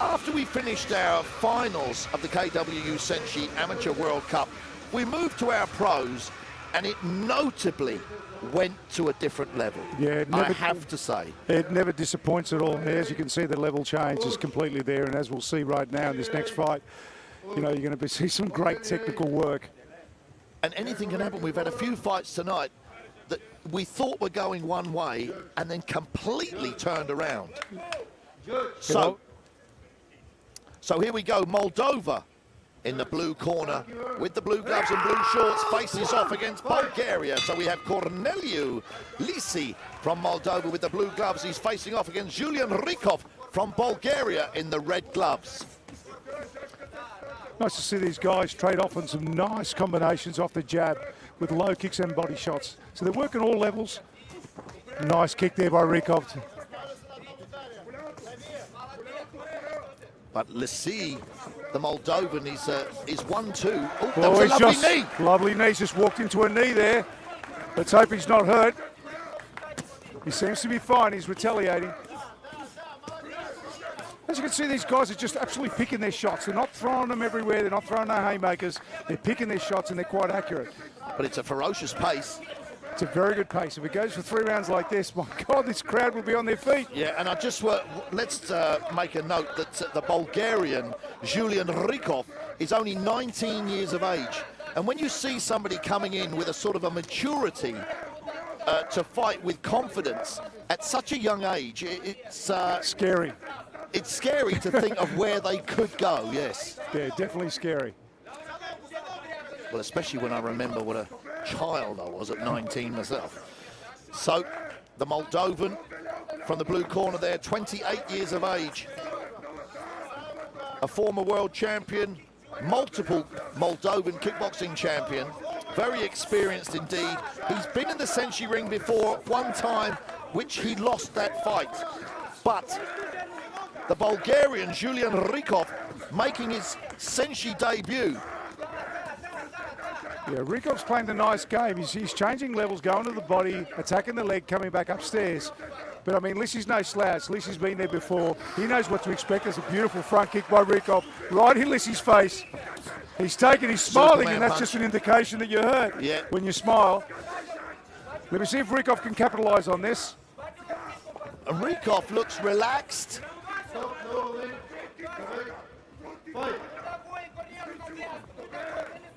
after we finished our finals of the KWU SENSHI Amateur World Cup, we moved to our pros, and it notably went to a different level. Yeah, I have to say. It never disappoints at all. As you can see, the level change is completely there, and as we'll see right now in this next fight, you know, you're going to see some great technical work. And anything can happen. We've had a few fights tonight that we thought were going one way and then completely turned around. So here we go, Moldova in the blue corner with the blue gloves and blue shorts, faces off against Bulgaria. So we have Corneliu Lisi from Moldova with the blue gloves. He's facing off against Julian Rykov from Bulgaria in the red gloves. Nice to see these guys trade off on some nice combinations off the jab with low kicks and body shots. So they're working all levels. Nice kick there by Rykov. But Lisi, the Moldovan, is 1-2. Oh, that Oh, was a he's lovely knee. Lovely knee, just walked into a knee there. Let's hope he's not hurt. He seems to be fine, he's retaliating. As you can see, these guys are just absolutely picking their shots. They're not throwing them everywhere, they're not throwing no haymakers. They're picking their shots and they're quite accurate. But it's a ferocious pace. It's a very good pace. If it goes for 3 rounds like this, my God, this crowd will be on their feet. Yeah, and I just let's make a note that the Bulgarian, Julian Rykov, is only 19 years of age. And when you see somebody coming in with a sort of a maturity to fight with confidence at such a young age, it's scary. It's scary to think of where they could go, yes. Yeah, definitely scary. Well, especially when I remember what a child I was at 19 myself. So, the Moldovan from the blue corner there, 28 years of age. A former world champion, multiple Moldovan kickboxing champion. Very experienced indeed. He's been in the SENSHI ring before, one time, which he lost that fight. But the Bulgarian, Julian Rykov, making his SENSHI debut. Yeah, Rykov's playing the nice game. He's changing levels, going to the body, attacking the leg, coming back upstairs. But, I mean, Lissi's no slouch. Lissi's been there before. He knows what to expect. There's a beautiful front kick by Rykov right in Lissi's face. He's taken, he's smiling, Superman and that's punch. just an indication that you're hurt when you smile. Let me see if Rykov can capitalise on this. And Rykov looks relaxed.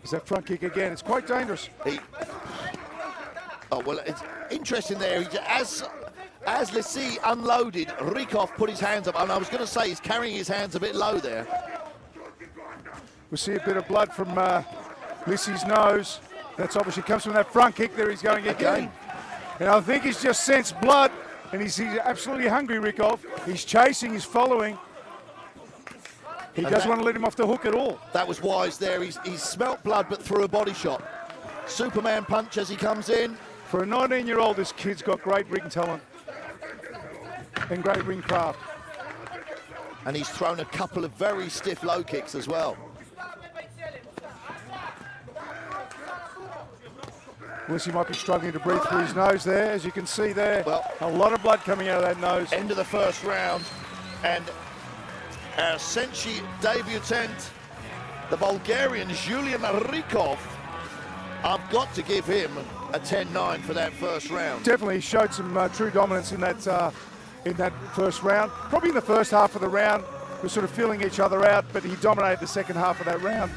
Is that front kick again? It's quite dangerous. Oh, well, it's interesting there. As Lissi unloaded, Rykov put his hands up. And I was going to say he's carrying his hands a bit low there. We see a bit of blood from Lissi's nose. That's obviously comes from that front kick. There he's going again. And I think he's just sensed blood. And he's absolutely hungry, Rykov. He's chasing, he's following. He doesn't want to let him off the hook at all. That was wise there. He's smelt blood but threw a body shot. Superman punch as he comes in. For a 19-year-old, this kid's got great ring talent and great ring craft. And he's thrown a couple of very stiff low kicks as well. Lissi might be struggling to breathe through his nose there, as you can see there. Well, a lot of blood coming out of that nose. End of the first round. And our SENSHI debutant, the Bulgarian Julian Rykov, I've got to give him a 10-9 for that first round. Definitely showed some true dominance in that first round. Probably in the first half of the round, we're sort of feeling each other out, but he dominated the second half of that round,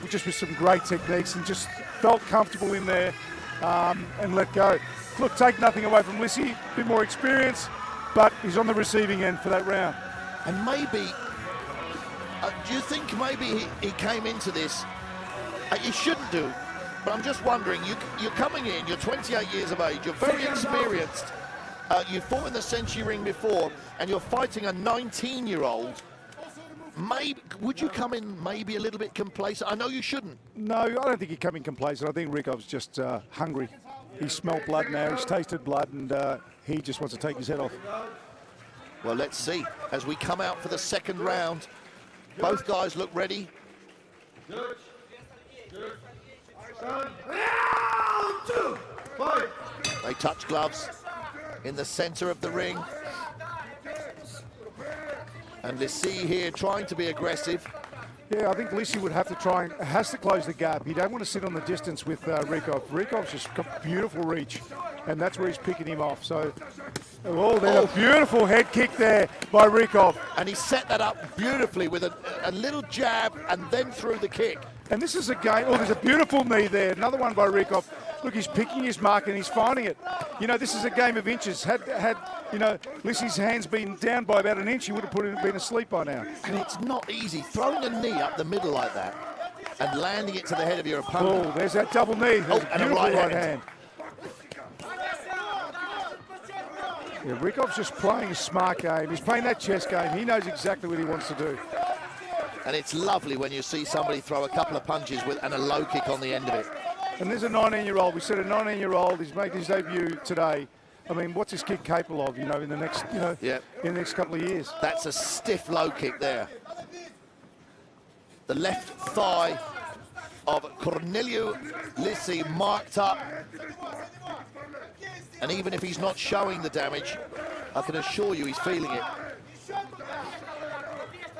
just with some great techniques and just felt comfortable in there and let go. Look, take nothing away from Lissi, a bit more experience, but he's on the receiving end for that round. And maybe, do you think maybe he came into this, he shouldn't do, but I'm just wondering, you're coming in, you're 28 years of age, you're very experienced, you fought in the SENSHI ring before, and you're fighting a 19-year-old. Maybe, would you come in maybe a little bit complacent? I know you shouldn't. No, I don't think he'd come in complacent. I think Rykov's just hungry. He's smelt blood now, he's tasted blood, and he just wants to take his head off. Well, let's see. As we come out for the second round, both guys look ready. They They touch gloves in the center of the ring. And Lissi here trying to be aggressive. Yeah, I think Lissi would have to try and has to close the gap. He don't want to sit on the distance with Rykov. Rykov's just got beautiful reach, and that's where he's picking him off. So, there's a beautiful head kick there by Rykov. And he set that up beautifully with a little jab and then threw the kick. And this is a game, there's a beautiful knee there. Another one by Rykov. Look, he's picking his mark and he's finding it. You know, this is a game of inches. Had Lissi's hands been down by about an inch, he would have been asleep by now. And it's not easy. Throwing a knee up the middle like that and landing it to the head of your opponent. Oh, there's that double knee. There's a beautiful right hand. Yeah, Rykov's just playing a smart game. He's playing that chess game. He knows exactly what he wants to do. And it's lovely when you see somebody throw a couple of punches and a low kick on the end of it. And there's a 19-year-old. We said a 19-year-old. He's making his debut today. I mean, what's his kid capable of? In the next, in the next couple of years. That's a stiff low kick there. The left thigh of Corneliu Lissi marked up. And even if he's not showing the damage, I can assure you he's feeling it.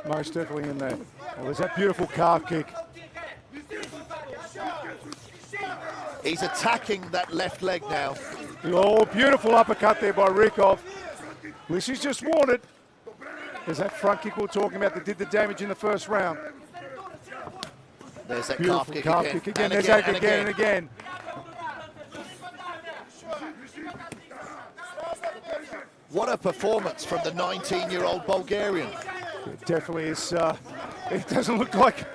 Most definitely in there. Well, there's that beautiful calf kick. He's attacking that left leg now. Oh, beautiful uppercut there by Rykov. Lissi's just warned it. There's that front kick we were talking about that did the damage in the first round. There's that beautiful calf kick again. And There's that again and again. What a performance from the 19-year-old Bulgarian. It definitely is. It doesn't look like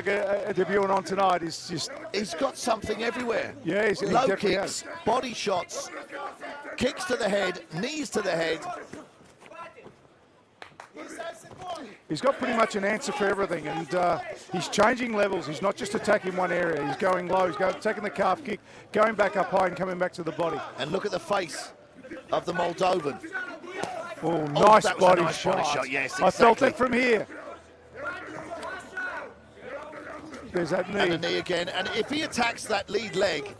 a debutant on tonight. He's got something everywhere. Yeah, he low definitely kicks, has. body shots, kicks to the head, knees to the head. He's got pretty much an answer for everything, and he's changing levels. He's not just attacking one area. He's going low. He's taking the calf kick, going back up high, and coming back to the body. And look at the face of the Moldovan. Oh, nice that was body a nice shot. body shot. Yes, exactly. I felt it from here. There's that knee. And the knee again. And if he attacks that lead leg,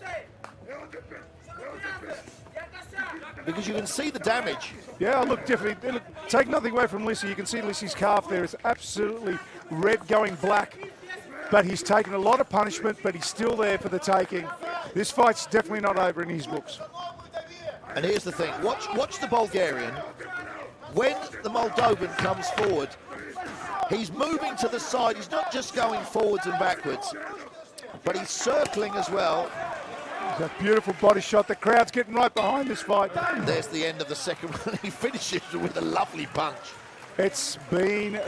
because you can see the damage. Yeah, look, definitely. Look, take nothing away from Lissi. You can see Lissi's calf there is absolutely red, going black. But he's taken a lot of punishment, but he's still there for the taking. This fight's definitely not over in his books. And here's the thing. Watch the Bulgarian. When the Moldovan comes forward, he's moving to the side. He's not just going forwards and backwards, but he's circling as well. That beautiful body shot. The crowd's getting right behind this fight. There's the end of the second round. He finishes with a lovely punch. It's been,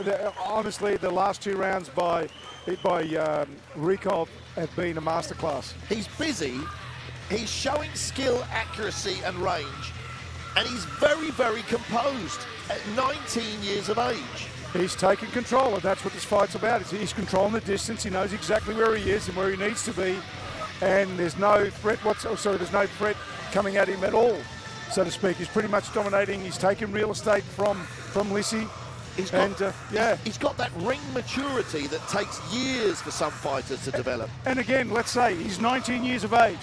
honestly, the last two rounds by Rykov have been a masterclass. He's busy. He's showing skill, accuracy, and range. And he's very, very composed at 19 years of age. He's taking control, and that's what this fight's about. He's controlling the distance. He knows exactly where he is and where he needs to be. And there's no threat there's no threat coming at him at all, so to speak. He's pretty much dominating. He's taken real estate from Lissi. He's got that ring maturity that takes years for some fighters to develop. And again, let's say he's 19 years of age.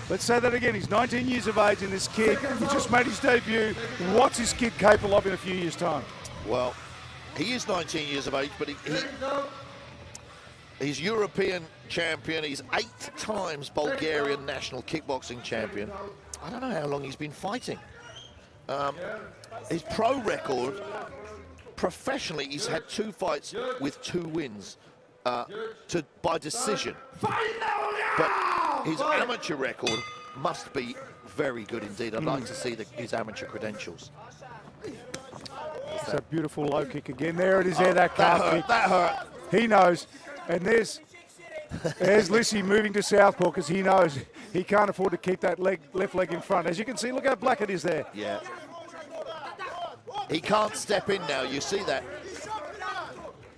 Let's say that again. He's 19 years of age, and this kid, he just made his debut. What's this kid capable of in a few years' time? Well, he is 19 years of age, but he's European champion. He's 8 times Bulgarian national kickboxing champion. I don't know how long he's been fighting. His pro record, professionally, he's had 2 fights with 2 wins by decision. But his amateur record must be very good indeed. I'd like to see his amateur credentials. It's a beautiful low kick again. There it is, that calf kick. That hurt. He knows. And there's Lissi moving to southpaw because he knows he can't afford to keep that left leg in front. As you can see, look how black it is there. Yeah. He can't step in now, you see that.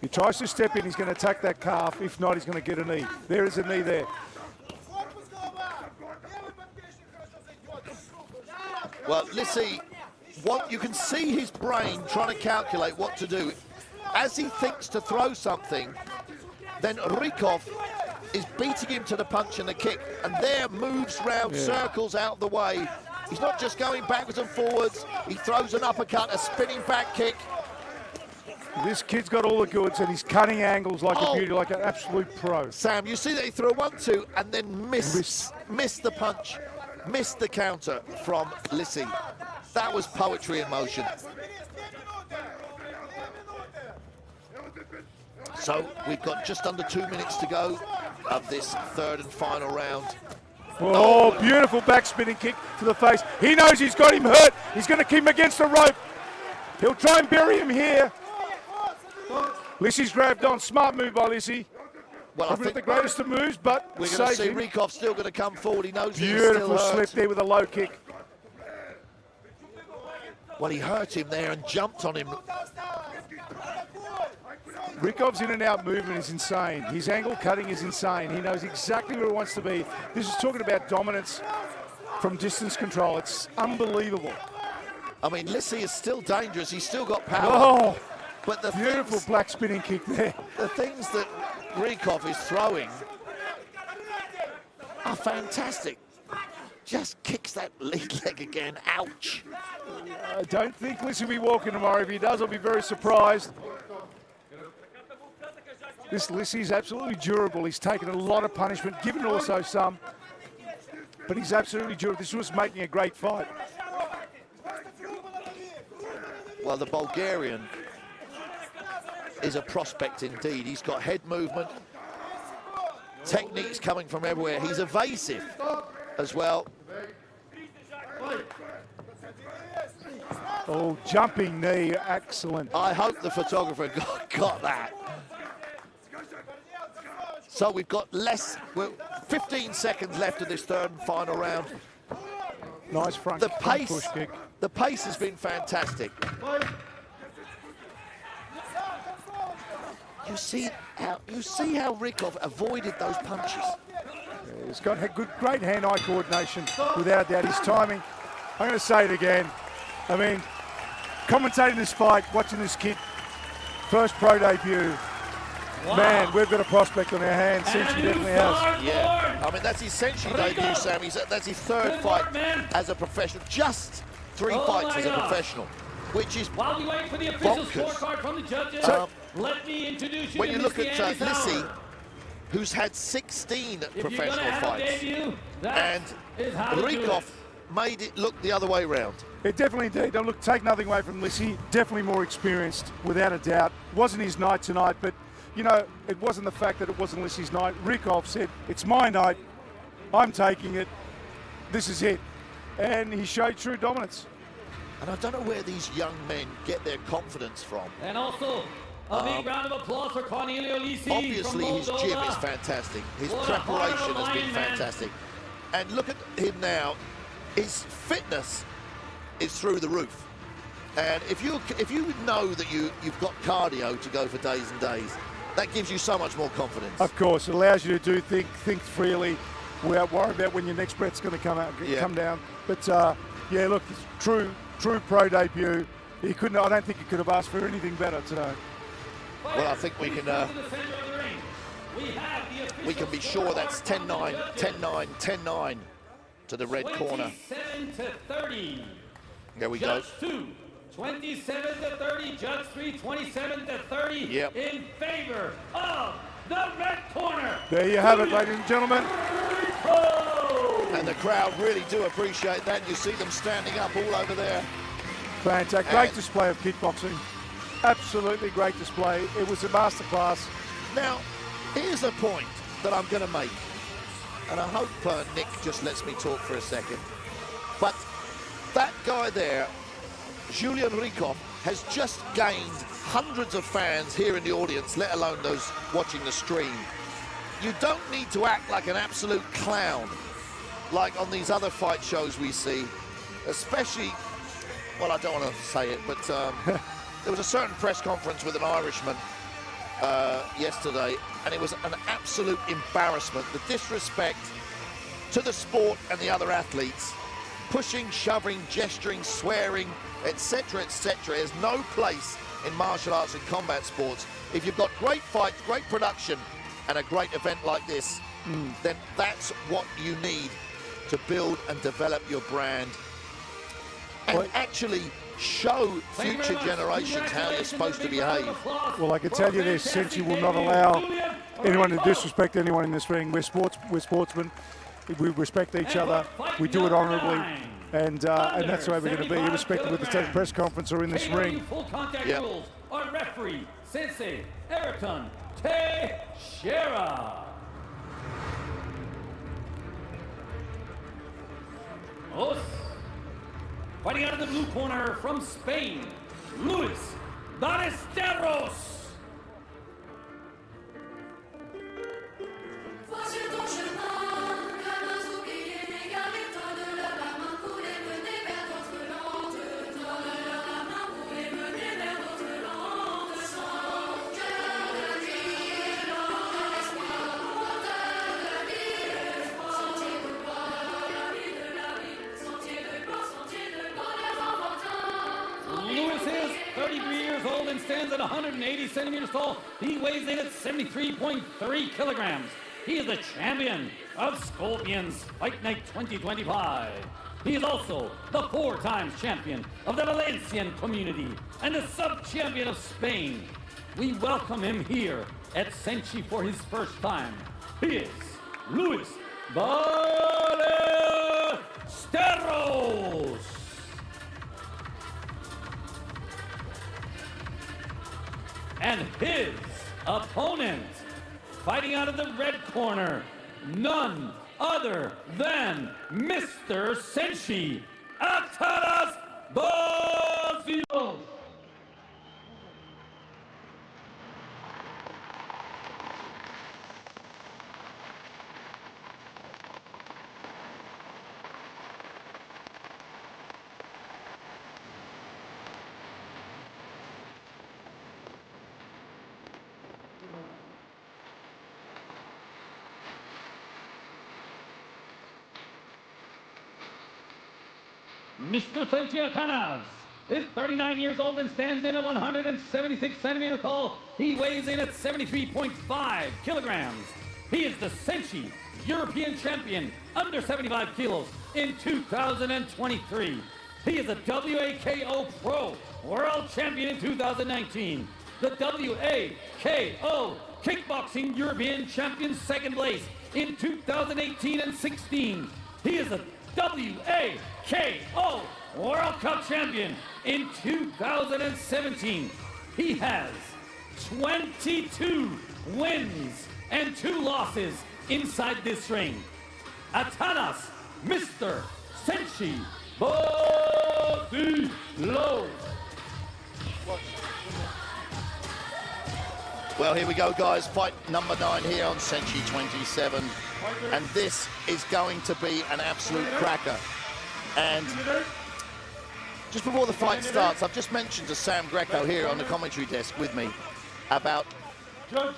He tries to step in, he's going to attack that calf. If not, he's going to get a knee. There is a knee there. Well, Lissi, you can see his brain trying to calculate what to do. As he thinks to throw something, then Rykov is beating him to the punch and the kick, and there moves round circles out the way. He's not just going backwards and forwards. He throws an uppercut, a spinning back kick. This kid's got all the goods, and he's cutting angles like a beauty, like an absolute pro. Sam, you see that he threw a 1-2 and then missed the punch, missed the counter from Lissi. That was poetry in motion. So we've got just under 2 minutes to go of this third and final round. Oh, beautiful back spinning kick to the face. He knows he's got him hurt. He's going to keep him against the rope. He'll try and bury him here. Lissi's grabbed on. Smart move by Lissi. Well, Probably not the greatest of moves, but we're going to see Rykov still going to come forward. He knows he's beautiful still hurt. slip there with a low kick. Well, he hurt him there and jumped on him. Rykov's in and out movement is insane. His angle cutting is insane. He knows exactly where he wants to be. This is talking about dominance from distance control. It's unbelievable. I mean, Lissi is still dangerous. He's still got power. Oh, but the beautiful black spinning kick there. The things that Rykov is throwing are fantastic. Just kicks that lead leg again. Ouch. I don't think Lissi will be walking tomorrow. If he does, I'll be very surprised. This Lissi is absolutely durable. He's taken a lot of punishment, given also some, but he's absolutely durable. This was making a great fight. Well, the Bulgarian is a prospect indeed. He's got head movement, techniques coming from everywhere. He's evasive as well. Oh, jumping knee, excellent. I hope the photographer got that. So we've got 15 seconds left of this third and final round. Nice front push kick. The pace has been fantastic. You see how Rykov avoided those punches. Yeah, he's got great hand-eye coordination, without doubt. His timing. I'm going to say it again. I mean, commentating this fight, watching this kid, first pro debut. Wow. Man, we've got a prospect on our hands. SENSHI definitely has. Yeah, I mean, that's his SENSHI debut, Sam. That's his third fight as a professional. Just 3 fights as a professional, which is While we wait for the official scorecard from the judges, let me introduce you when to you look at Mr. Lissi, who's had 16 professional fights, and Rykov made it look the other way round. It definitely did. Don't look, take nothing away from Lissi. Definitely more experienced, without a doubt. Wasn't his night tonight, but you know, it wasn't the fact that it wasn't Lissi's night. Rykov said, it's my night, I'm taking it, this is it. And he showed true dominance. And I don't know where these young men get their confidence from. And also, a big round of applause for Cornelio Lissi. Obviously, his gym is fantastic. His preparation has been fantastic. And look at him now. His fitness is through the roof. And if you know that you've got cardio to go for days and days, that gives you so much more confidence. Of course, it allows you to think freely without worrying about when your next breath's going to come down. But yeah, look, it's true pro debut. He couldn't. I don't think he could have asked for anything better today. Well, I think we can be sure that's 10-9, 10-9, 10-9 to the red corner. 27-30. There we go. Judge 2, 27-30. Judge 3, 27-30. Yep. In favor of the red corner. There you have it, ladies and gentlemen. And the crowd really do appreciate that. You see them standing up all over there. Fantastic. Great display of kickboxing. Absolutely great display. It was a masterclass. Now, here's a point that I'm going to make. And I hope Nick just lets me talk for a second. But that guy there, Julian Rykov, has just gained hundreds of fans here in the audience, let alone those watching the stream. You don't need to act like an absolute clown like on these other fight shows we see, especially, well, I don't want to say it, but there was a certain press conference with an Irishman yesterday, and it was an absolute embarrassment. The disrespect to the sport and the other athletes, pushing, shoving, gesturing, swearing, etc., etc. There's no place in martial arts and combat sports. If you've got great fights, great production, and a great event like this, then that's what you need to build and develop your brand and actually show future generations how you're supposed to behave. Well, I can tell you this, Senshi will not allow anyone to disrespect anyone in this ring. We're sportsmen. We respect each other. We do it honourably. And that's the way we're going to be, irrespective of the state press conference or in this ring. Full contact rules are referee Sensei Ayrton Teixeira. Os. Fighting out of the blue corner from Spain, Luis Ballesteros. Stands at 180 centimeters tall. He weighs in at 73.3 kilograms. He is the champion of Scorpions Fight Night 2025. He is also the 4 times champion of the Valencian community and the sub-champion of Spain. We welcome him here at Senshi for his first time. He is Luis Ballesteros. And his opponent, fighting out of the red corner, none other than Mr. Senshi Ataras Bozio. Mr. Senshi Ataras is 39 years old and stands in at 176 centimeters tall. He weighs in at 73.5 kilograms. He is the Senshi European champion under 75 kilos in 2023. He is a WAKO Pro World Champion in 2019. The WAKO Kickboxing European Champion second place in 2018 and 16. He is a WAKO World Cup Champion in 2017. He has 22 wins and 2 losses inside this ring. Ataras, Mr. Senshi Bozio. Well, here we go, guys. Fight number 9 here on Senshi 27. And this is going to be an absolute cracker. And just before the fight starts, I've just mentioned to Sam Greco here on the commentary desk with me about the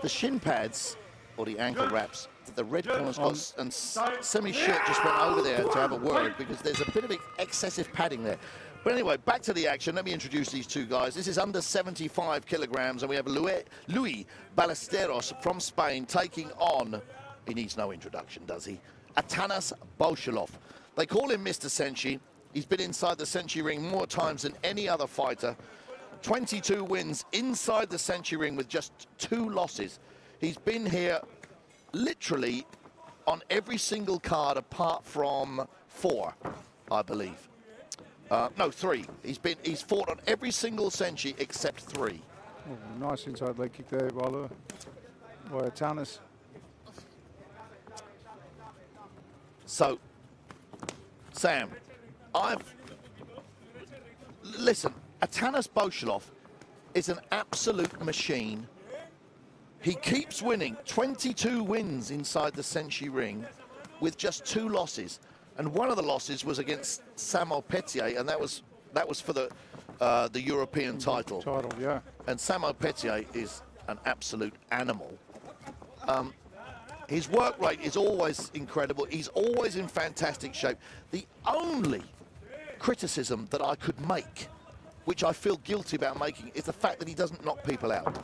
shin pads, or the ankle wraps, that the red corner's got, and Semi Shit just went over there to have a word because there's a bit of excessive padding there. But anyway, back to the action. Let me introduce these two guys. This is under 75 kilograms, and we have Luis Ballesteros from Spain taking on, he needs no introduction, does he? Atanas Bolshilov. They call him Mr. Senshi. He's been inside the Senshi ring more times than any other fighter. 22 wins inside the Senshi ring with just 2 losses. He's been here literally on every single card apart from 4, I believe. No, 3. He's fought on every single Senshi except 3. Oh, nice inside leg kick there by Atanas. So, Sam, listen, Atanas Bolshilov is an absolute machine. He keeps winning, 22 wins inside the Senshi ring with just 2 losses. And one of the losses was against Samuel Petier, and that was for the European title. Yeah. And Samuel Petier is an absolute animal. His work rate is always incredible. He's always in fantastic shape. The only criticism that I could make, which I feel guilty about making, is the fact that he doesn't knock people out.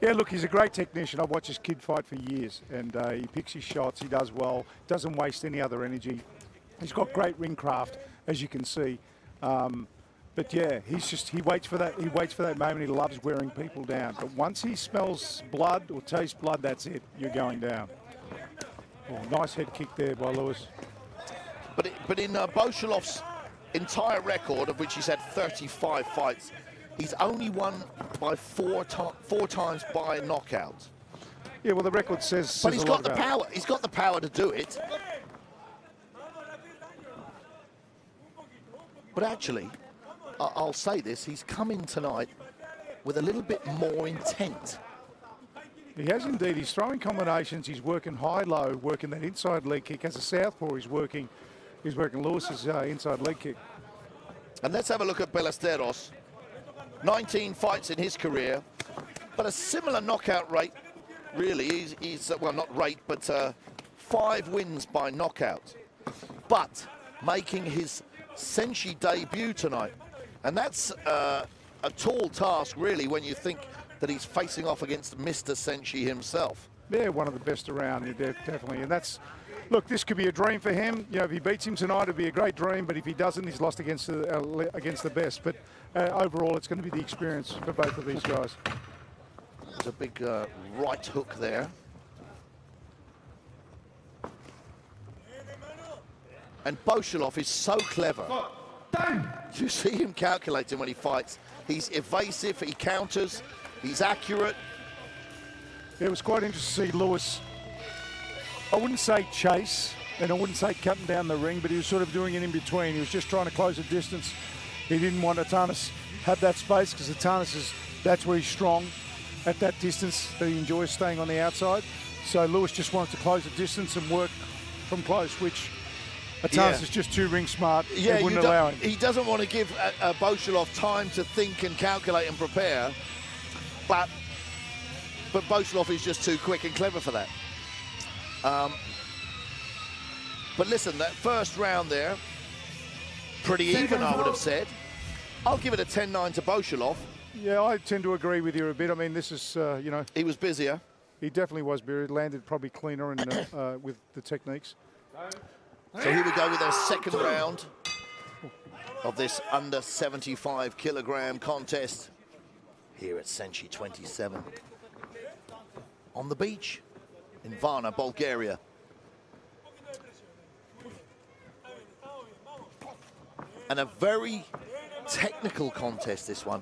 Yeah, look, he's a great technician. I've watched this kid fight for years, and he picks his shots. He does well. Doesn't waste any other energy. He's got great ring craft, as you can see. But yeah, he waits for that. He waits for that moment. He loves wearing people down. But once he smells blood or tastes blood, that's it. You're going down. Oh, nice head kick there by Lewis. But in Boshalov's entire record, of which he's had 35 fights, he's only won by four times by knockout. Yeah, well, the record says. But he's a got lot the about power. He's got the power to do it. But actually, I'll say this: he's coming tonight with a little bit more intent. He has indeed. He's throwing combinations. He's working high-low, working that inside leg kick. As a southpaw, he's working Lewis's inside leg kick. And let's have a look at Ballesteros. 19 fights in his career, but a similar knockout rate, really. He's well, not rate, but 5 wins by knockout. But making his SENSHI debut tonight. And that's a tall task, really, when you think that he's facing off against Mr. SENSHI himself. Yeah, one of the best around, yeah, definitely. And that's, look, this could be a dream for him. You know, if he beats him tonight, it'd be a great dream. But if he doesn't, he's lost against the best. But overall, it's going to be the experience for both of these guys. There's a big right hook there. And Boshalov is so clever. You see him calculating when he fights. He's evasive, he counters, he's accurate. It was quite interesting to see Lewis, I wouldn't say chase, and I wouldn't say cutting down the ring, but he was sort of doing it in between. He was just trying to close the distance. He didn't want Atanas have that space, because Atanas that's where he's strong, at that distance that he enjoys staying on the outside. So Lewis just wanted to close the distance and work from close, which Atanas is just too ring smart. Yeah, wouldn't allow him. He doesn't want to give Boshalov time to think and calculate and prepare, but Boshalov is just too quick and clever for that. But listen, that first round there, pretty even, I would have said. I'll give it a 10-9 to Boshalov. Yeah, I tend to agree with you a bit. I mean, this is, you know... He was busier. He definitely was busier. He landed probably cleaner and with the techniques. So here we go with our second round of this under 75 kilogram contest here at SENSHI 27 on the beach in Varna, Bulgaria. And a very technical contest, this one.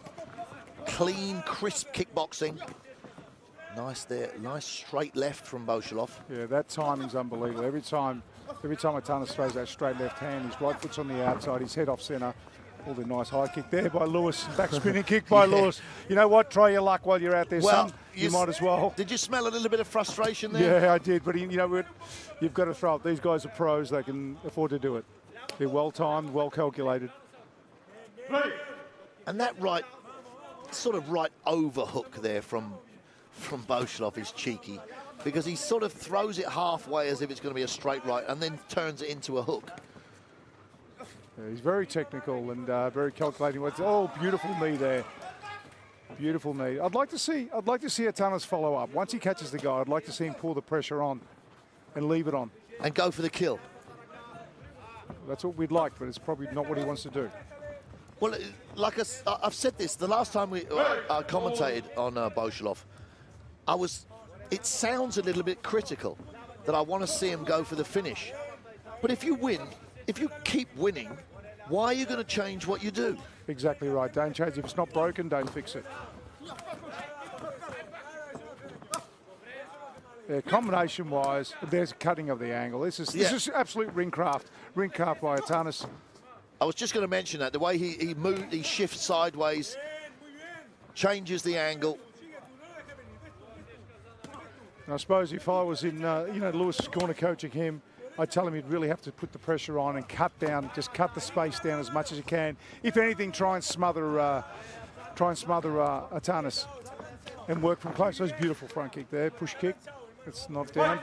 Clean, crisp kickboxing. Nice there, nice straight left from Boshalov. Yeah, that timing's unbelievable. Every time Atanas throws that straight left hand, his right foot's on the outside, his head off centre. All the nice high kick there by Lewis, back spinning kick by Lewis. You know what? Try your luck while you're out there, son. You might as well. Did you smell a little bit of frustration there? Yeah, I did. But you know, you've got to throw it. These guys are pros; they can afford to do it. They're well timed, well calculated. And that right, sort of right overhook there from Boshalov is cheeky, because he sort of throws it halfway as if it's going to be a straight right and then turns it into a hook. Yeah, he's very technical and very calculating. Oh, beautiful knee there. Beautiful knee. I'd like to see Atanas follow up. Once he catches the guy, I'd like to see him pull the pressure on and leave it on. And go for the kill. That's what we'd like, but it's probably not what he wants to do. Well, like I've said this, the last time I commentated on Boshalov, it sounds a little bit critical that I want to see him go for the finish. But if you win, if you keep winning, why are you going to change what you do? Exactly right. Don't change. If it's not broken, don't fix it. Yeah, combination-wise, there's a cutting of the angle. This is absolute ring craft by Atanas. I was just going to mention that the way he shifts sideways, changes the angle. And I suppose if I was in, Lewis's corner coaching him, I'd tell him he'd really have to put the pressure on and cut the space down as much as you can. If anything, try and smother Atanas and work from close. So it's a beautiful front kick there, push kick. It's not down,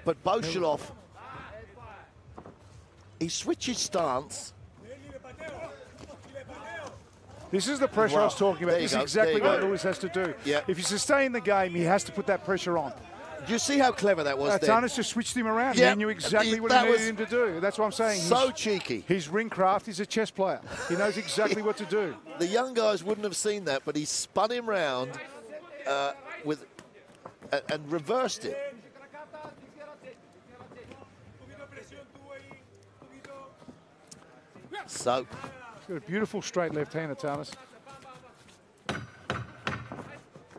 but Boshalov, he switches stance. This is the pressure I was talking about. This is exactly what Lewis has to do. Yep. If you sustain the game, he has to put that pressure on. Do you see how clever that was? Atanas just switched him around. Yep. He knew exactly what he needed him to do. That's what I'm saying. So cheeky. His ring craft. He's a chess player. He knows exactly what to do. The young guys wouldn't have seen that, but he spun him round and reversed it. So, he's got a beautiful straight left hand, Atanas.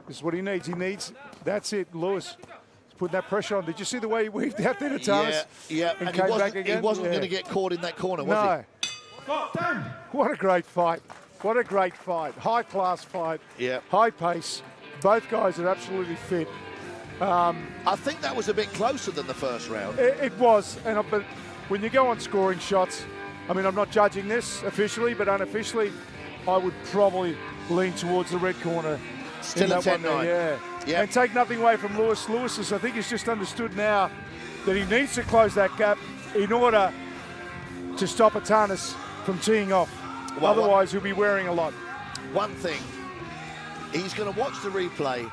This is what he needs. That's it, Lewis. He's putting that pressure on. Did you see the way he weaved out there, Atanas? Yeah. And came back again? He wasn't going to get caught in that corner, was he? What a great fight. What a great fight. High-class fight. Yeah. High pace. Both guys are absolutely fit. I think that was a bit closer than the first round. It was. But when you go on scoring shots, I mean, I'm not judging this officially, but unofficially, I would probably lean towards the red corner. Still a 10-9. Yeah. And take nothing away from Lewis. Lewis I think, has just understood now that he needs to close that gap in order to stop Atanas from teeing off. Well, otherwise, he'll be wearing a lot. One thing, he's going to watch the replay,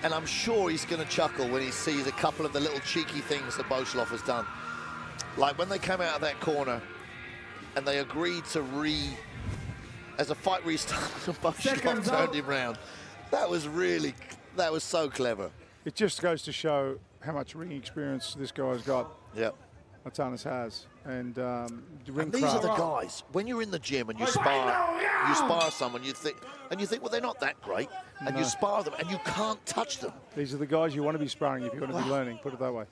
and I'm sure he's going to chuckle when he sees a couple of the little cheeky things that Boshilov has done. Like when they came out of that corner and they agreed to as a fight restarted, Boshilov turned him round. That was so clever. It just goes to show how much ring experience this guy's got. Yep. Atanas has. And these are the guys. When you're in the gym and you spar someone, you think, well, they're not that great, and you spar them, and you can't touch them. These are the guys you want to be sparring if you want to be learning. Put it that way.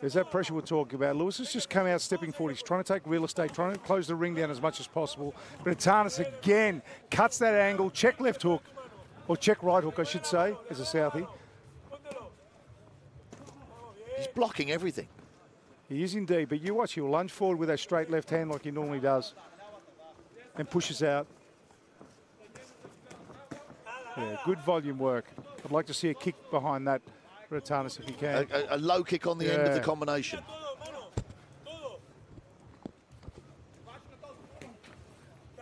There's that pressure we're talking about. Lewis has just come out stepping forward. He's trying to take real estate, trying to close the ring down as much as possible. But Atanas again cuts that angle, check left hook, or check right hook, I should say, as a Southie. He's blocking everything. He is indeed, but you watch, he'll lunge forward with that straight left hand like he normally does and pushes out. Yeah, good volume work. I'd like to see a kick behind that for Atanas if he can. A low kick on the end of the combination.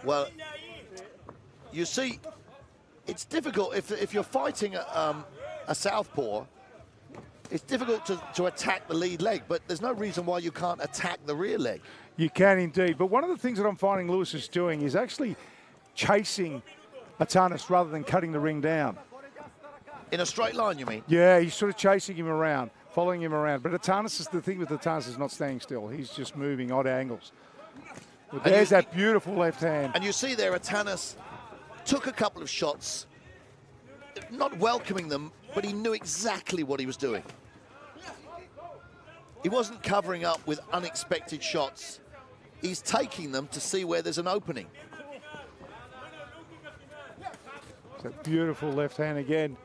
Well, you see, it's difficult if you're fighting a southpaw. It's difficult to attack the lead leg, but there's no reason why you can't attack the rear leg. You can indeed, but one of the things that I'm finding Lewis is doing is actually chasing Atanas rather than cutting the ring down. In a straight line, you mean? Yeah, he's sort of chasing him around, following him around. But Atanas, the thing with Atanas is not staying still. He's just moving odd angles. But there's that beautiful left hand. And you see there, Atanas took a couple of shots, not welcoming them, but he knew exactly what he was doing. He wasn't covering up with unexpected shots. He's taking them to see where there's an opening. It's a beautiful left hand again.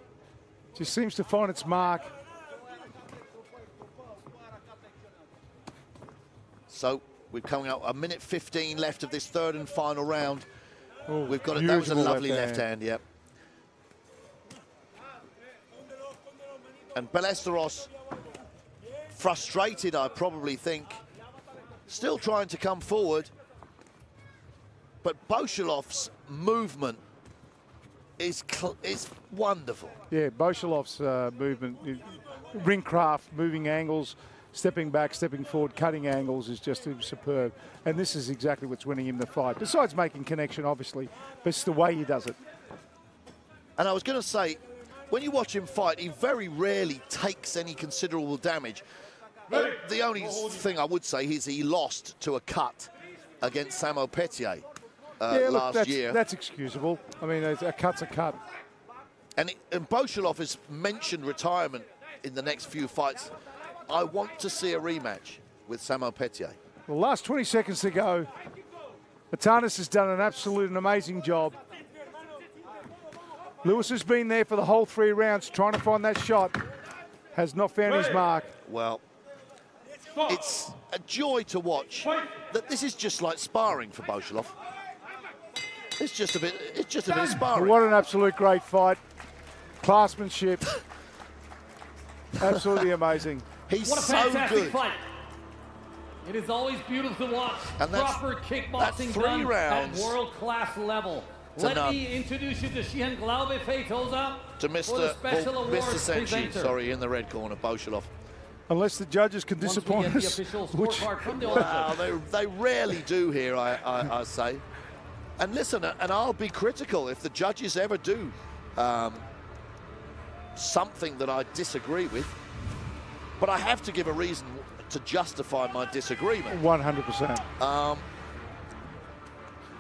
Just seems to find its mark. So we're coming up 1:15 left of this third and final round. Oh, we've got it. That was a lovely left hand, yep. And Ballesteros, frustrated, I probably think, still trying to come forward. But Boshilov's movement is wonderful. Yeah, Boshilov's movement, ring craft, moving angles, stepping back, stepping forward, cutting angles is just superb. And this is exactly what's winning him the fight. Besides making connection, obviously, but it's the way he does it. And I was going to say, when you watch him fight, he very rarely takes any considerable damage. The only thing I would say is he lost to a cut against Samo Petier last year. That's excusable. I mean, a cut's a cut. And Boshilov has mentioned retirement in the next few fights. I want to see a rematch with Samo Petier. Well, last 20 seconds to go. Atanas has done an absolute and amazing job. Lewis has been there for the whole 3 rounds trying to find that shot. Has not found his mark. Well, it's a joy to watch that this is just like sparring for Boshilov. It's just a bit of sparring. What an absolute great fight. Classmanship. Absolutely amazing. He's what a so fantastic good. Fight. It is always beautiful to watch And that's- proper that's kickboxing 3 done rounds at world-class level. to Let none. me introduce you to Shihan Glaube Feitosa to for the Mr. special Mr. awards Senshi, presenter. sorry, in the red corner, Boshilov. Unless the judges can Once we disappoint get the us. official Which, scorecard from the Wow, judges. they rarely do here, I say. And listen, and I'll be critical if the judges ever do something that I disagree with, but I have to give a reason to justify my disagreement. 100%.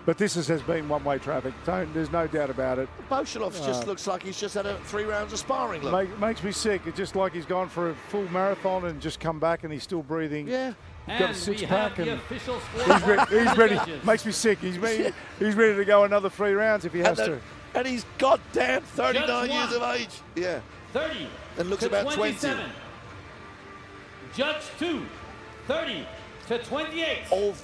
But this has been one-way traffic. There's no doubt about it. Boshilov just looks like he's just had 3 rounds of sparring. Look. Makes me sick. It's just like he's gone for a full marathon and just come back and he's still breathing. Yeah. Got a And we six-pack have the and official he's scorecard ready. from the judges. Makes me sick. He's ready to go another 3 rounds if he has to. And he's goddamn 39 Judge years one. of age. Yeah. 30 And looks to about 20. 27. Judge 2, 30 to 28. And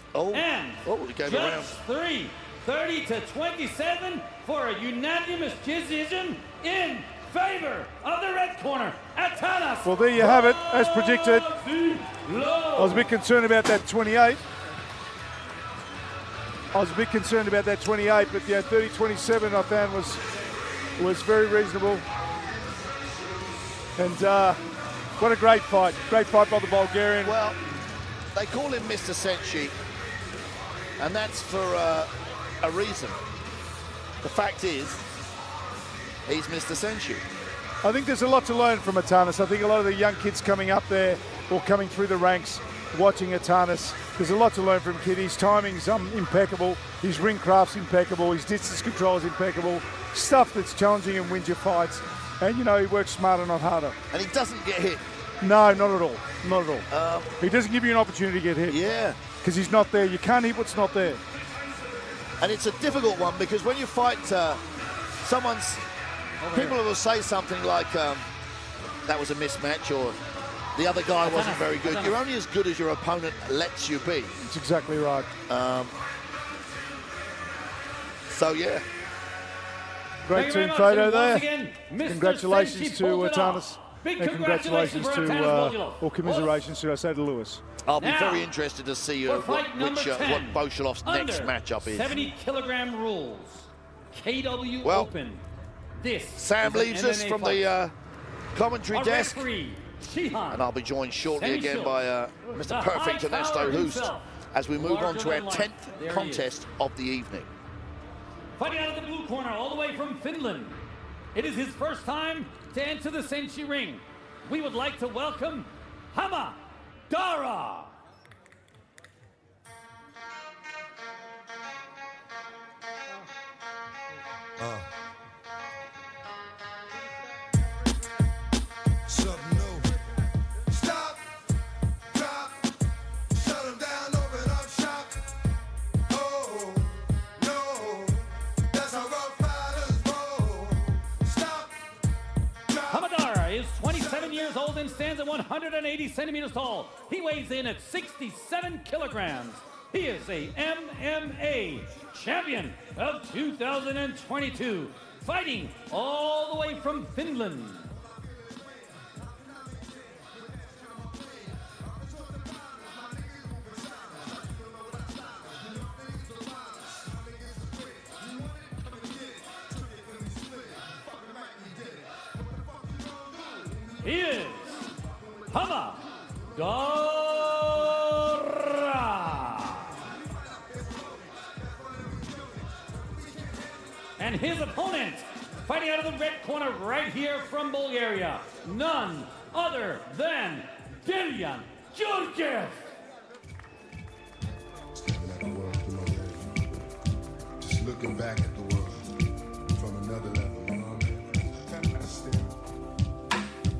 he gave a Judge round. 3, 30 to 27 for a unanimous decision in favor of the red corner, Atanas. Well, there you have it, as predicted. I was a bit concerned about that 28. but yeah, 30-27 I found was very reasonable. And what a great fight. Great fight by the Bulgarian. Well, they call him Mr. Senshi, and that's for a reason. The fact is, he's Mr. Senshi. I think there's a lot to learn from Atanas. I think a lot of the young kids coming up there or coming through the ranks watching Atanas, there's a lot to learn from kid. His timing's impeccable. His ring craft's impeccable. His distance control is impeccable. Stuff that's challenging and wins your fights. And, you know, he works smarter, not harder. And he doesn't get hit. No, not at all. Not at all. He doesn't give you an opportunity to get hit. Yeah. Because he's not there. You can't hit what's not there. And it's a difficult one because when you fight people will say something like, that was a mismatch, or the other guy wasn't very good. You're only as good as your opponent lets you be. That's exactly right. So, yeah. Great team photo there. Congratulations to Atanas. And congratulations to, or commiserations should I say, to Lewis. I'll be very interested to see what Boshilov's next matchup is. 70-kilogram rules. KW Well, Open. This Sam is an leaves us MMA from fight. the commentary Our desk. referee, Shihan. And I'll be joined shortly again Senshi, by the Mr. Perfect high Ernesto tower Hoost himself, as we move on to our larger than life. 10th There he contest of the evening. Fighting out of the blue corner, all the way from Finland. It is his first time to enter the Senshi ring. We would like to welcome Hama Dara. Something new. Stop, drop, shut 'em down, open up shop. Oh, no, that's how rough riders roll. Stop, drop. Hamadara is 27 years old and stands at 180 centimeters tall. He weighs in at 67 kilograms. He is a MMA champion of 2022, fighting all the way from Finland. He is Hama Dara. And his opponent, fighting out of the red corner right here from Bulgaria, none other than Dilyan Jurgev. Just looking back at the world from another level, you know what I mean?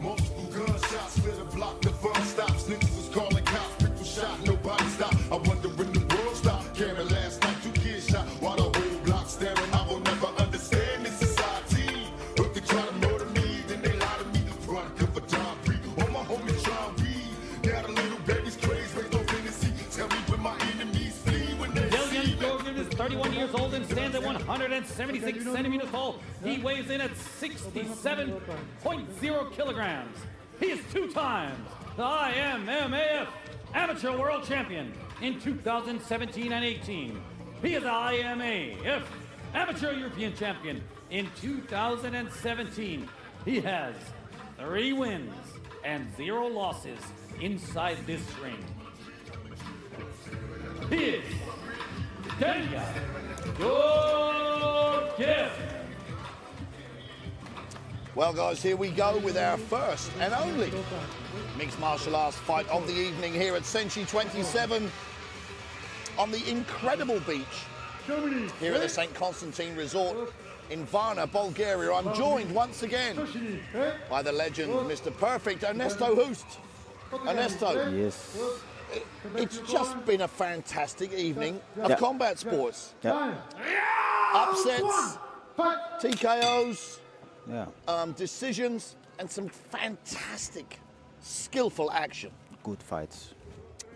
Multiple gunshots, split a block, the fun stops. Niggas was calling cops, people shot, nobody stopped. I wonder when the world stopped. Caring last night, 2 kids shot while the whole block staring. I will never understand this society. If they try to murder me, then they lie to me. Run, good for John Free. All my homies try and read. Now the little baby's crazy, raised on fantasy. Tell me when my enemies flee when they Dilyan see me. Jurgev is 31 years old and stands at 176 centimeters tall. He weighs in at 67.0 kilograms. He is 2 times the IMMAF amateur world champion in 2017 and 18. He is the IMAF amateur European champion in 2017. He has 3 wins and 0 losses inside this ring. He is Kenya Georgiev. Well, guys, here we go with our first and only mixed martial arts fight of the evening here at SENSHI 27 on the incredible beach here at the St. Constantine Resort in Varna, Bulgaria. I'm joined once again by the legend, Mr. Perfect, Ernesto Hust. Ernesto. Yes. It's just been a fantastic evening of combat sports. Yeah. Upsets, TKOs, Yeah. decisions, and some fantastic, skillful action. Good fights.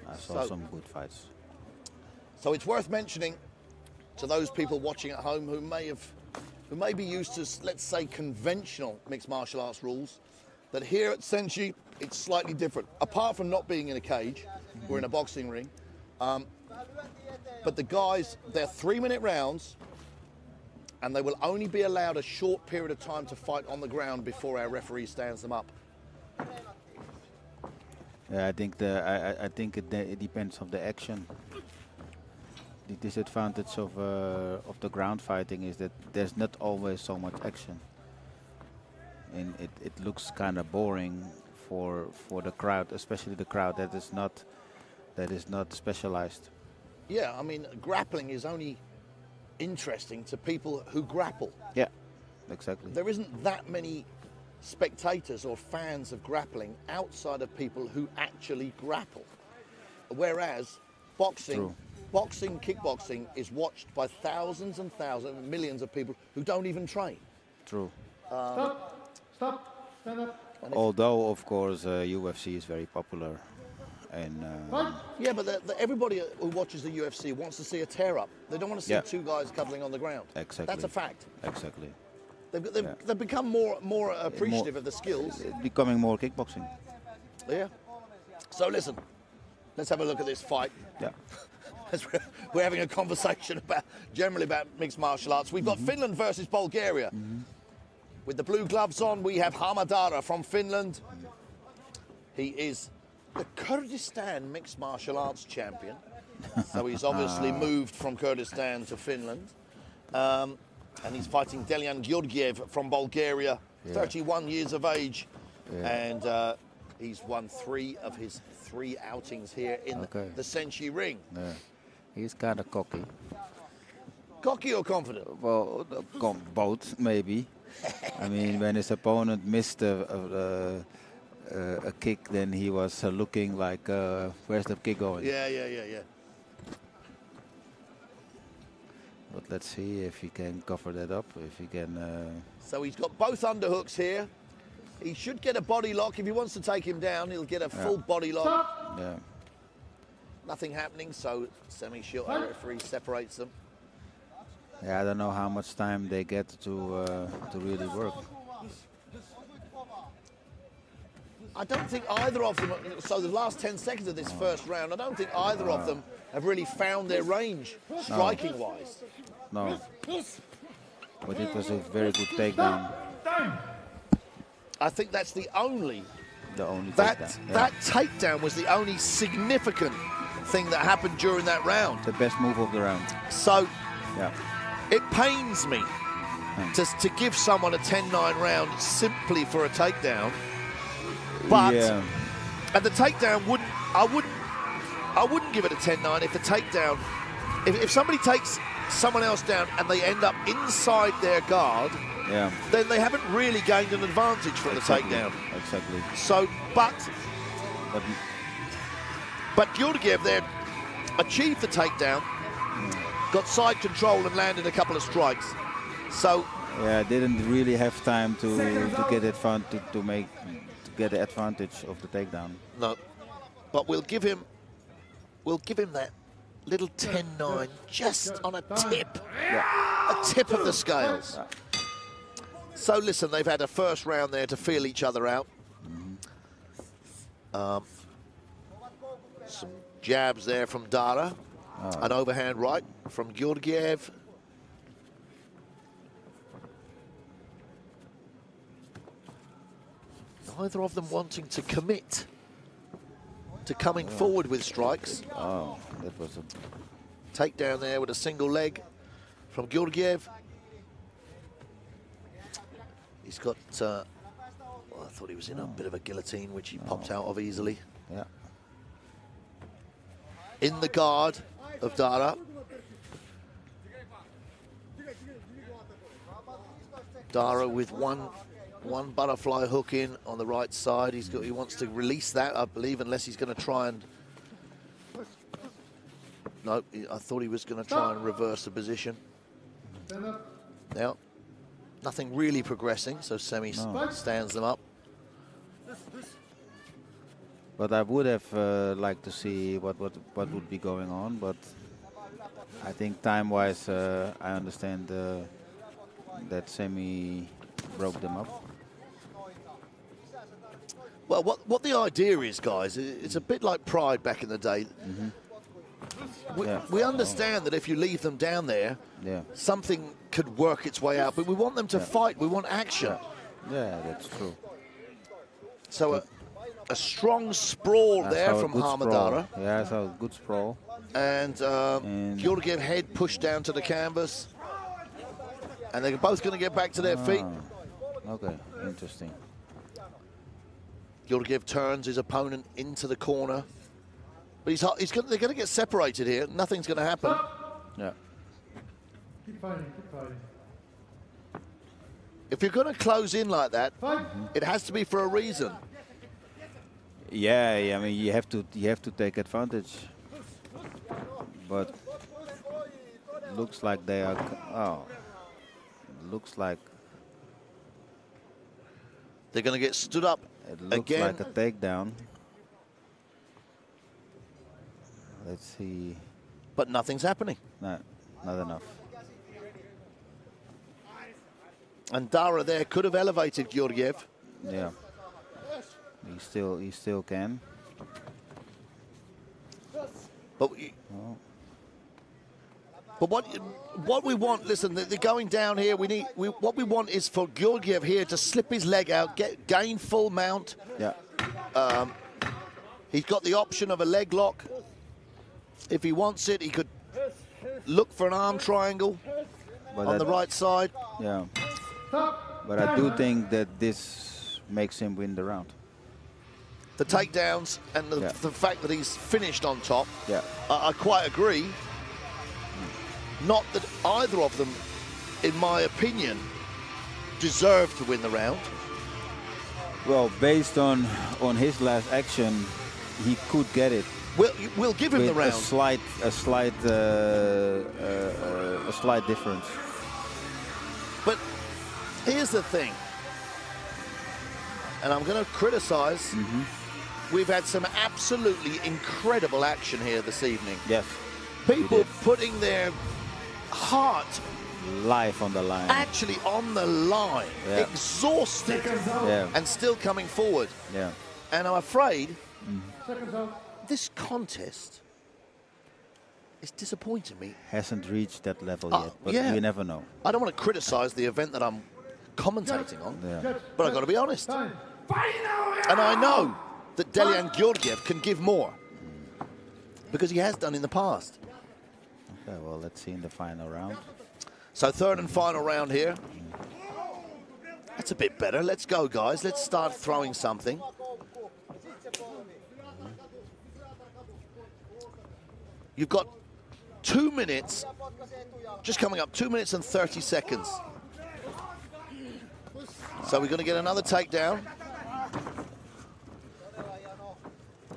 I saw some good fights. So it's worth mentioning to those people watching at home who may be used to, let's say, conventional mixed martial arts rules, that here at SENSHI it's slightly different. Apart from not being in a cage, we're in a boxing ring. But the guys, they're 3-minute rounds, and they will only be allowed a short period of time to fight on the ground before our referee stands them up. Yeah, I think it depends on the action. The disadvantage of the ground fighting is that there's not always so much action, and it looks kind of boring for the crowd, especially the crowd that is not specialized. Yeah, I mean, grappling is only interesting to people who grapple. Yeah, exactly. There isn't that many spectators or fans of grappling outside of people who actually grapple. Whereas boxing, kickboxing is watched by thousands and thousands, millions of people who don't even train. True. Stop, stand up. Although, of course, UFC is very popular. And yeah, but everybody who watches the UFC wants to see a tear-up. They don't want to see 2 guys cuddling on the ground. Exactly. That's a fact. Exactly. They've become more appreciative of the skills. Becoming more kickboxing. Yeah. So listen, let's have a look at this fight. Yeah. We're having a conversation generally about mixed martial arts. We've got Finland versus Bulgaria. With the blue gloves on, we have Hamadara from Finland. He is the Kurdistan mixed martial arts champion. So he's obviously moved from Kurdistan to Finland. And he's fighting Delian Georgiev from Bulgaria, 31 years of age. And he's won 3 of his 3 outings here in the SENSHI ring. Yeah. He's kind of cocky. Cocky or confident? Well, both, maybe. I mean, when his opponent missed a kick, then he was looking like, where's the kick going? Yeah. But let's see if he can cover that up, if he can... So he's got both underhooks here. He should get a body lock. If he wants to take him down, he'll get a full body lock. Yeah. Nothing happening, so semi-short referee separates them. Yeah, I don't know how much time they get to really work. I don't think either of them, so the last 10 seconds of this first round, I don't think either of them have really found their range, striking-wise. No. But it was a very good takedown. I think that's the only takedown. That takedown was the only significant thing that happened during that round. The best move of the round. So, it pains me to give someone a 10-9 round simply for a takedown. But and the takedown I wouldn't give it a 10-9 if the takedown, if somebody takes someone else down and they end up inside their guard, then they haven't really gained an advantage from the takedown. Exactly. So, but Georgiev there achieved the takedown, got side control and landed a couple of strikes. So yeah, didn't really have time to get get the advantage of the takedown. No, but we'll give him that little 10-9 just on a tip of the scales. So listen, they've had a first round there to feel each other out. Some jabs there from Dara. An overhand right from Georgiev. Neither of them wanting to commit to coming forward with strikes. Oh, that was a takedown there with a single leg from Georgiev. He's got, well, I thought he was in a bit of a guillotine, which he popped out of easily. Yeah. In the guard of Dara. Dara with one butterfly hook in on the right side. He wants to release that, I believe, unless he's going to try and. No, I thought he was going to try and reverse the position. Now, nothing really progressing, so Semi stands them up. But I would have liked to see what would be going on, but I think time-wise, I understand that Semi broke them up. Well, what the idea is, guys, it's a bit like Pride back in the day. We understand that if you leave them down there, something could work its way out, but we want them to fight. We want action. Yeah, that's true. So a strong sprawl there from Hamadara. Yeah, so a good sprawl. And Georgiev head pushed down to the canvas. And they're both going to get back to their feet. Okay, interesting. Georgiev turns his opponent into the corner. But they're going to get separated here. Nothing's going to happen. Yeah. Keep fighting, keep fighting. If you're going to close in like that, it has to be for a reason. Yeah, I mean you have to take advantage. But looks like they are. Oh, looks like they're going to get stood up it looks again. Like a takedown. Let's see. But nothing's happening. No, not enough. And Dara there could have elevated Georgiev. Yeah. He still can. But what we want, listen, they're going down here. What we want is for Georgiev here to slip his leg out, gain full mount. Yeah. He's got the option of a leg lock. If he wants it, he could look for an arm triangle on the right side. Yeah. But I do think that this makes him win the round. The takedowns and the fact that he's finished on top. Yeah. I quite agree. Not that either of them, in my opinion, deserve to win the round. Well, based on his last action, he could get it. We'll give him the round. A slight difference. But here's the thing, and I'm going to criticize. We've had some absolutely incredible action here this evening. Yes. People putting their heart life on the line. Actually on the line. Yeah. Exhausted. Yeah. And still coming forward. Yeah. And I'm afraid this contest is disappointing me. Hasn't reached that level yet, but you never know. I don't want to criticize the event that I'm commentating on, but I've got to be honest. And I know that Delian Georgiev can give more because he has done in the past. Okay, well, let's see in the final round. So third and final round here. That's a bit better. Let's go, guys. Let's start throwing something. You've got 2 minutes, just coming up, 2 minutes and 30 seconds. So we're going to get another takedown.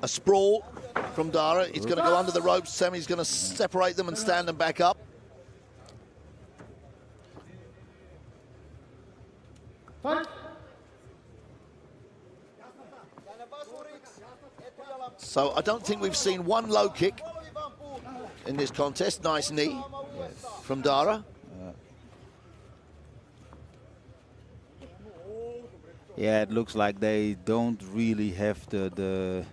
A sprawl from Dara. He's going to go under the ropes. Semi's going to separate them and stand them back up. So I don't think we've seen one low kick in this contest. Nice knee from Dara. Yeah, it looks like they don't really have the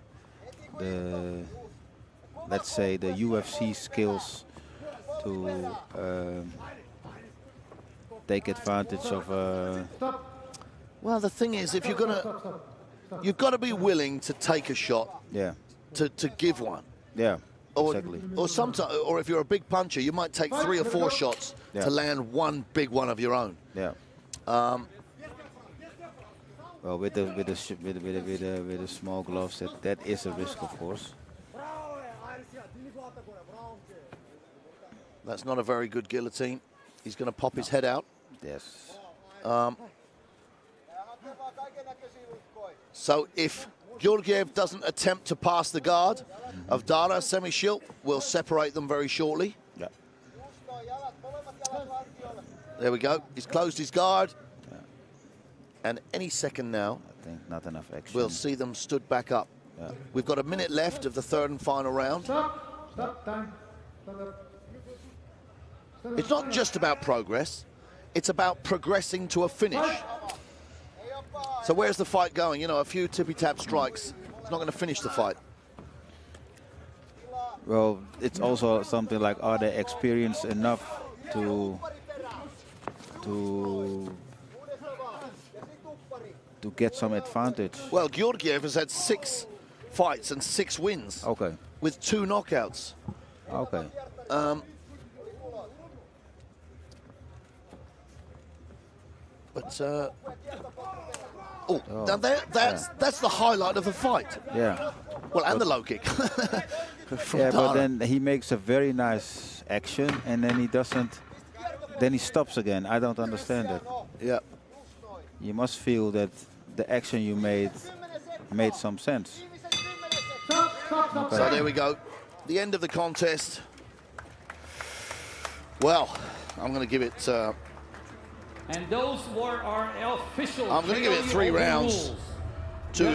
let's say, the UFC skills to take advantage of. Well, the thing is, if you've got to be willing to take a shot. Yeah. To give one. Yeah. Or, exactly. or sometimes, or if you're a big puncher, you might take 3 or 4 shots to land one big one of your own. Yeah. Well, with the small gloves, that is a risk, of course. That's not a very good guillotine. He's going to pop his head out. Yes. So if Georgiev doesn't attempt to pass the guard of Dara, Semishil will separate them very shortly. Yeah. There we go. He's closed his guard. Yeah. And any second now, I think not enough action. We'll see them stood back up. Yeah. We've got a minute left of the third and final round. Stop time. It's not just about progress. It's about progressing to a finish. So where's the fight going? You know, a few tippy-tap strikes. It's not going to finish the fight. Well, it's also something like, are they experienced enough to get some advantage? Well, Georgiev has had 6 fights and 6 wins. Okay. With 2 knockouts. Okay. Now that's the highlight of the fight. Yeah. Well, and the low kick. Yeah, but then he makes a very nice action, and then he doesn't. Then he stops again. I don't understand it. Yeah. You must feel that the action you made some sense. Okay. So there we go. The end of the contest. Well, I'm going to give it. And those were our official. I'm going to give it 3 rounds to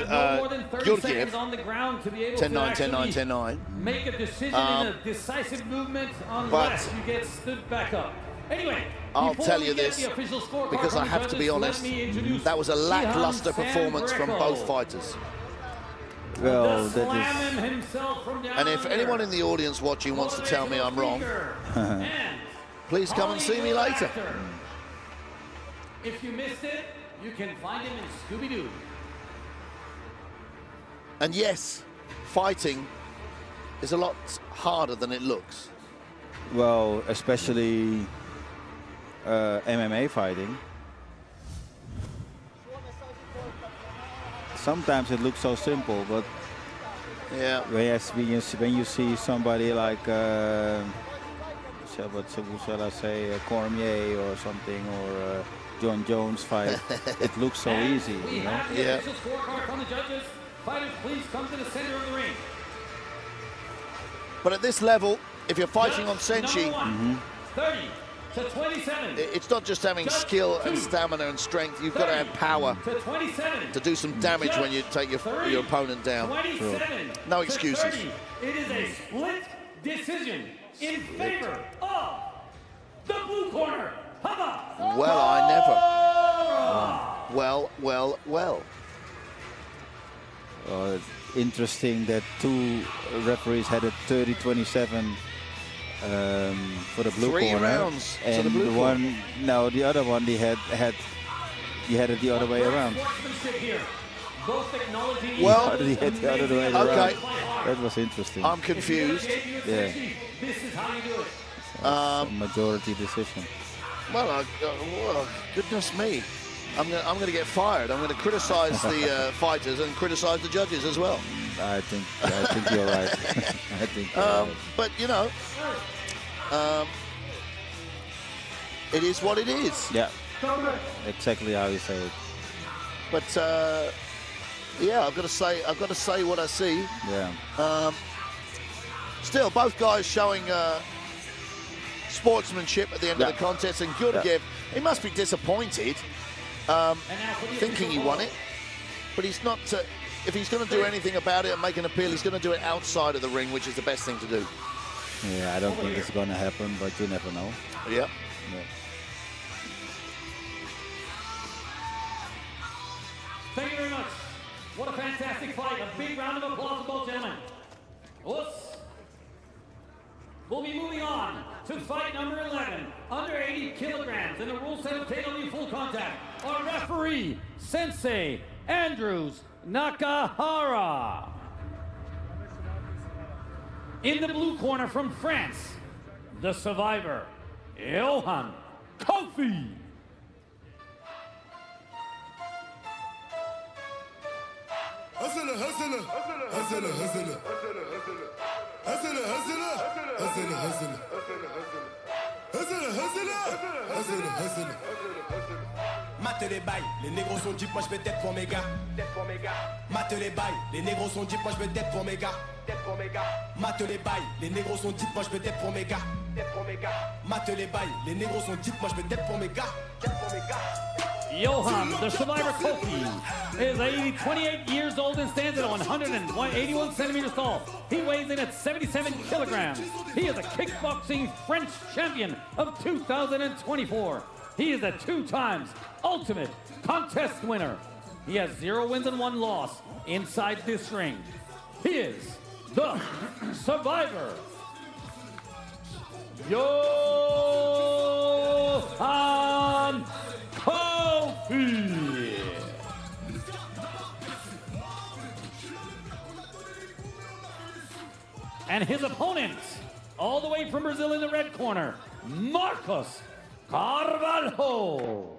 Georgiev. On the ground to be able 10-9, to 10-9, 10-9. Make a decision in a decisive movement unless you get stood back up. Anyway, I'll tell you this, because I have to be honest, that was a lackluster performance from both fighters. Well, that is. And if anyone in the audience watching wants to tell me I'm wrong, please come and see me later. If you missed it, you can find him in Scooby-Doo. And yes, fighting is a lot harder than it looks. Well, especially MMA fighting. Sometimes it looks so simple, but yeah. When you see somebody like what shall I say, Cormier or something, or John Jones fight, it looks so easy, you know? Yeah. Scorecard from the judges. Fighters, please come to the center of the ring. But at this level, if you're fighting on Senshi, 30 to 27. It's not just having skill and stamina and strength. You've got to have power to do some damage when you take your opponent down. No excuses. It is a split decision in favor of the blue corner. Well, I never. Well. Interesting that 2 referees had a 30-27 for the blue 3 corner. rounds and to the blue corner. The other one he had it the other way around. Well, he had the other way around. Okay. That was interesting. I'm confused. Yeah. This is how you do it. A majority decision. Well, goodness me. I'm going to get fired. I'm going to criticize the fighters and criticize the judges as well. I think you're right. I think you're right. But, you know, it is what it is. Yeah, exactly how you say it. But, yeah, I've got to say what I see. Yeah. Still, both guys showing sportsmanship at the end of the contest. And Georgiev, he must be disappointed. Thinking he won it, but he's not. If he's going to do anything about it and make an appeal, he's going to do it outside of the ring, which is the best thing to do. Yeah, I don't think it's going to happen, but you never know. Yeah. Thank you very much. What a fantastic fight. A big round of applause to both gentlemen. Us. We'll be moving on to fight number 11, under 80 kilograms in the rule set of KW full contact. Our referee, Sensei Andrews Nakahara. In the blue corner from France, the survivor, Johan Kofi. هزلة هزلة هزلة هزلة هزلة هزلة هزلة هزلة هزلة هزلة Mate les bails, les négros sont deep, moi je vais tête pour mes gars. Mate les bails, les négros sont deep, moi je vais tête pour mes gars. Mate les bails, les négros sont deep, moi je vais tête pour mes gars. Mate les bails, les négros sont deep, moi je vais tête pour mes gars. Johan, the survivor Kofi, is 28 years old and stands at 181 centimeters tall. He weighs in at 77 kilograms. He is a kickboxing French champion of 2024. He is a 2 times ultimate contest winner. He has 0 wins and 1 loss inside this ring. He is the survivor, Johan Kofi. And his opponent, all the way from Brazil in the red corner, Marcos Carvalho.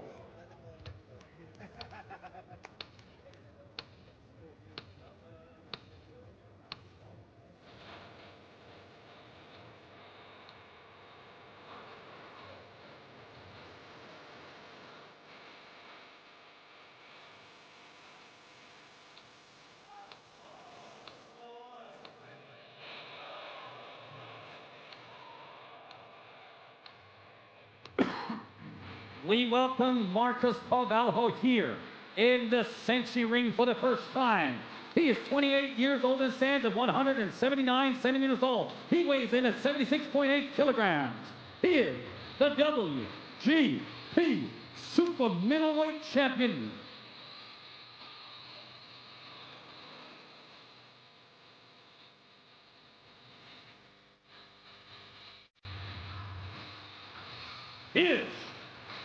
We welcome Marcos Carvalho here in the SENSHI ring for the first time. He is 28 years old and stands at 179 centimeters tall. He weighs in at 76.8 kilograms. He is the WGP Super Middleweight Champion. He is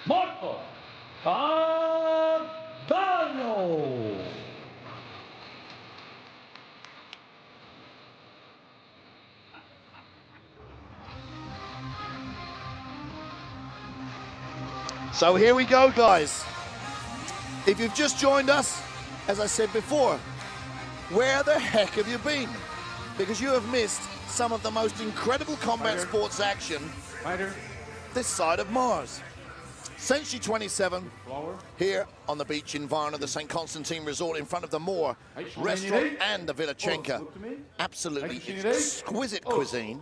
Marco Carvalho. So here we go, guys. If you've just joined us, as I said before, where the heck have you been? Because you have missed some of the most incredible combat sports action this side of Mars. SENSHI 27 here on the beach in Varna, the St. Constantine Resort, in front of the Moor restaurant and the Vilachenka. Absolutely exquisite cuisine.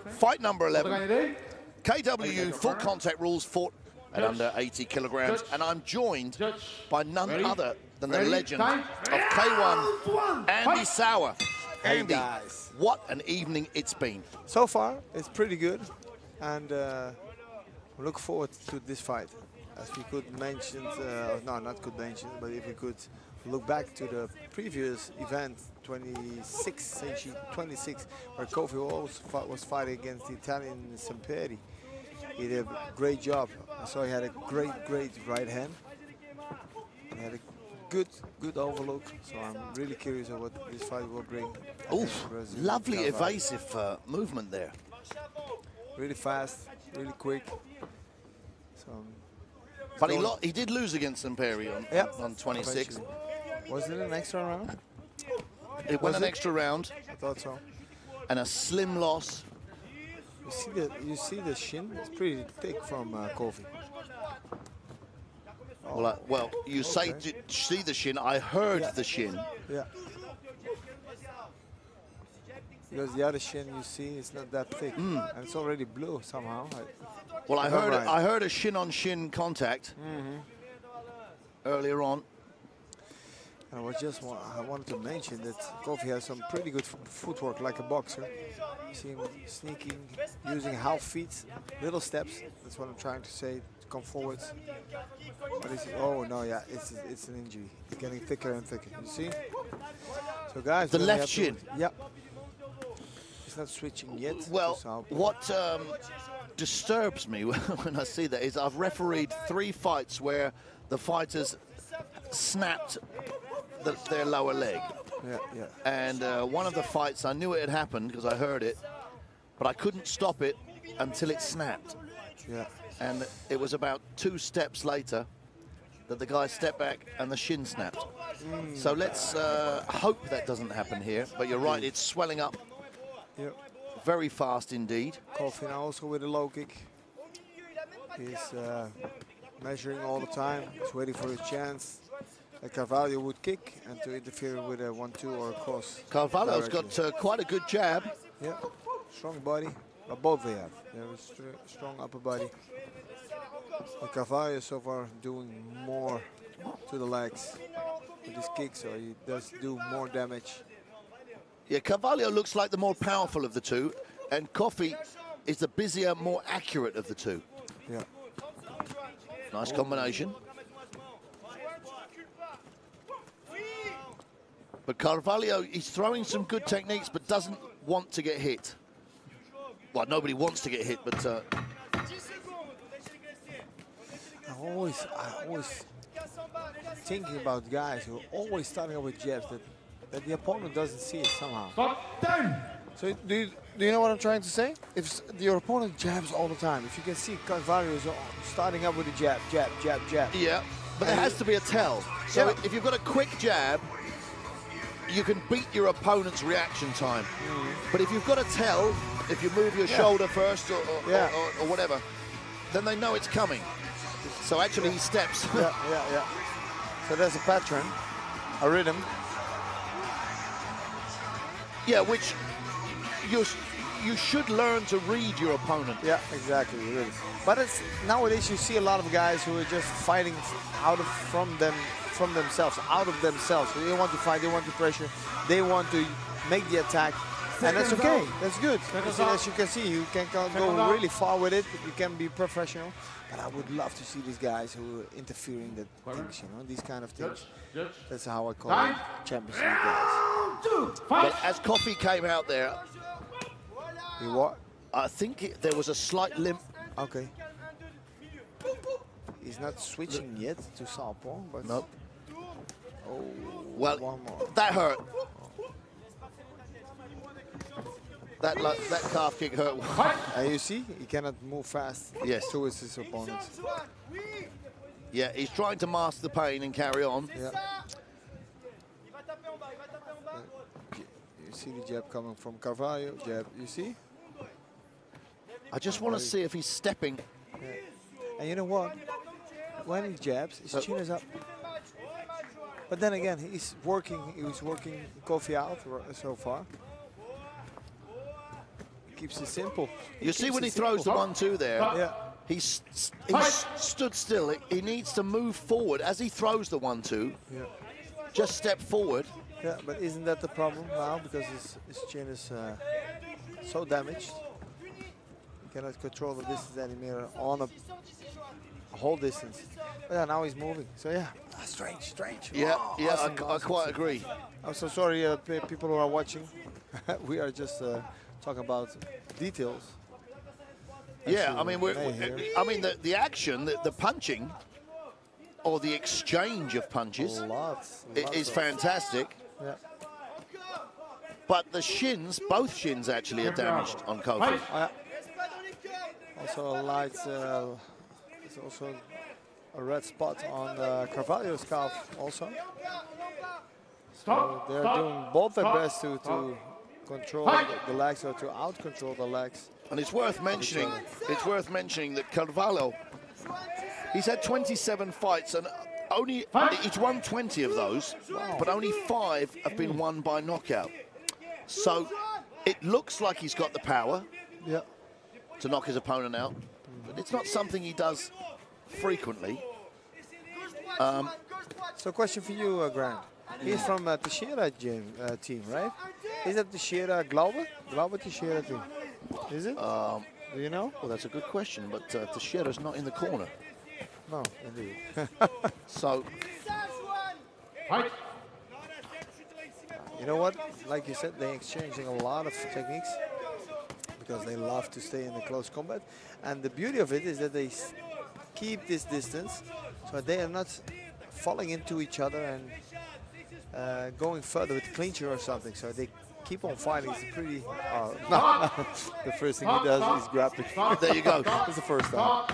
Fight number 11. KW full contact rules fought at under 80 kilograms, and I'm joined by none other than the legend of K1, Andy Sauer. Andy, guys. What an evening it's been. So far, it's pretty good, and we look forward to this fight. As we could mention, no, not could mention, but if we could look back to the previous event, 26, SENSHI 26, where Kofi was fighting against the Italian Semperi. He did a great job. I saw he had a great right hand. He had a good overlook. So I'm really curious of what this fight will bring. Oof, lovely evasive movement there. Really fast, really quick. So, but he did lose against Semperi on 26. Was it an extra round? It went an extra round. I thought so. And a slim loss. You see the shin? It's pretty thick from Kofi. Well, you say to see the shin. I heard the shin. Yeah. Because the other shin you see is not that thick, and it's already blue somehow. Well, I heard a shin-on-shin contact earlier on. And I wanted to mention that Kofi has some pretty good footwork, like a boxer. You see him sneaking, using half feet, little steps. That's what I'm trying to say. To come forwards. But oh no, yeah, it's an injury. It's getting thicker and thicker. You see? So guys, the left shin. Yep. he's not switching yet. Well, what disturbs me when I see that is I've refereed 3 fights where the fighters snapped their lower leg. Yeah, yeah. And one of the fights, I knew it had happened because I heard it, but I couldn't stop it until it snapped. Yeah. And it was about 2 steps later that the guy stepped back and the shin snapped. So let's hope that doesn't happen here. But you're right, it's swelling up very fast indeed. Kofi now also with a low kick. He's measuring all the time. He's waiting for his chance. Carvalho would kick and to interfere with a 1-2 or a cross. Carvalho's got quite a good jab. Yeah, strong body. Both they have. They have a strong upper body. But Carvalho so far doing more to the legs with his kick, so he does do more damage. Yeah, Carvalho looks like the more powerful of the two, and Kofi is the busier, more accurate of the two. Yeah. Nice combination. But Carvalho, he's throwing some good techniques, but doesn't want to get hit. Well, nobody wants to get hit, but... I'm always thinking about guys who are always starting out with jabs that the opponent doesn't see it somehow. So do you know what I'm trying to say? If your opponent jabs all the time, if you can see Carvalho is starting up with a jab, jab, jab, jab. Yeah, but there has to be a tell. So if you've got a quick jab, you can beat your opponent's reaction time. But if you've got a tell, if you move your shoulder first or whatever, then they know it's coming. So actually he steps. Yeah. So there's a pattern, a rhythm. Yeah, which you should learn to read your opponent. Yeah, exactly. Really. But it's nowadays you see a lot of guys who are just fighting from themselves, out of themselves. They want to fight, they want to pressure, they want to make the attack. And that's okay, that's good. As you can see, you can go really far with it, you can be professional. But I would love to see these guys who are interfering in the things, you know, these kind of things. That's how I call it Champions League guys. But as Kofi came out there, he what? I think there was a slight limp. Okay. He's not switching yet to southpaw, but... Nope. Oh, well, one more. That hurt. That calf kick hurt. You see, he cannot move fast towards his opponent. Yeah, he's trying to mask the pain and carry on. Yeah. You see the jab coming from Carvalho. Jab, you see? I just want to see if he's stepping. Yeah. And you know what? When he jabs, his chin is up. But then again, he was working Kofi out so far. Keeps it simple. You see when he throws the 1-2 there, he's stood still. He needs to move forward as he throws the 1-2. Yeah. Just step forward. Yeah, but isn't that the problem now? Because his chin is so damaged. He cannot control the distance anymore on a whole distance. But yeah, now he's moving. So yeah, strange. Yeah, Awesome, I quite agree. I'm so sorry, people who are watching. We are just talking about details. Yeah, I mean, the action, the punching, or the exchange of punches is fantastic. Yeah. But the shins, both shins actually are damaged on Kofi. Also a light, there's also a red spot on Carvalho's calf also. So they're doing both their best to control the legs or to out-control the legs. And it's worth mentioning that Carvalho, he's had 27 fights and he's won 20 of those, but only 5 have been won by knockout. So it looks like he's got the power to knock his opponent out, but it's not something he does frequently. So question for you, Grant. He's from Teixeira team, right? Is that Teixeira Glaube Teixeira team? Is it? Do you know? Well, that's a good question, but Teixeira's not in the corner. No, indeed. So, you know what? Like you said, they're exchanging a lot of techniques. because they love to stay in the close combat. And the beauty of it is that they keep this distance, so they are not falling into each other and going further with clincher or something. So they keep on fighting. It's a pretty... no. The first thing he does is grab the... There you go. It's the first time.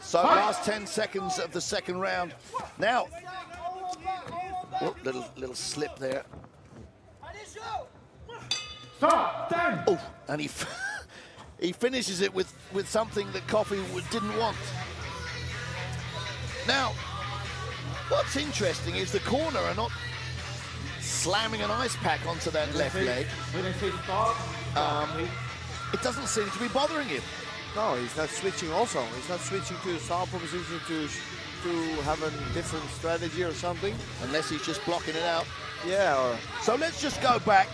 So last 10 seconds of the second round. Now, oh, little slip there. Oh, and he finishes it with something that Coffee didn't want. Now, what's interesting is the corner are not slamming an ice pack onto that left leg. It doesn't seem to be bothering him. No, he's not switching also. He's not switching to a southpaw position to have a different strategy or something. Unless he's just blocking it out. Yeah. Or so let's just go back.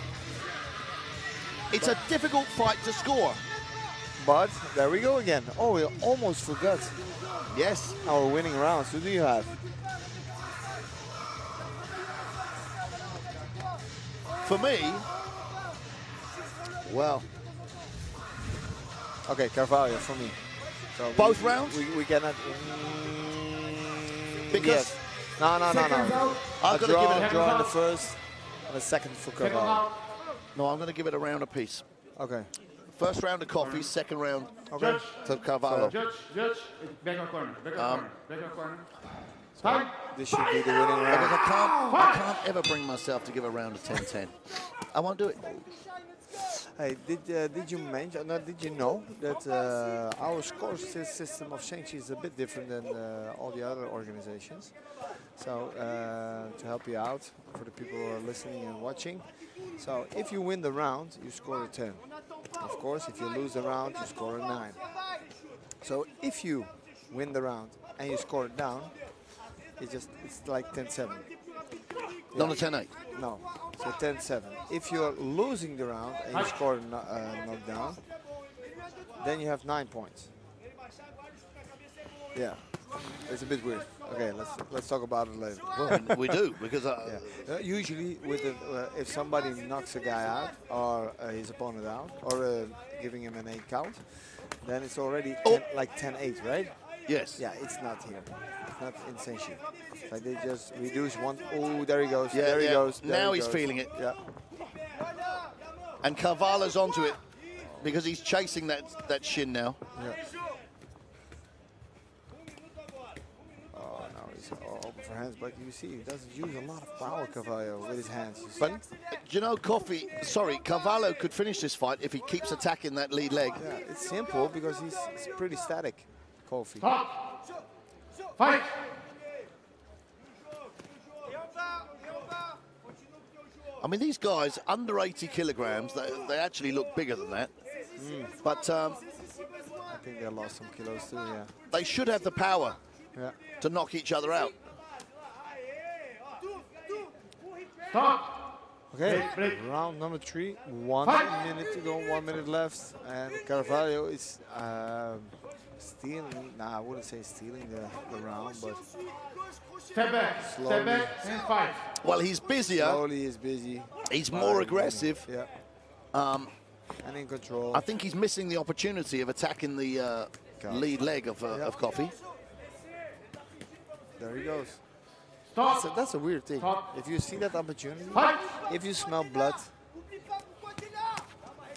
It's a difficult fight to score. But there we go again. Oh, we almost forgot. Yes. Our winning rounds. Who do you have? For me, well. Okay, Carvalho for me. So both rounds? We cannot. Because yes. No. I've got to give it a draw in the first and a second for Carvalho. No, I'm going to give it a round apiece. Okay. First round to Coffee, second round to Carvalho. Judge, back on corner, back on corner. So this should be the winning round. Because I can't ever bring myself to give a round of 10-10. I won't do it. Hey, did you mention? No, did you know that our score system of SENSHI is a bit different than all the other organizations? So to help you out, for the people who are listening and watching, so if you win the round, you score a 10. Of course, if you lose the round, you score a 9. So if you win the round and you score it down, it's like 10-7. Not a 10-8. No, so 10-7. If you're losing the round and you score a knockdown, then you have 9 points. Yeah, it's a bit weird. Okay, let's talk about it later. Well, we do because usually with if somebody knocks a guy out or his opponent out or giving him an 8 count, then it's already like 10-8, right? Yes. Yeah, it's not here. It's not in SENSHI. Like they just reduce one. Oh, there he goes. Yeah, there he goes. Now he's feeling it. Yeah. And Carvalho's onto it because he's chasing that shin now. Yeah. Oh, now he's all open for hands, but you see, he doesn't use a lot of power, Carvalho, with his hands. You see? But do you know, Carvalho could finish this fight if he keeps attacking that lead leg. Yeah, it's simple because he's pretty static, Kofi. Fight! I mean, these guys, under 80 kilograms, they actually look bigger than that. But I think they lost some kilos too, yeah. They should have the power to knock each other out. Stop! Okay, round number 3. 1 minute to go, 1 minute left. And Carvalho is stealing, I wouldn't say stealing the round, but step back, and fight. Well, he's busier. Slowly he's busy. He's more aggressive. Yeah. And in control. I think he's missing the opportunity of attacking the lead leg of Coffee. There he goes. Stop. That's a weird thing. Stop. If you see that opportunity, fight. If you smell blood,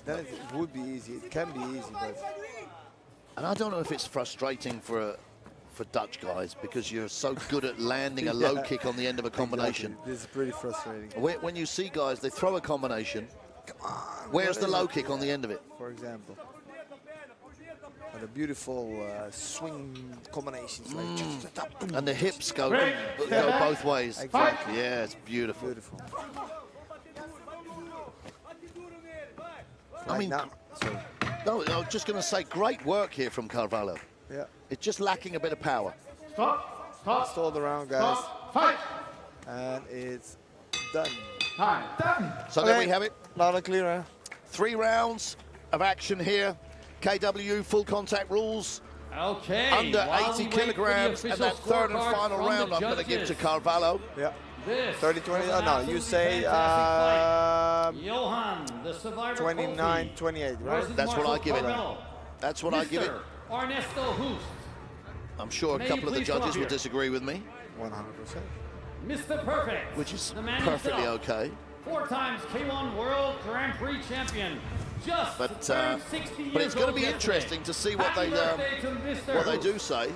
then it would be easy. It can be easy, but... And I don't know if it's frustrating for Dutch guys because you're so good at landing a low kick on the end of a combination. Exactly. This is pretty frustrating. When you see guys, they throw a combination. Come on. Where's the low kick on the end of it? For example. But a beautiful swing combinations. Like and the hips go both ways. Exactly. Yeah, it's beautiful. Beautiful. I mean, no, I was just going to say, great work here from Carvalho. Yeah. It's just lacking a bit of power. Stop. Stall the round, guys. Fight. And it's done. Time. Done. So there we have it. Loud and clear, huh? 3 rounds of action here. KW full contact rules. Okay. Under 80 kilograms. And that third and final round I'm going to give to Carvalho. Yeah. This 30-20. was an Oh no, you absolutely say fantastic fight. Johan, the survivor 29-28, right? That's what I give it. Carmelo. That's what I give it. Mr. Ernesto Hoost. I'm sure a May couple you of the please come judges up will here. disagree with me. 100%. Mr. Perfect. Which is the man perfectly himself. okay. 4 times K1 World Grand Prix champion. Just But turned 60 years but it's going to old be yesterday. interesting to see what Happy birthday to Mr. what they Hoost. do say.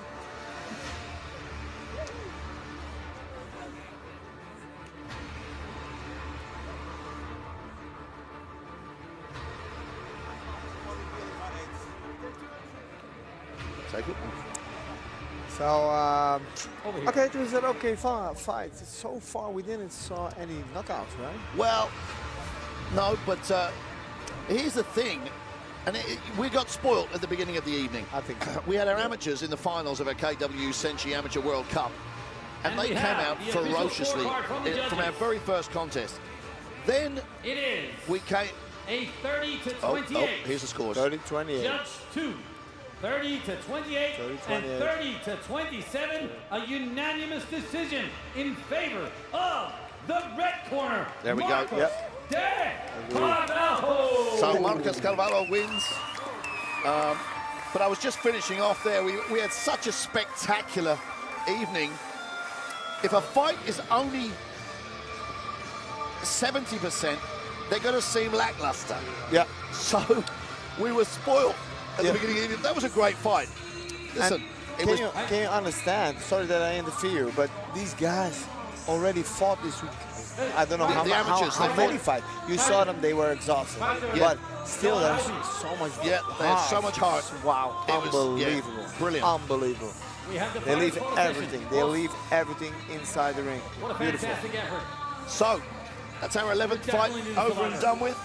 Take it. So, okay, it was an okay fight. So far, we didn't saw any knockouts, right? Well, no, but here's the thing, and we got spoilt at the beginning of the evening. I think so. We had our amateurs in the finals of our KW SENSHI Amateur World Cup, and they we came have out the official ferociously scorecard from the from our judges. very first contest. Then It is we came. a 30 to Oh, 28. here's the scores. 30-28. Judge 2, 30 to 28, 30-28. and 30 to 27. A unanimous decision in favor of the red corner. There we go. Marcos Yep. de Carvalho. So Marcos Carvalho wins. But I was just finishing off there. We had such a spectacular evening. If a fight is only 70%, they're going to seem lackluster. Yeah. So we were spoiled at the beginning of the evening. That was a great fight. Listen, And can you understand? Sorry that I interfere, but these guys already fought this week. I don't know The amateurs, how they many fought. fights. You saw them; they were exhausted. Yeah. But still, there's so much. Yeah, there's so much heart. Wow, It was, yeah, unbelievable, brilliant. Unbelievable. We have the They leave final session. everything. They leave everything inside the ring. What a Beautiful. fantastic effort. So that's our 11th fight Definitely needs over to and learn. done with.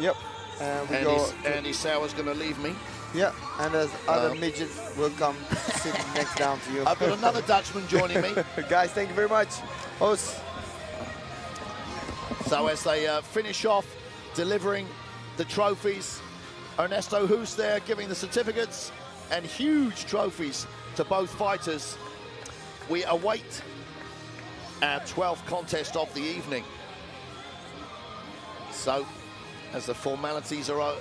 Yep. And we go. Andy Sauer's going to leave me. Yeah, and there's other midgets will come sit next down to you. I've got another Dutchman joining me. Guys, thank you very much. Host. So as they finish off delivering the trophies, Ernesto Hoost there giving the certificates and huge trophies to both fighters. We await our 12th contest of the evening. So as the formalities are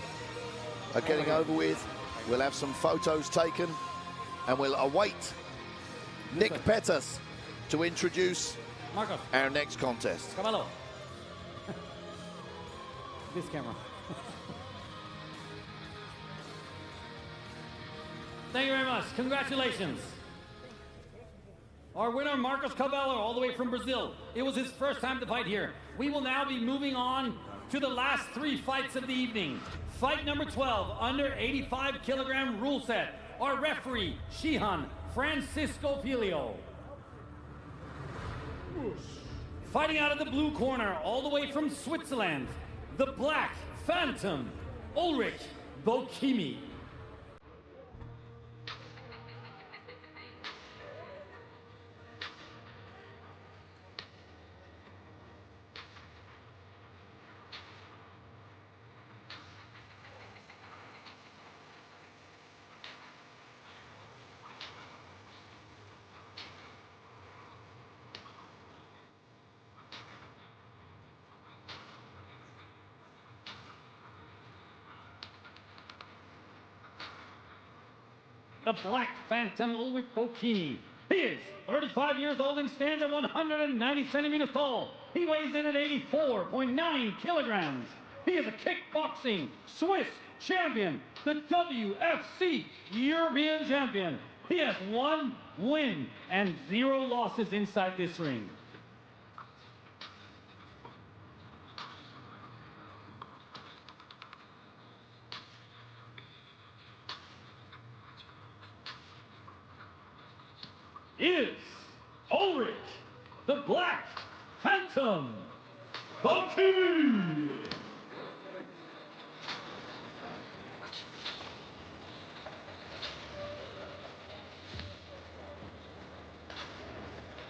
getting over with, we'll have some photos taken and we'll await Nick Pettas to introduce Marcos. our next contest. Carvalho. This camera. Thank you very much. Congratulations. Our winner, Marcos Carvalho, all the way from Brazil. It was his first time to fight here. We will now be moving on to the last 3 fights of the evening. Fight number 12, under 85 kilogram rule set. Our referee, Shihan Francisco Filio. Fighting out of the blue corner, all the way from Switzerland, the Black Phantom, Ulrich Bokimi. The Black Phantom Ulrich Bokimi. He is 35 years old and stands at 190 centimeters tall. He weighs in at 84.9 kilograms. He is a kickboxing Swiss champion, the WFC European champion. He has 1 win and 0 losses inside this ring. Is Ulrich, the Black Phantom, Bokimi.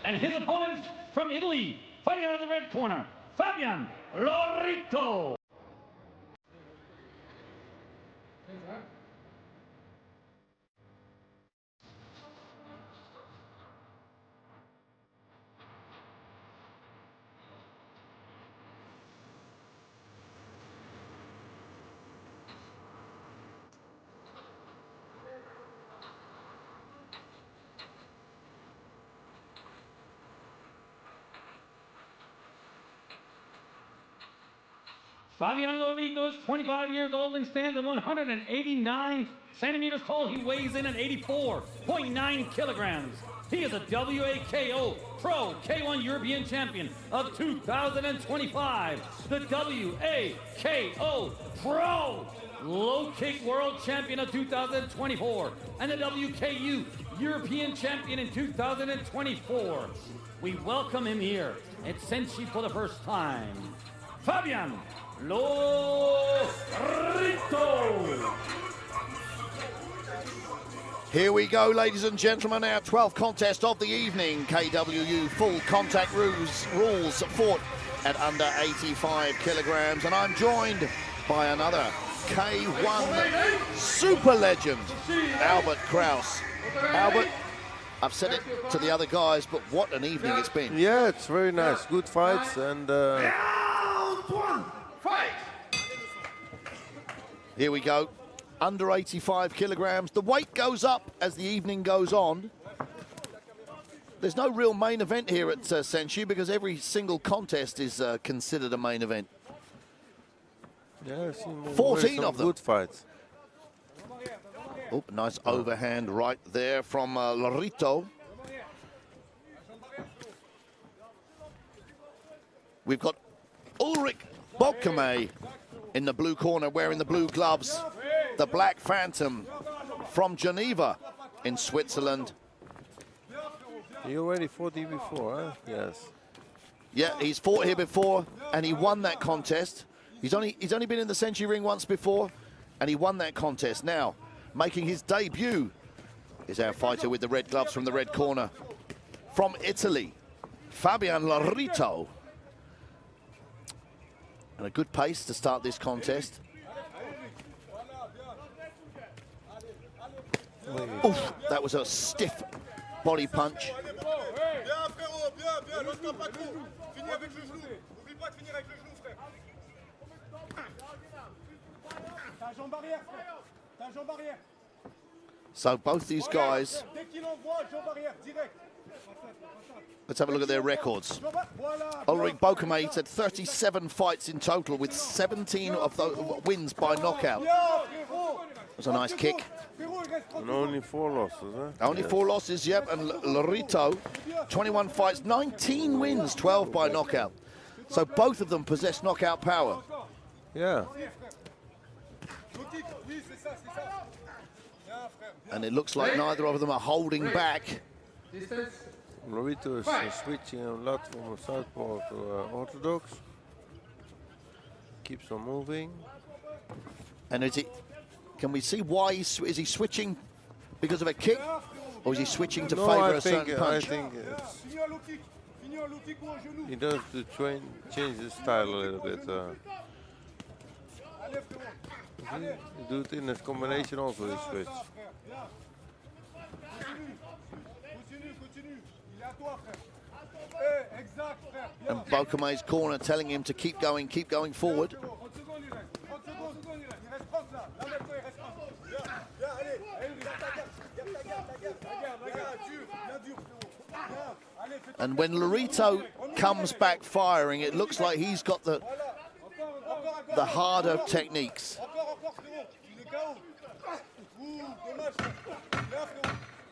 And his opponent from Italy, fighting out of the red corner, Fabian Lorito. Fabian Lorito is 25 years old and stands at 189 centimeters tall. He weighs in at 84.9 kilograms. He is a WAKO Pro K1 European Champion of 2025. The WAKO Pro Low Kick World Champion of 2024. And the WKU European Champion in 2024. We welcome him here at SENSHI for the first time. Fabian Lorito. Here we go, ladies and gentlemen, our 12th contest of the evening. KWU full contact rules fought at under 85 kilograms. And I'm joined by another K1 super legend, Albert Kraus. Albert, I've said it to the other guys, but what an evening it's been. Yeah, it's very nice. Good fights and... Here we go. Under 85 kilograms. The weight goes up as the evening goes on. There's no real main event here at SENSHI because every single contest is considered a main event. Yeah, I've seen 14 of them. Good fights. Oh, nice overhand right there from Lorito. We've got Ulrich Bokame in the blue corner wearing the blue gloves. The Black Phantom from Geneva in Switzerland. You already fought here before, huh? Yes. Yeah, he's fought here before and he won that contest. He's only been in the SENSHI ring once before and he won that contest. Now, making his debut is our fighter with the red gloves from the red corner. From Italy, Fabian Lorito. And a good pace to start this contest. Oof, that was a stiff body punch. So both these guys, let's have a look at their records. Ulrich Bokame had 37 fights in total with 17 of those wins by knockout. That was a nice kick. And only 4 losses, huh? Only 4 losses, yep. And Lorito, 21 fights, 19 wins, 12 by knockout. So both of them possess knockout power. Yeah. And it looks like neither of them are holding back. Lorito is switching a lot from a southpaw to orthodox. Keeps on moving. And can we see why is he switching because of a kick, or is he switching to favour a certain punch? I think he does to change his style a little bit. He do it in his combination also, he switch. And Bokame's corner telling him to keep going forward. And when Lorito comes back firing, it looks like he's got the harder techniques.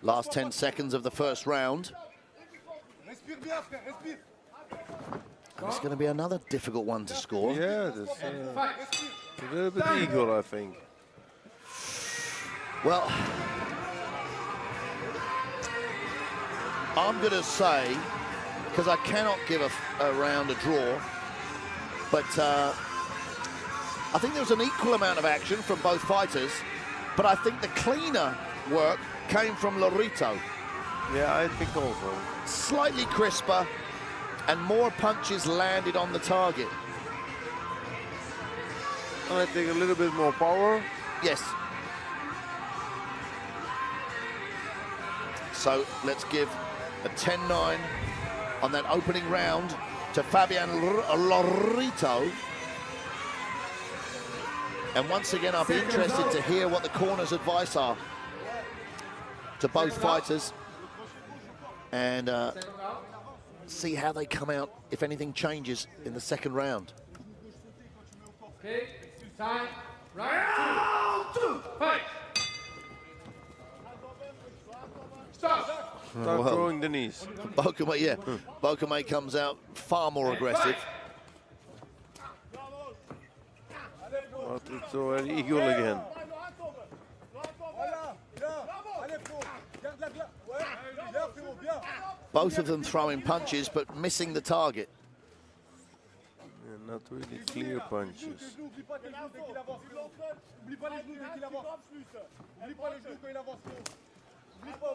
Last 10 seconds of the first round. It's going to be another difficult one to score. Yeah, there's a little bit eagle, I think. Well, I'm going to say, because I cannot give a round a draw, but I think there was an equal amount of action from both fighters, but I think the cleaner work came from Lorito. Yeah, I think also. Slightly crisper and more punches landed on the target. I think a little bit more power. Yes. So let's give a 10-9 on that opening round to Fabian Lorito. And once again, I'll be interested to hear what the corner's advice are to both fighters and see how they come out, if anything changes in the second round. Okay, time. Round two. Fight. Stop. Start throwing the knees. Bokame, yeah. Bokame comes out far more aggressive. But it's already equal again. Both of them throwing punches, but missing the target. Yeah, not really clear punches.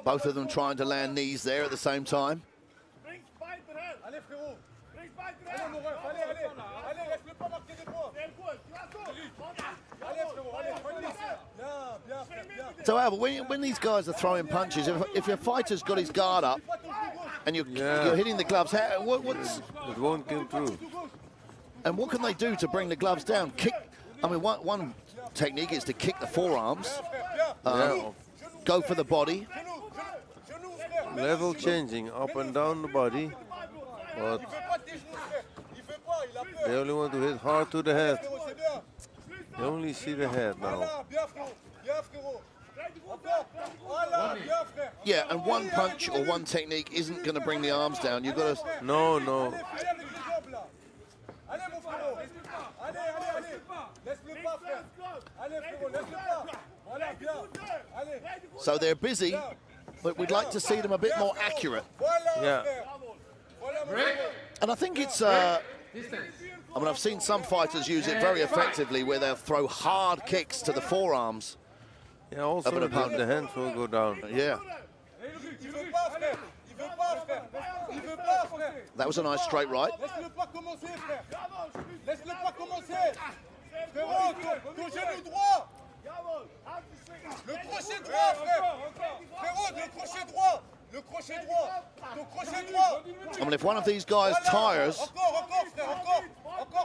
Both of them trying to land knees there at the same time. So, Albert, when these guys are throwing punches, if your fighter's got his guard up and you're hitting the gloves, what's... It won't come through. And what can they do to bring the gloves down? Kick. I mean, one technique is to kick the forearms, go for the body. Level changing, up and down the body, but they only want to hit hard to the head. They only see the head now. Yeah, and one punch or one technique isn't going to bring the arms down. You've got to... No. So they're busy, but we'd like to see them a bit more accurate. Yeah. And I think it's... I mean, I've seen some fighters use it very effectively where they'll throw hard kicks to the forearms. Yeah, also the hands will go down. Yeah. That was a nice straight right. I mean, if one of these guys tires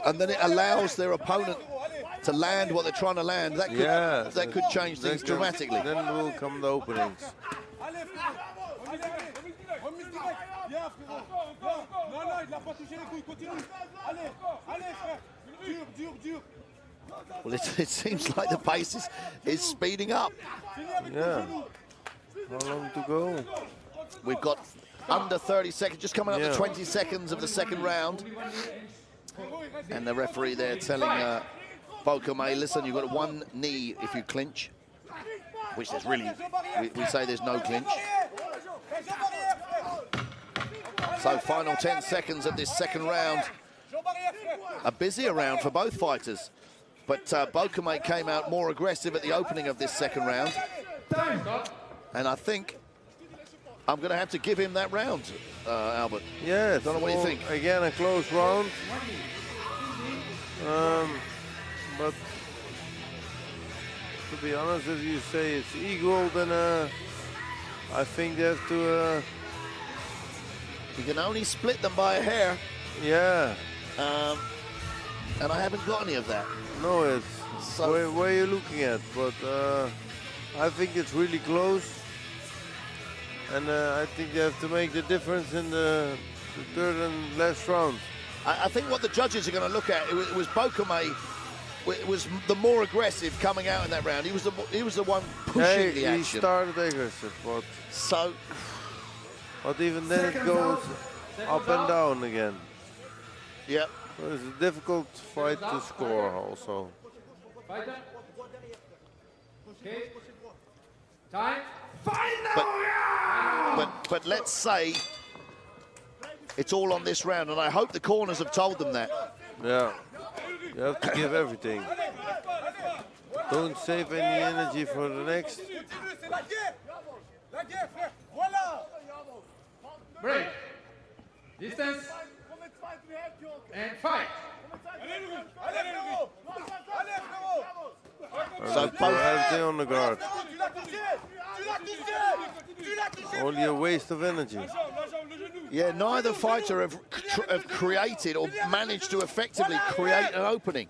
and then it allows their opponent to land what they're trying to land, that could change things dramatically. Then will come the openings. Well, it seems like the pace is speeding up. Yeah. How long to go? We've got under 30 seconds, just coming up to 20 seconds of the second round. And the referee there telling Bokame, listen, you've got one knee if you clinch, which is really, we say there's no clinch. So final 10 seconds of this second round. A busier round for both fighters. But Bokame came out more aggressive at the opening of this second round. And I think I'm going to have to give him that round, Albert. Yes. Don't know what you think. Again, a close round. But to be honest, if you say it's equal, then I think they have to... You can only split them by a hair. Yeah. And I haven't got any of that. No, it's where you're looking at, but I think it's really close. And I think they have to make the difference in the third and last round. I think what the judges are going to look at, it was Bokame, it was the more aggressive coming out in that round. He was the one pushing the action. He started aggressive, but even then it goes up and down again. Yep. So it's a difficult fight to score also. Okay. Time. But let's say it's all on this round, and I hope the corners have told them that. Yeah, you have to give everything. Don't save any energy for the next. Break. Distance. And fight. So everything on the guard. Only a waste of energy. Yeah, neither fighter have created or managed to effectively create an opening.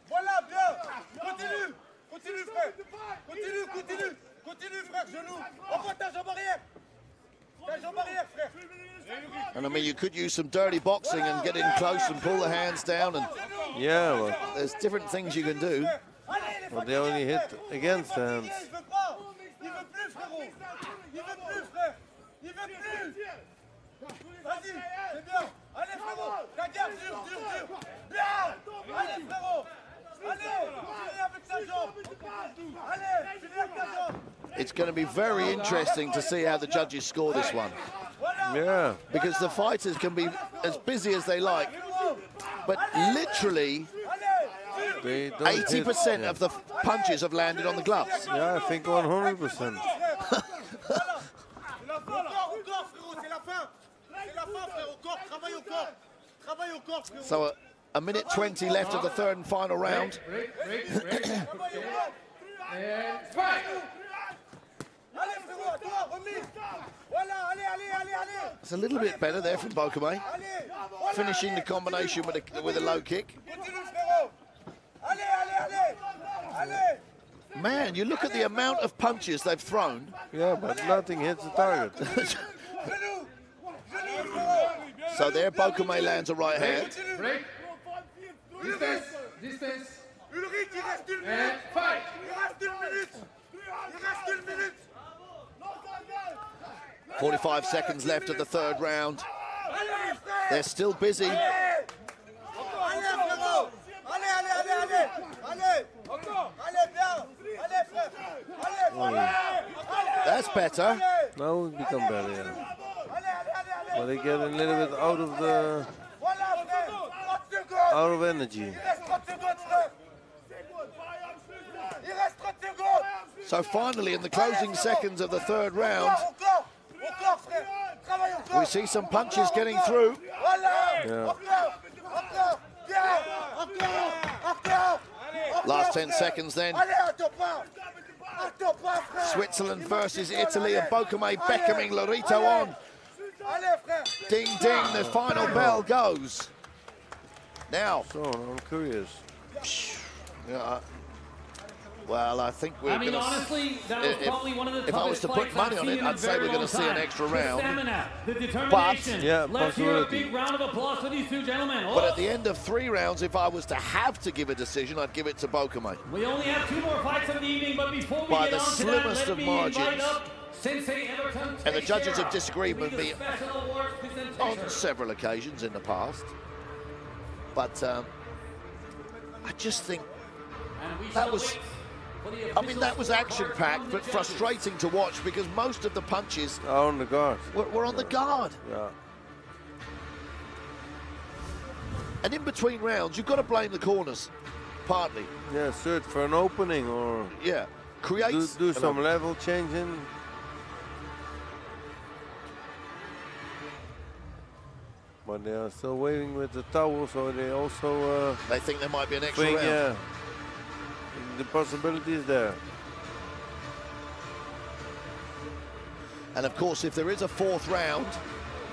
And I mean, you could use some dirty boxing and get in close and pull the hands down and Yeah, but There's different things you can do. they only hit against the hands. It's going to be very interesting to see how the judges score this one. Yeah. Because the fighters can be as busy as they like, but literally 80% of the punches have landed on the gloves. Yeah, I think 100%. So a minute 20 left of the third and final round. It's a little bit better there from Bokame, finishing the combination with a low kick. Man, you look at the amount of punches they've thrown. Yeah, but nothing hits the target. So there, Bokame lands a right hand. Distance. And fight. 45 seconds left of the third round. They're still busy. That's better. Now we become better, yeah. But they get a little bit out of energy. So finally, in the closing seconds of the third round, we see some punches getting through. Yeah. Last 10 seconds then. Switzerland versus Italy, and Bokame beckoning Lorito on. Ding, ding, the final bell goes. Now. So, I'm curious. Yeah, well, I think we're going to... honestly, that was probably one of the if I was toughest to put fights money I've on seen it, in a I'd say very we're going long to see an time. extra The round. stamina, the determination. Yeah, Let's hear a possibility. big round of applause for these two gentlemen. But at the end of 3 rounds, if I was to have to give a decision, I'd give it to Bokame. We only have 2 more fights of the evening, but before we By get the on to that, slimmest let of me margins. invite up Sensei Everton And the judges Teixeira have disagreed with me special awards presentation. on several occasions in the past. But I just think that was... I mean, that was action-packed, but frustrating to watch because most of the punches On the guard. were on the guard. Yeah. And in between rounds, you've got to blame the corners, partly. Yeah, search for an opening or Yeah, create... do some level changing. But they are still waiting with the towel, so they also... they think there might be an extra think, round. yeah, the possibility is there. And of course, if there is a 4th round,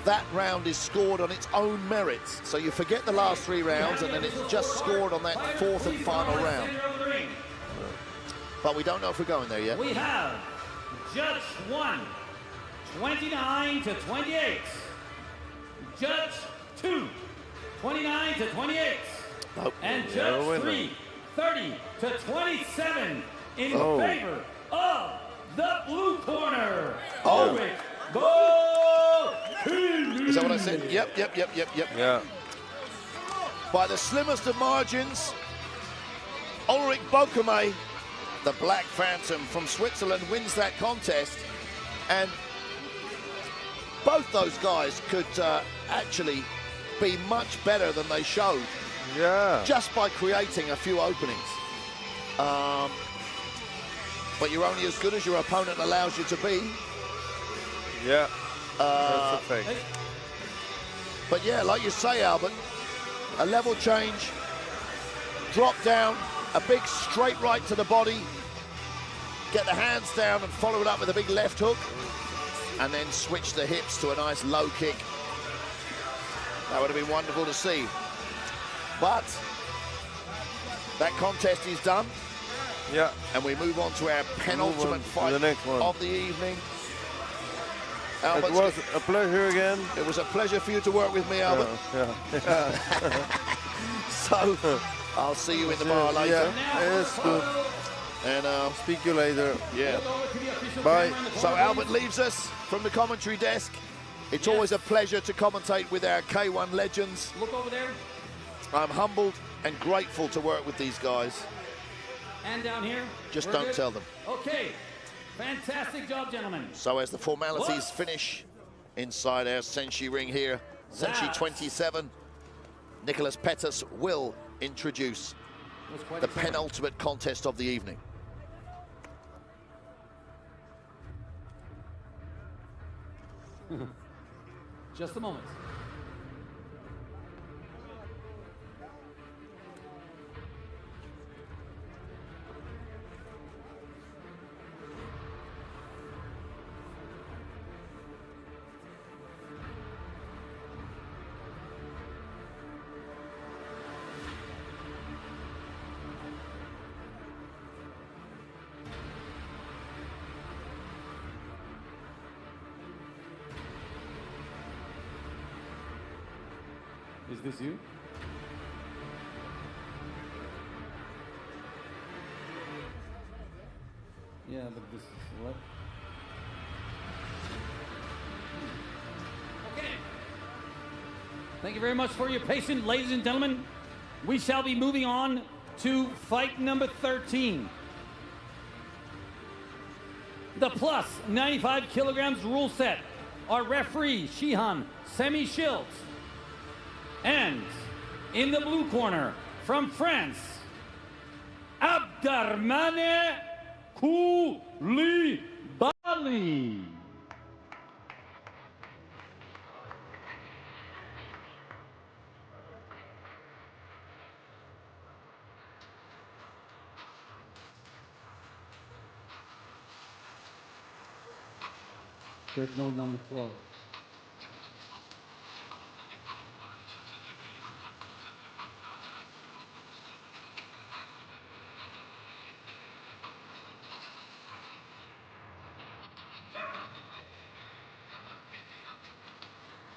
that round is scored on its own merits. So you forget the last 3 rounds, and then it's just scored on that 4th and final round. But we don't know if we're going there yet. We have Judge 1, 29 to 28. Judge 2, 29 to 28. Nope. And Yeah, Judge winner. 3, 30 to 27 in favor of the blue corner. Ulrich Bokame. Is that what I said? Yep. Yeah. By the slimmest of margins, Ulrich Bokame, the Black Phantom from Switzerland, wins that contest. And both those guys could actually be much better than they showed. Yeah. Just by creating a few openings. But you're only as good as your opponent allows you to be. Yeah. That's a fact. But yeah, like you say, Albert, a level change, drop down, a big straight right to the body, get the hands down and follow it up with a big left hook, and then switch the hips to a nice low kick. That would have been wonderful to see. But that contest is done. Yeah. And we move on to our penultimate fight the next one. of the evening. Albert, it was a pleasure again. It was a pleasure for you to work with me, Albert. So, I'll see you in the bar later. Yeah, yes, good. And speak to you later. Yeah. Bye. So Albert leaves us from the commentary desk. It's always a pleasure to commentate with our K1 legends. Look over there. I'm humbled and grateful to work with these guys. And down here. Just We're don't good? tell them. Okay. Fantastic job, gentlemen. So as the formalities finish inside our Senshi ring here, Senshi 27, Nicholas Pettis will introduce the penultimate contest of the evening. Just a moment. Is this you? Yeah, but this is what? Okay. Thank you very much for your patience, ladies and gentlemen. We shall be moving on to fight number 13. The plus 95 kilograms rule set. Our referee, Shihan Semi-Shields. And in the blue corner, from France, Abderrahmane Koulibaly. There's no number 12.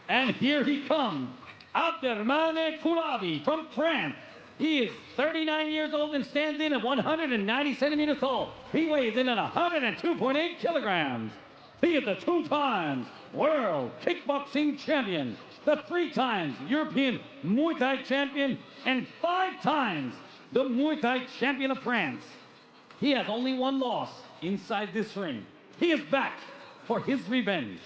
And here he comes, Abderrahmane Koulibaly from France. He is 39 years old and stands in at 190 centimeters tall. He weighs in at 102.8 kilograms. He is the 2-time world kickboxing champion, the 3 times European Muay Thai champion, and 5 times the Muay Thai champion of France. He has only 1 loss inside this ring. He is back for his revenge.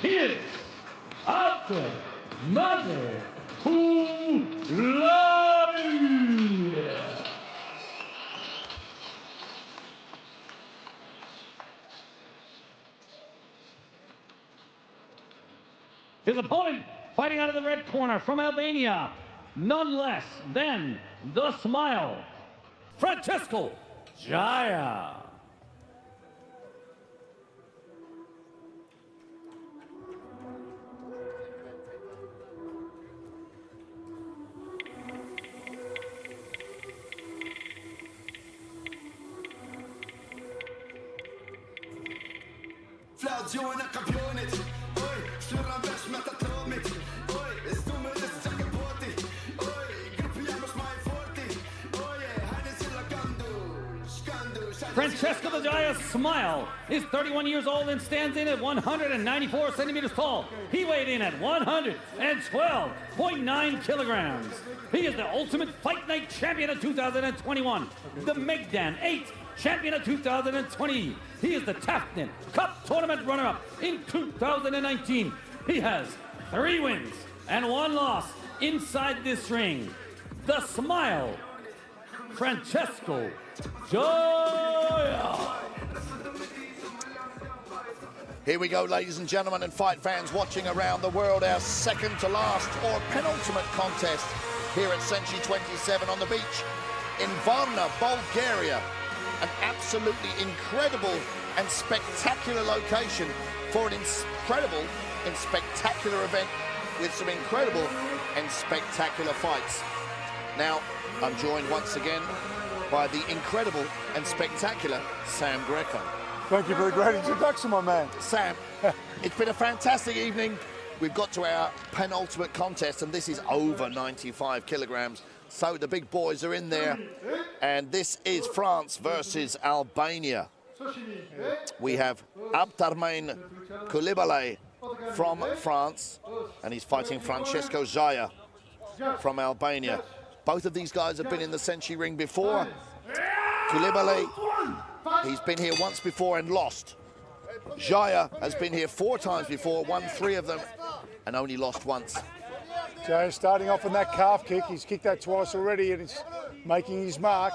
He is Abderrahmane Koulibaly. His opponent fighting out of the red corner from Albania, none less than the Smile, Francesco Jaya. Flaggionen kampionet, oj, slurran bärs med tatomit, oj, stumme des jacket party, oj, gruppi jammers my 40, oj, hide silla gandu, Francesco the Jaya Smile is 31 years old and stands in at 194 centimeters tall. He weighed in at 112.9 kilograms. He is the Ultimate Fight Night Champion of 2021, the Megdan 8 Champion of 2020. He is the Taftnet Cup Tournament runner-up in 2019. He has 3 wins and 1 loss inside this ring. The Smile, Francesco Jaya. Here we go, ladies and gentlemen, and fight fans watching around the world. Our second to last or penultimate contest here at Senshi 27 on the beach in Varna, Bulgaria. An absolutely incredible and spectacular location for an incredible and spectacular event with some incredible and spectacular fights. Now, I'm joined once again by the incredible and spectacular Sam Greco. Thank you for the great introduction, my man. Sam, it's been a fantastic evening. We've got to our penultimate contest, and this is over 95 kilograms. So the big boys are in there, and this is France versus Albania. We have Abderrahmane Koulibaly from France, and he's fighting Francesco Jaya from Albania. Both of these guys have been in the SENSHI ring before. Koulibaly, he's been here once before and lost. Jaya has been here 4 times before, won 3 of them, and only lost once. Jaya starting off on that calf kick. He's kicked that twice already, and he's making his mark.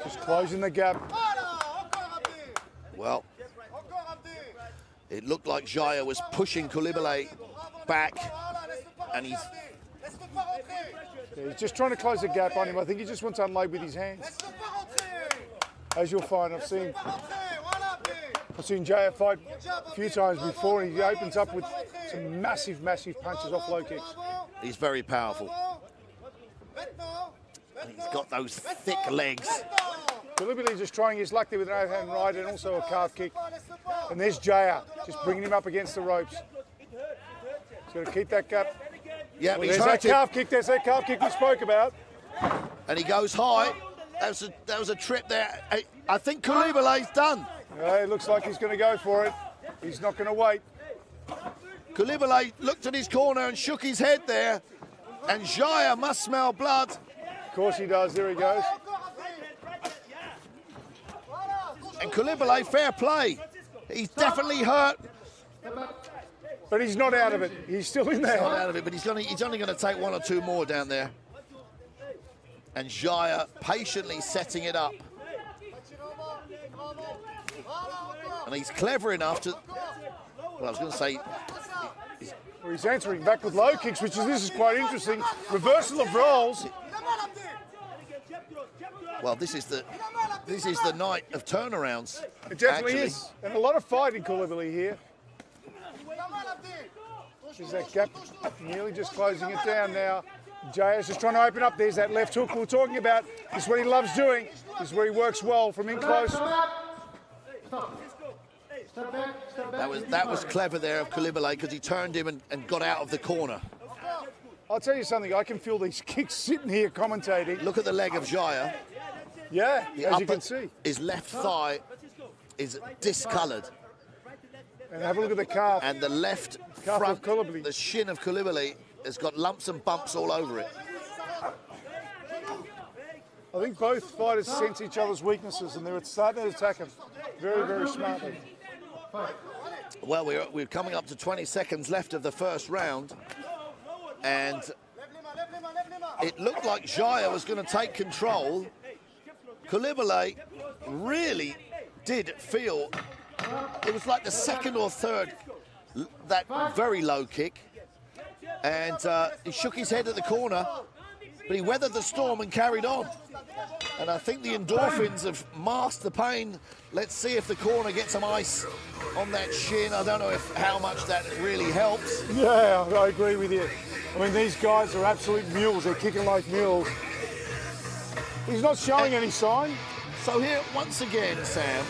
Just closing the gap. Well, it looked like Jaya was pushing Koulibaly back, and he's just trying to close the gap on him. I think he just wants to unload with his hands. As you'll find, I've seen Jaya fight a few times before, and he opens up with some massive, massive punches off low kicks. He's very powerful. And he's got those thick legs. Koulibaly just trying his luck there with an overhand right and also a calf kick. And there's Jaya, just bringing him up against the ropes. He's got to keep that gap. Yeah, well, there's that calf kick. There's that calf kick we spoke about. And he goes high. That was a trip there. I think Koulibaly's done. Yeah, it looks like he's going to go for it. He's not going to wait. Koulibaly looked at his corner and shook his head there. And Jaya must smell blood. Of course he does. There he goes. And Koulibaly, fair play. He's definitely hurt. But he's not out of it. He's still in there. He's not out of it, but he's only going to take 1 or 2 more down there. And Jaya patiently setting it up. And he's clever enough to... Well, I was going to say... Well, he's answering back with low kicks, this is quite interesting. Reversal of roles. Well, this is the night of turnarounds. It definitely is. And a lot of fighting Koulibaly here. There's that gap, nearly just closing it down now. Jaya's just trying to open up. There's that left hook we were talking about. This is what he loves doing. This is where he works well from in close. That was clever there of Koulibaly because he turned him and got out of the corner. I'll tell you something, I can feel these kicks sitting here commentating. Look at the leg of Jaya. Yeah, as you can see. His left thigh is discoloured. And have a look at the calf. And the left front, the shin of Koulibaly has got lumps and bumps all over it. I think both fighters sense each other's weaknesses and they're starting to attack him very, very smartly. Well, we're coming up to 20 seconds left of the first round. And it looked like Jaya was going to take control. Koulibaly really did feel it was like the second or third, that very low kick. And he shook his head at the corner, but he weathered the storm and carried on. And I think the endorphins have masked the pain. Let's see if the corner gets some ice on that shin. I don't know how much that really helps. Yeah, I agree with you. I mean, these guys are absolute mules. They're kicking like mules. He's not showing any sign. So here, once again, Sam,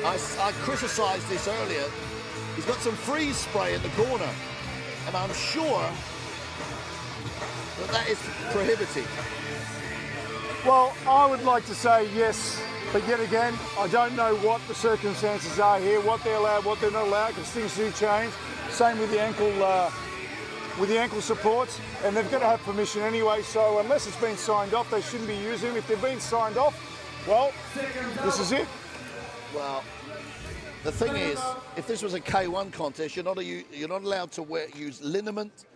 I criticised this earlier. He's got some freeze spray in the corner, and I'm sure that is prohibiting. Well, I would like to say yes, but yet again, I don't know what the circumstances are here, what they're allowed, what they're not allowed, because things do change. Same with the ankle supports, and they've got to have permission anyway, so unless it's been signed off, they shouldn't be using them. If they've been signed off, well, this is it. Well, the thing is, if this was a K1 contest, you're not allowed to use liniment,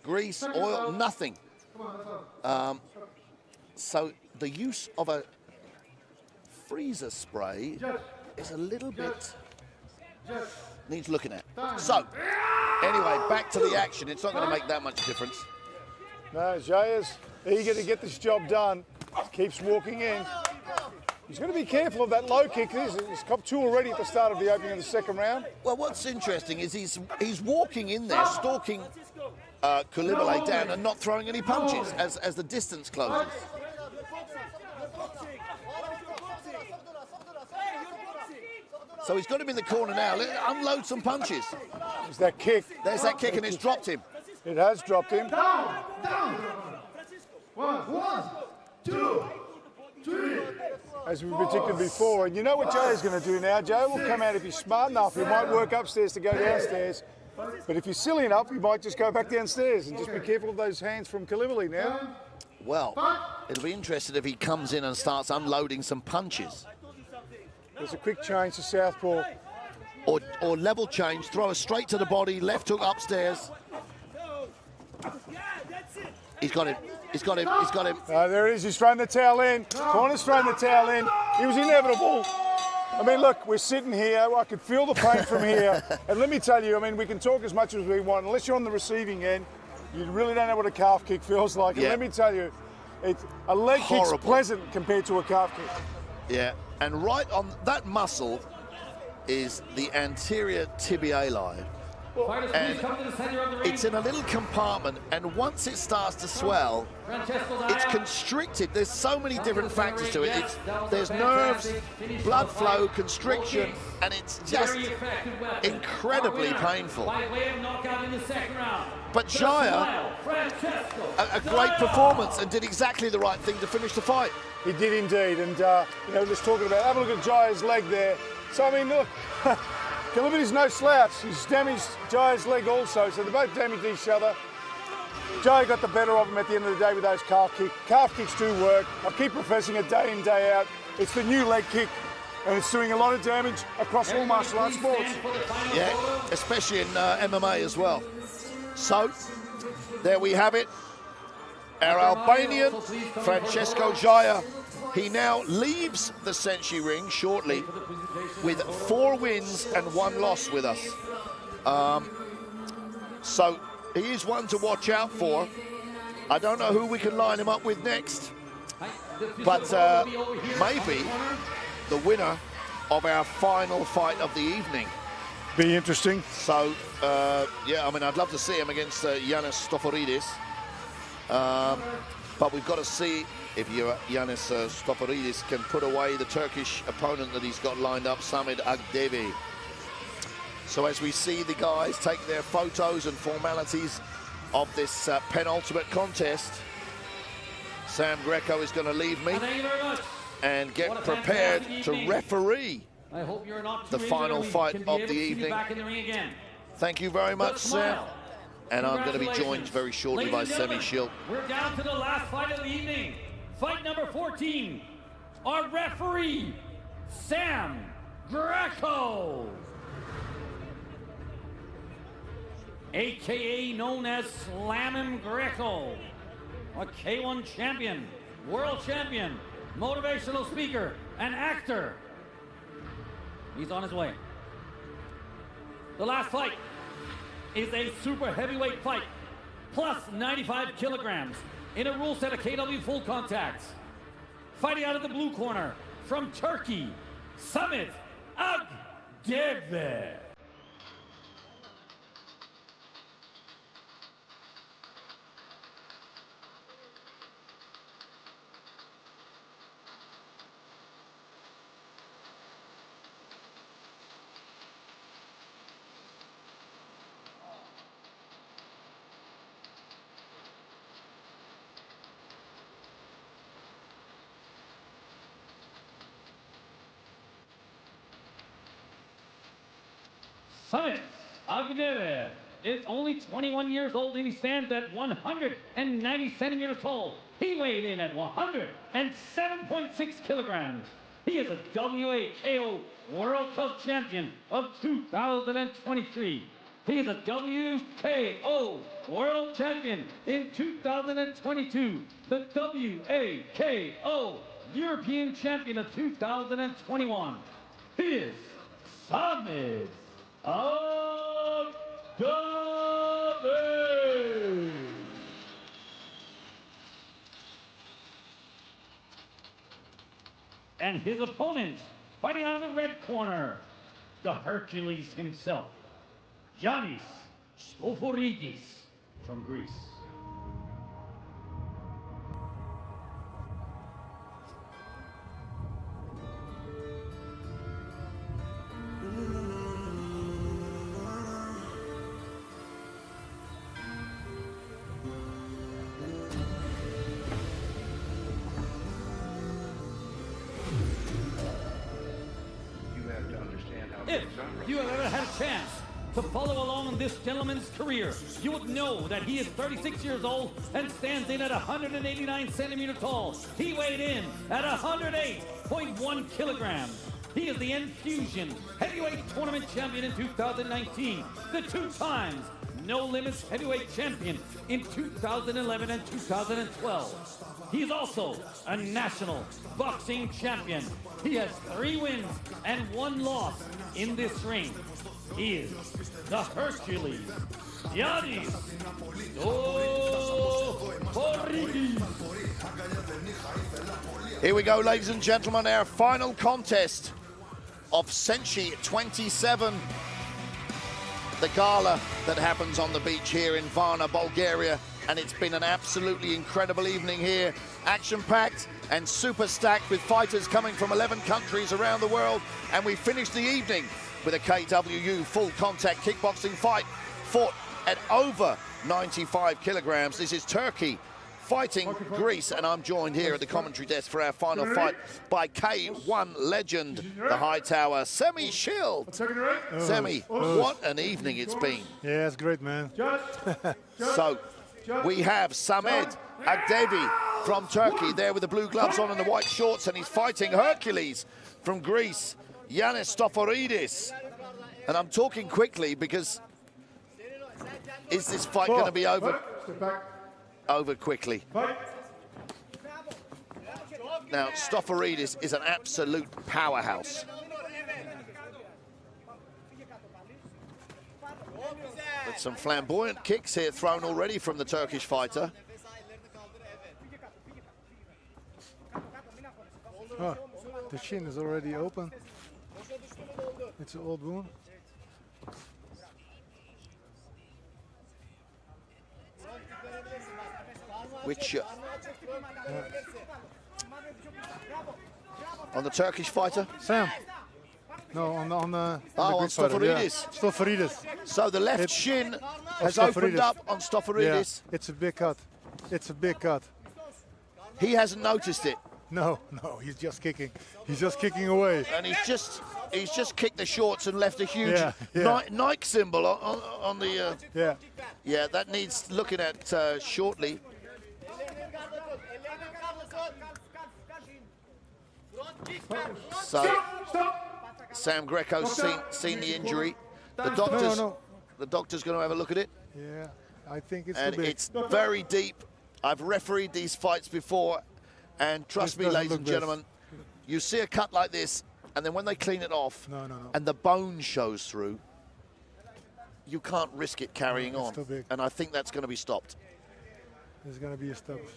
grease, oil, nothing. So the use of a freezer spray is a little bit needs looking at. So, anyway, back to the action. It's not going to make that much difference. No, Jaya's eager to get this job done. Keeps walking in. He's going to be careful of that low kick. He's copped 2 already at the start of the opening of the second round. Well, what's interesting is he's walking in there, stalking Koulibaly down and not throwing any punches as the distance closes. So he's got him in the corner now. Unload some punches. There's that kick. There's that kick, and it's dropped him. It has dropped him. Down. One, two, three. As we predicted before. And you know what Joe's going to do now? Joe will come out if he's smart enough. He might work upstairs to go downstairs. But if you're silly enough, you might just go back downstairs and just be careful of those hands from Kalibali now. Well, it'll be interesting if he comes in and starts unloading some punches. There's a quick change to southpaw. Or level change, throw us straight to the body, left hook upstairs. He's got him. He's got him. He's got him. There he is. He's throwing the towel in. Corner's throwing the towel in. It was inevitable. I mean, look, we're sitting here. I could feel the pain from here. And let me tell you, I mean, we can talk as much as we want. Unless you're on the receiving end, you really don't know what a calf kick feels like. And let me tell you, a leg kick's pleasant compared to a calf kick. Yeah, and right on that muscle is the anterior tibiali. And it's in a little compartment, and once it starts to swell, it's constricted. There's so many different factors to it. There's nerves, blood flow, constriction, and it's just incredibly painful. But Jaya, a great performance, and did exactly the right thing to finish the fight. He did indeed, and you know, just talking about, have a look at Jaya's leg there. So I mean, look. Kalibali's no slouch. He's damaged Jaya's leg also, so they both damaged each other. Jaya got the better of him at the end of the day with those calf kicks. Calf kicks do work. I keep professing it day in, day out. It's the new leg kick, and it's doing a lot of damage across all martial arts sports. Yeah, especially in MMA as well. So, there we have it. Our Albanian, Francesco Jaya, he now leaves the SENSHI ring shortly with 4 wins and 1 loss with us. So he is one to watch out for. I don't know who we can line him up with next, but maybe the winner of our final fight of the evening. Be interesting. So, yeah, I mean, I'd love to see him against Yanis Stoforidis. But we've got to see if Yanis Stoforidis can put away the Turkish opponent that he's got lined up, Samid Agdevi. So as we see the guys take their photos and formalities of this penultimate contest, Sam Greco is going to leave me and get prepared to referee the final fight of the evening. Thank you very much, Sam. And I'm going to be joined very shortly by Semi Shield. We're down to the last fight of the evening. Fight number 14. Our referee, Sam Greco, AKA known as Slammin' Greco, a K1 champion, world champion, motivational speaker, and actor. He's on his way. The last fight is a super heavyweight fight, plus 95 kilograms, in a rule set of KW full contacts. Fighting out of the blue corner, from Turkey, Samit Agdeve. Samit Agdeve is only 21 years old and he stands at 190 centimeters tall. He weighed in at 107.6 kilograms. He is a WAKO World Cup Champion of 2023. He is a WKO World Champion in 2022. The WAKO European Champion of 2021. He is Samit Agdeve. And his opponent, fighting out of the red corner, the Hercules himself, Yanis Stoforidis from Greece. If you have ever had a chance to follow along in this gentleman's career, you would know that he is 36 years old and stands in at 189 centimeters tall. He weighed in at 108.1 kilograms. He is the Infusion Heavyweight Tournament Champion in 2019, the 2 times No Limits Heavyweight Champion in 2011 and 2012. He is also a national boxing champion. He has 3 wins and 1 loss in this ring. He is the Hercules, Giannis Stoforidis. Here we go, ladies and gentlemen, our final contest of SENSHI 27. The gala that happens on the beach here in Varna, Bulgaria. And it's been an absolutely incredible evening here. Action-packed and super stacked with fighters coming from 11 countries around the world. And we finished the evening with a KWU full contact kickboxing fight fought at over 95 kilograms. This is Turkey fighting Greece, and I'm joined here at the commentary desk for our final fight by K1 legend, the high tower, Semi Shield. Semi, what an evening it's been. Yeah, it's great, man. So we have Samed Agdevi from Turkey there with the blue gloves on and the white shorts, and he's fighting Hercules from Greece, Giannis Stoforidis. And I'm talking quickly because is this fight going to be over quickly? Now, Stoforidis is an absolute powerhouse. With some flamboyant kicks here thrown already from the Turkish fighter. Oh, the chin is already open. It's an old wound. Which on the Turkish fighter? Sam. No, on the Stoforidis. Yeah. Stoforidis. So the left shin has opened up on Stoforidis. Yeah, it's a big cut. It's a big cut. He hasn't noticed it. No, he's just kicking. He's just kicking away. And he's just kicked the shorts and left a huge Nike symbol on the. Yeah, that needs looking at shortly. So Sam Greco's seen the injury. The doctor's going to have a look at it. Yeah, I think it's and too big. It's very deep. I've refereed these fights before, and trust me, ladies and gentlemen, you see a cut like this, and then when they clean it off, and the bone shows through, you can't risk it carrying on. Too big. And I think that's going to be stopped. There's going to be a stoppage.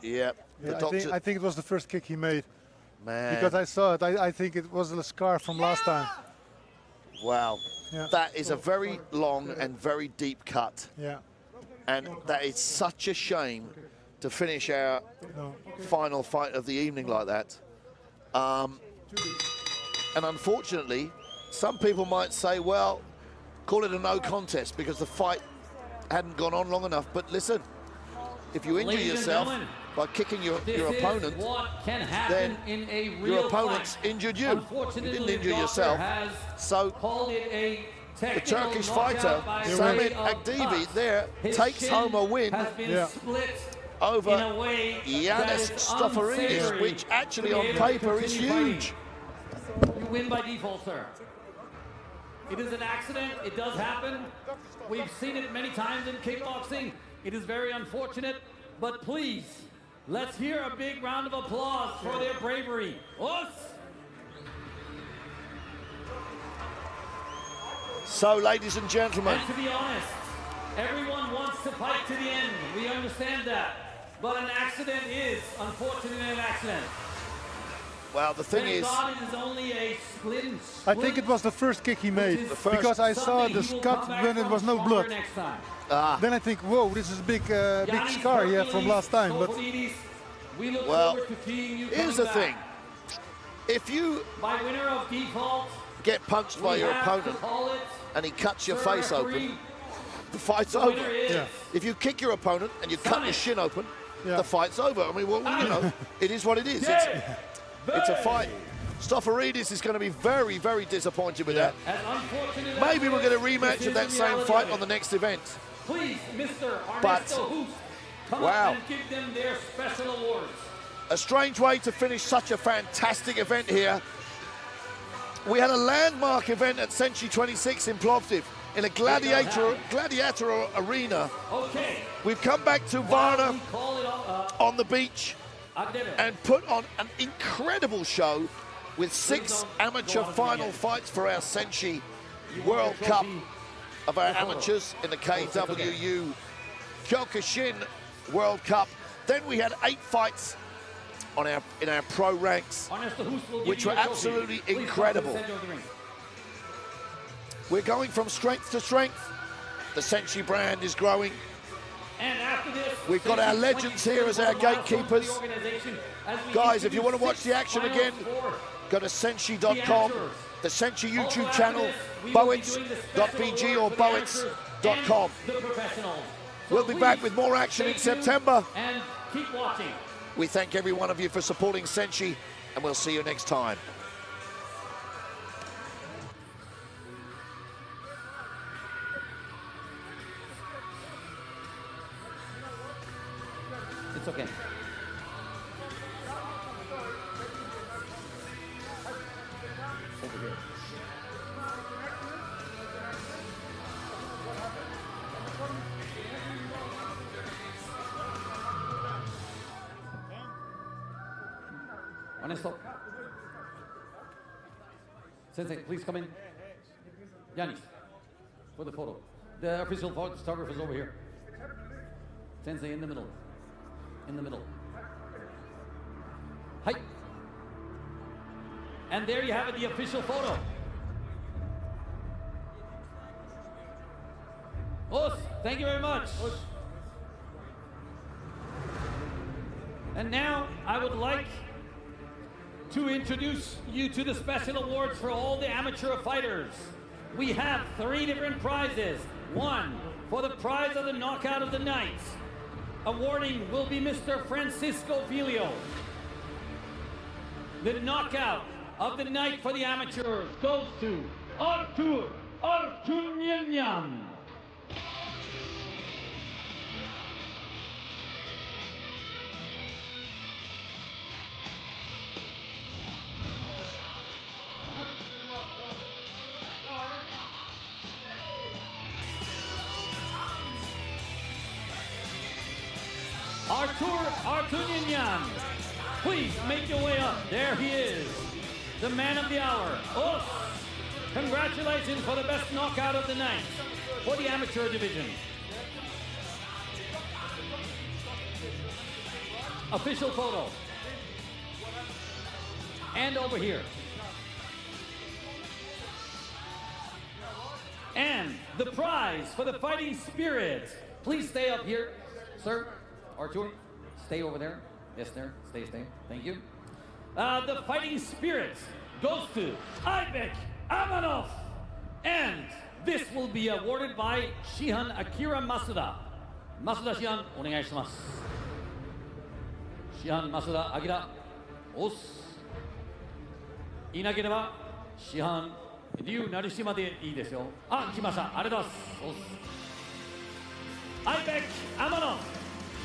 Yeah, I think it was the first kick he made. Man. Because I saw it. I think it was a scar from last time. Wow. Yeah. That is a very long and very deep cut. Yeah. And that is such a shame to finish our final fight of the evening like that. And unfortunately, some people might say, well, call it a no contest because the fight hadn't gone on long enough. But listen, if you injure yourself by kicking your opponent, then your opponent's injured you. You didn't injure yourself. So the Turkish fighter, Samed Agdevi, there takes home a win over Giannis Stoforidis, which actually on paper is huge. You win by default, sir. It is an accident. It does happen. We've seen it many times in kickboxing. It is very unfortunate, but please, let's hear a big round of applause for their bravery. Us! So, ladies and gentlemen. And to be honest, everyone wants to fight to the end. We understand that. But an accident is, unfortunately, an accident. Well, the thing Thank is, God it is only a split. I think it was the first kick he made because I saw the cut when it was no blood. Then I think, whoa, this is a big scar here from last time. But well, here's the thing: if you get punched by your opponent and he cuts your face open, the fight's over. Yeah. If you kick your opponent and you cut your shin open, the fight's over. I mean, well, you know, it is what it is. It's a fight. Stofaridis is going to be very, very disappointed with that. As unfortunate as Maybe we'll get a this rematch is of that the same reality fight of it. on the next event. Please, Mr. But- Ernesto Hoost, come wow. up and give them their special awards. A strange way to finish such a fantastic event here. We had a landmark event at SENSHI 26 in Plovdiv in a gladiator arena. Okay. We've come back to Varna on the beach and put on an incredible show with 6 amateur final fights for our SENSHI World Cup of our amateurs in the KWU Kyokushin World Cup. Then we had 8 fights in our pro ranks, which were absolutely incredible. We're going from strength to strength. The SENSHI brand is growing. And after this, We've got our legends here as our gatekeepers. Guys, if you want to watch the action again, go to senshi.com, the SENSHI YouTube channel, bowits.bg or bowits.com. We'll be back with more action in September. And keep watching. We thank every one of you for supporting SENSHI, and we'll see you next time. It's okay. Over here. Ernesto. Sensei, please come in. Yanis, for the photo. The official photographer is over here. Sensei in the middle. In the middle. Hi. And there you have it, the official photo. Os, thank you very much. And now I would like to introduce you to the special awards for all the amateur fighters. We have 3 different prizes. 1 for the prize of the knockout of the night. Awarding will be Mr. Francisco Filio. The knockout of the night for the amateurs goes to Artur Artunyanyan. Artur Artunyanyan, please make your way up. There he is, the man of the hour. Oh, congratulations for the best knockout of the night for the amateur division. Official photo. And over here. And the prize for the fighting spirit. Please stay up here, sir. Artur, stay over there. Yes, there. Stay. Thank you. The fighting spirit goes to Aibek Amanov. And this will be awarded by Shihan Akira Masuda. Masuda Shihan, onegai shimasu. Shihan Masuda Akira, os. Inakereba, Shihan Ryu Narushima de ii desu yo. Ah, kimashita. Arigatou gozaimasu. Aibek Amanov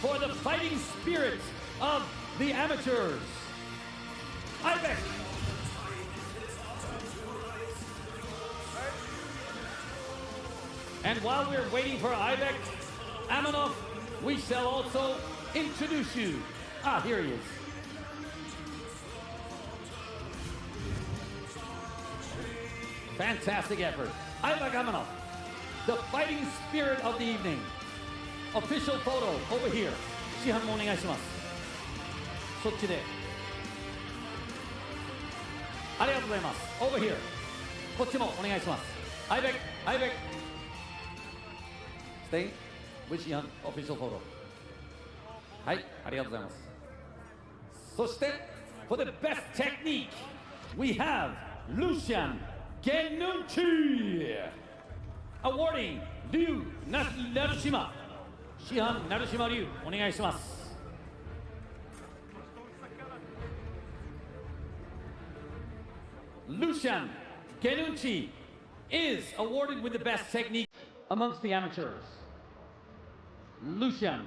for the fighting spirit of the amateurs. Aibek. And while we're waiting for Aibek Amanov, we shall also introduce you. Ah, here he is. Fantastic effort. Aibek Amanov, the fighting spirit of the evening. Official photo over here. Shihan mo onegai shimasu. Sochi de. Arigatou gozaimasu. Over here. Kochi mo onegai shimasu. Aibek. Stay with Shihan. Official photo. Hai, arigatou gozaimasu. そして for the best technique, we have Lucian Genucci. Awarding Ryu Narushima. Shihan Narushima Ryu, onegai shimasu. Lucian Genucci is awarded with the best technique amongst the amateurs. Lucian.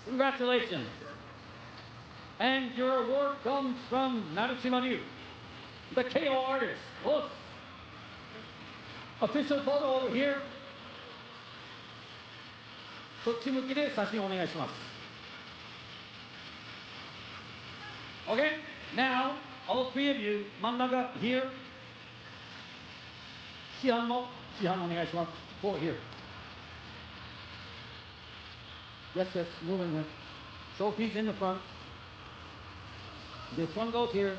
Congratulations. And your award comes from Narushima Ryu, the KO artist. Look. Official photo over here. そっち向きで写真をお願いします。Okay? Now, all three of you, 真ん中 here. 市販お願いします。For here. Yes, yes, move in there. Trophies in the front. This one goes here.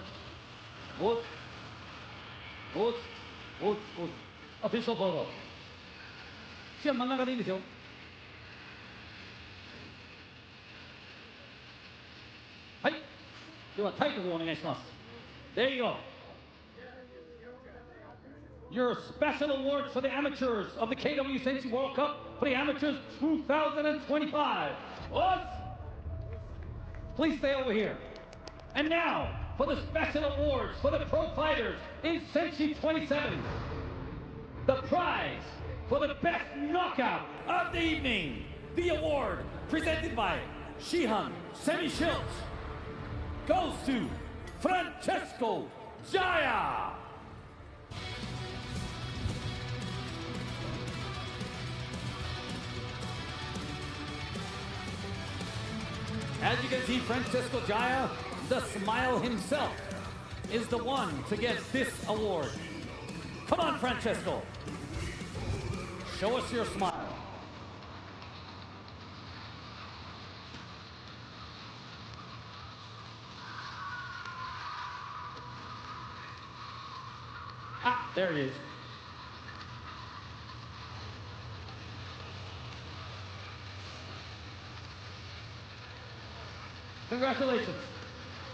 Official photo. 市販真ん中でいいですよ。はい。ではタイトルをお願いします。There you go. Your special awards for the amateurs of the KW SENSHI World Cup for the amateurs 2025. Please stay over here. And now, for the special awards for the pro fighters in SENSHI 27. The prize for the best knockout of the evening. The award presented by Shihan Semi-Schultz goes to Francesco Jaya. As you can see, Francesco Jaya, the smile himself, is the one to get this award. Come on, Francesco. Show us your smile. Ah, there it is. Congratulations.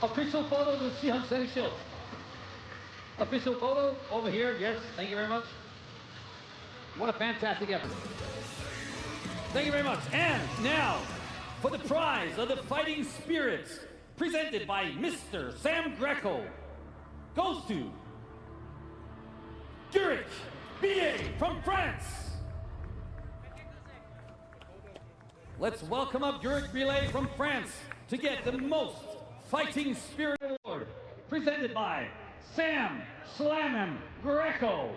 Official photos of Shihan Sensei. Official photo over here. Yes, thank you very much. What a fantastic effort. Thank you very much. And now, for the prize of the fighting spirits, presented by Mr. Sam Greco, goes to Zurich, BA from France. Let's welcome up Zurich Relay from France to get the most fighting spirit award, presented by Sam Slammin Greco.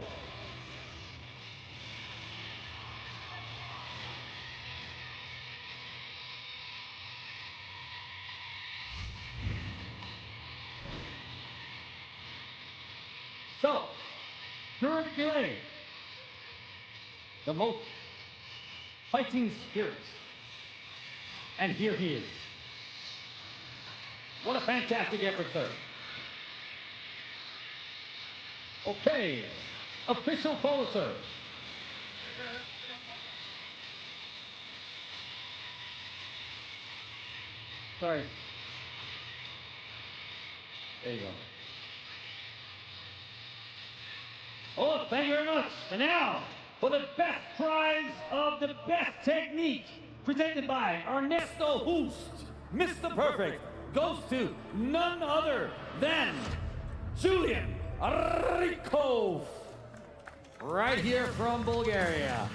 So, Zurich Relay, the most fighting spirits. And here he is. What a fantastic effort, sir. Okay, official photo, sir. Sorry. There you go. Oh, thank you very much. And now, for the best prize of the best technique, presented by Ernesto Hoost, Mr. Perfect, goes to none other than Julian Rykov, right here from Bulgaria,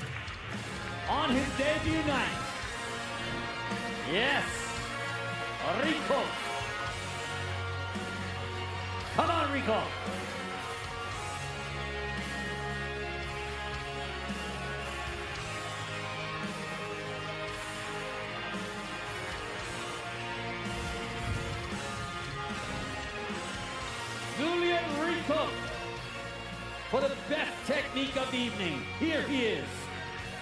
on his debut night. Yes, Rykov. Come on, Rykov. Julian Rykov for the best technique of the evening. Here he is,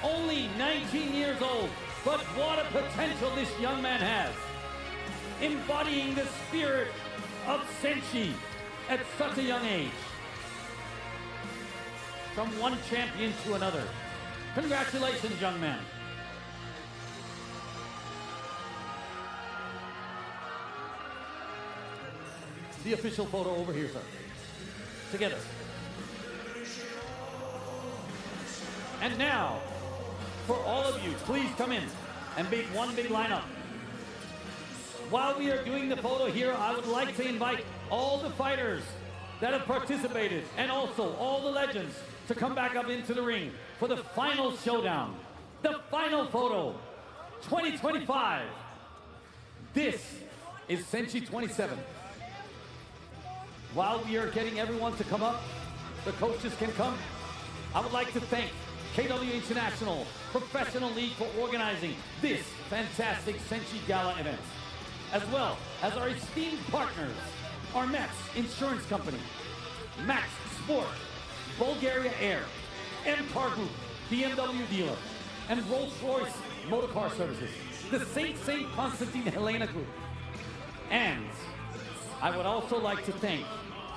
only 19 years old, but what a potential this young man has, embodying the spirit of Senshi at such a young age. From one champion to another. Congratulations, young man. The official photo over here, sir. Together. And now, for all of you, please come in and make one big lineup. While we are doing the photo here, I would like to invite all the fighters that have participated and also all the legends to come back up into the ring for the final showdown. The final photo, 2025. This is SENSHI 27. While we are getting everyone to come up, the coaches can come. I would like to thank KW International Professional League for organizing this fantastic SENSHI Gala event, as well as our esteemed partners, Armex Insurance Company, Max Sport, Bulgaria Air, Empire Group, BMW dealer, and Rolls-Royce Motorcar Services, the St. Constantine Helena Group. And I would also like to thank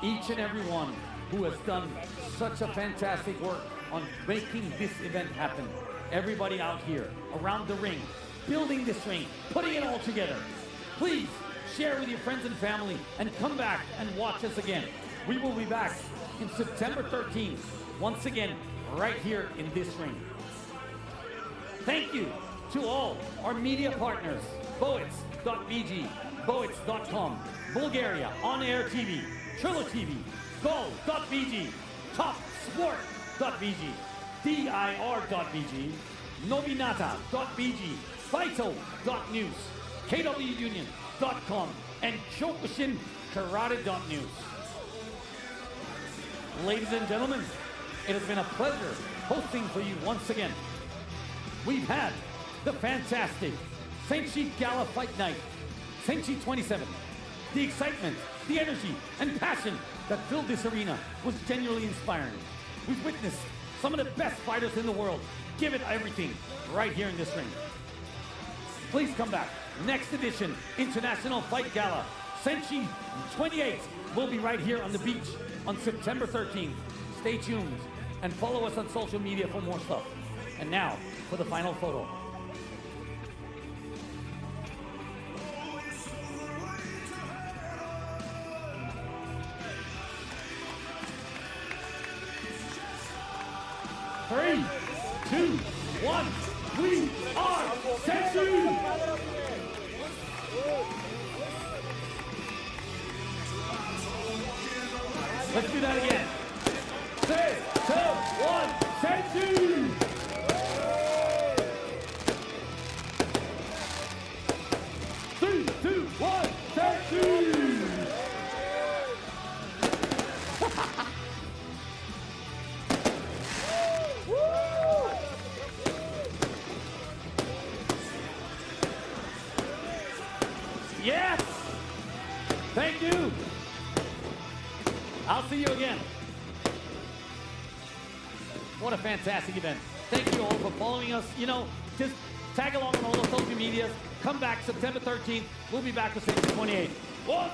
each and every one who has done such a fantastic work on making this event happen. Everybody out here, around the ring, building this ring, putting it all together. Please share with your friends and family and come back and watch us again. We will be back in September 13th, once again, right here in this ring. Thank you to all our media partners, Boets.bg, Boets.com, Bulgaria On Air TV, Triller TV, Go.bg, TopSport.bg, DIR.bg, Nobinata.bg, Fighto.news, KWUnion.com, and Kyokushin Karate.news. Ladies and gentlemen, it has been a pleasure hosting for you once again. We've had the fantastic SENSHI Gala Fight Night, SENSHI 27. The excitement, the energy, and passion that filled this arena was genuinely inspiring. We've witnessed some of the best fighters in the world give it everything right here in this ring. Please come back. Next edition, International Fight Gala, SENSHI 28, will be right here on the beach on September 13th. Stay tuned and follow us on social media for more stuff. And now, for the final photo. Three, two, one, we are SENSHI! Let's do that again. 3, 2, 1, SENSHI! 3, 2, 1, SENSHI! Yes! Thank you! I'll see you again. What a fantastic event. Thank you all for following us. You know, just tag along on all the social medias. Come back September 13th. We'll be back with SENSHI 28. What?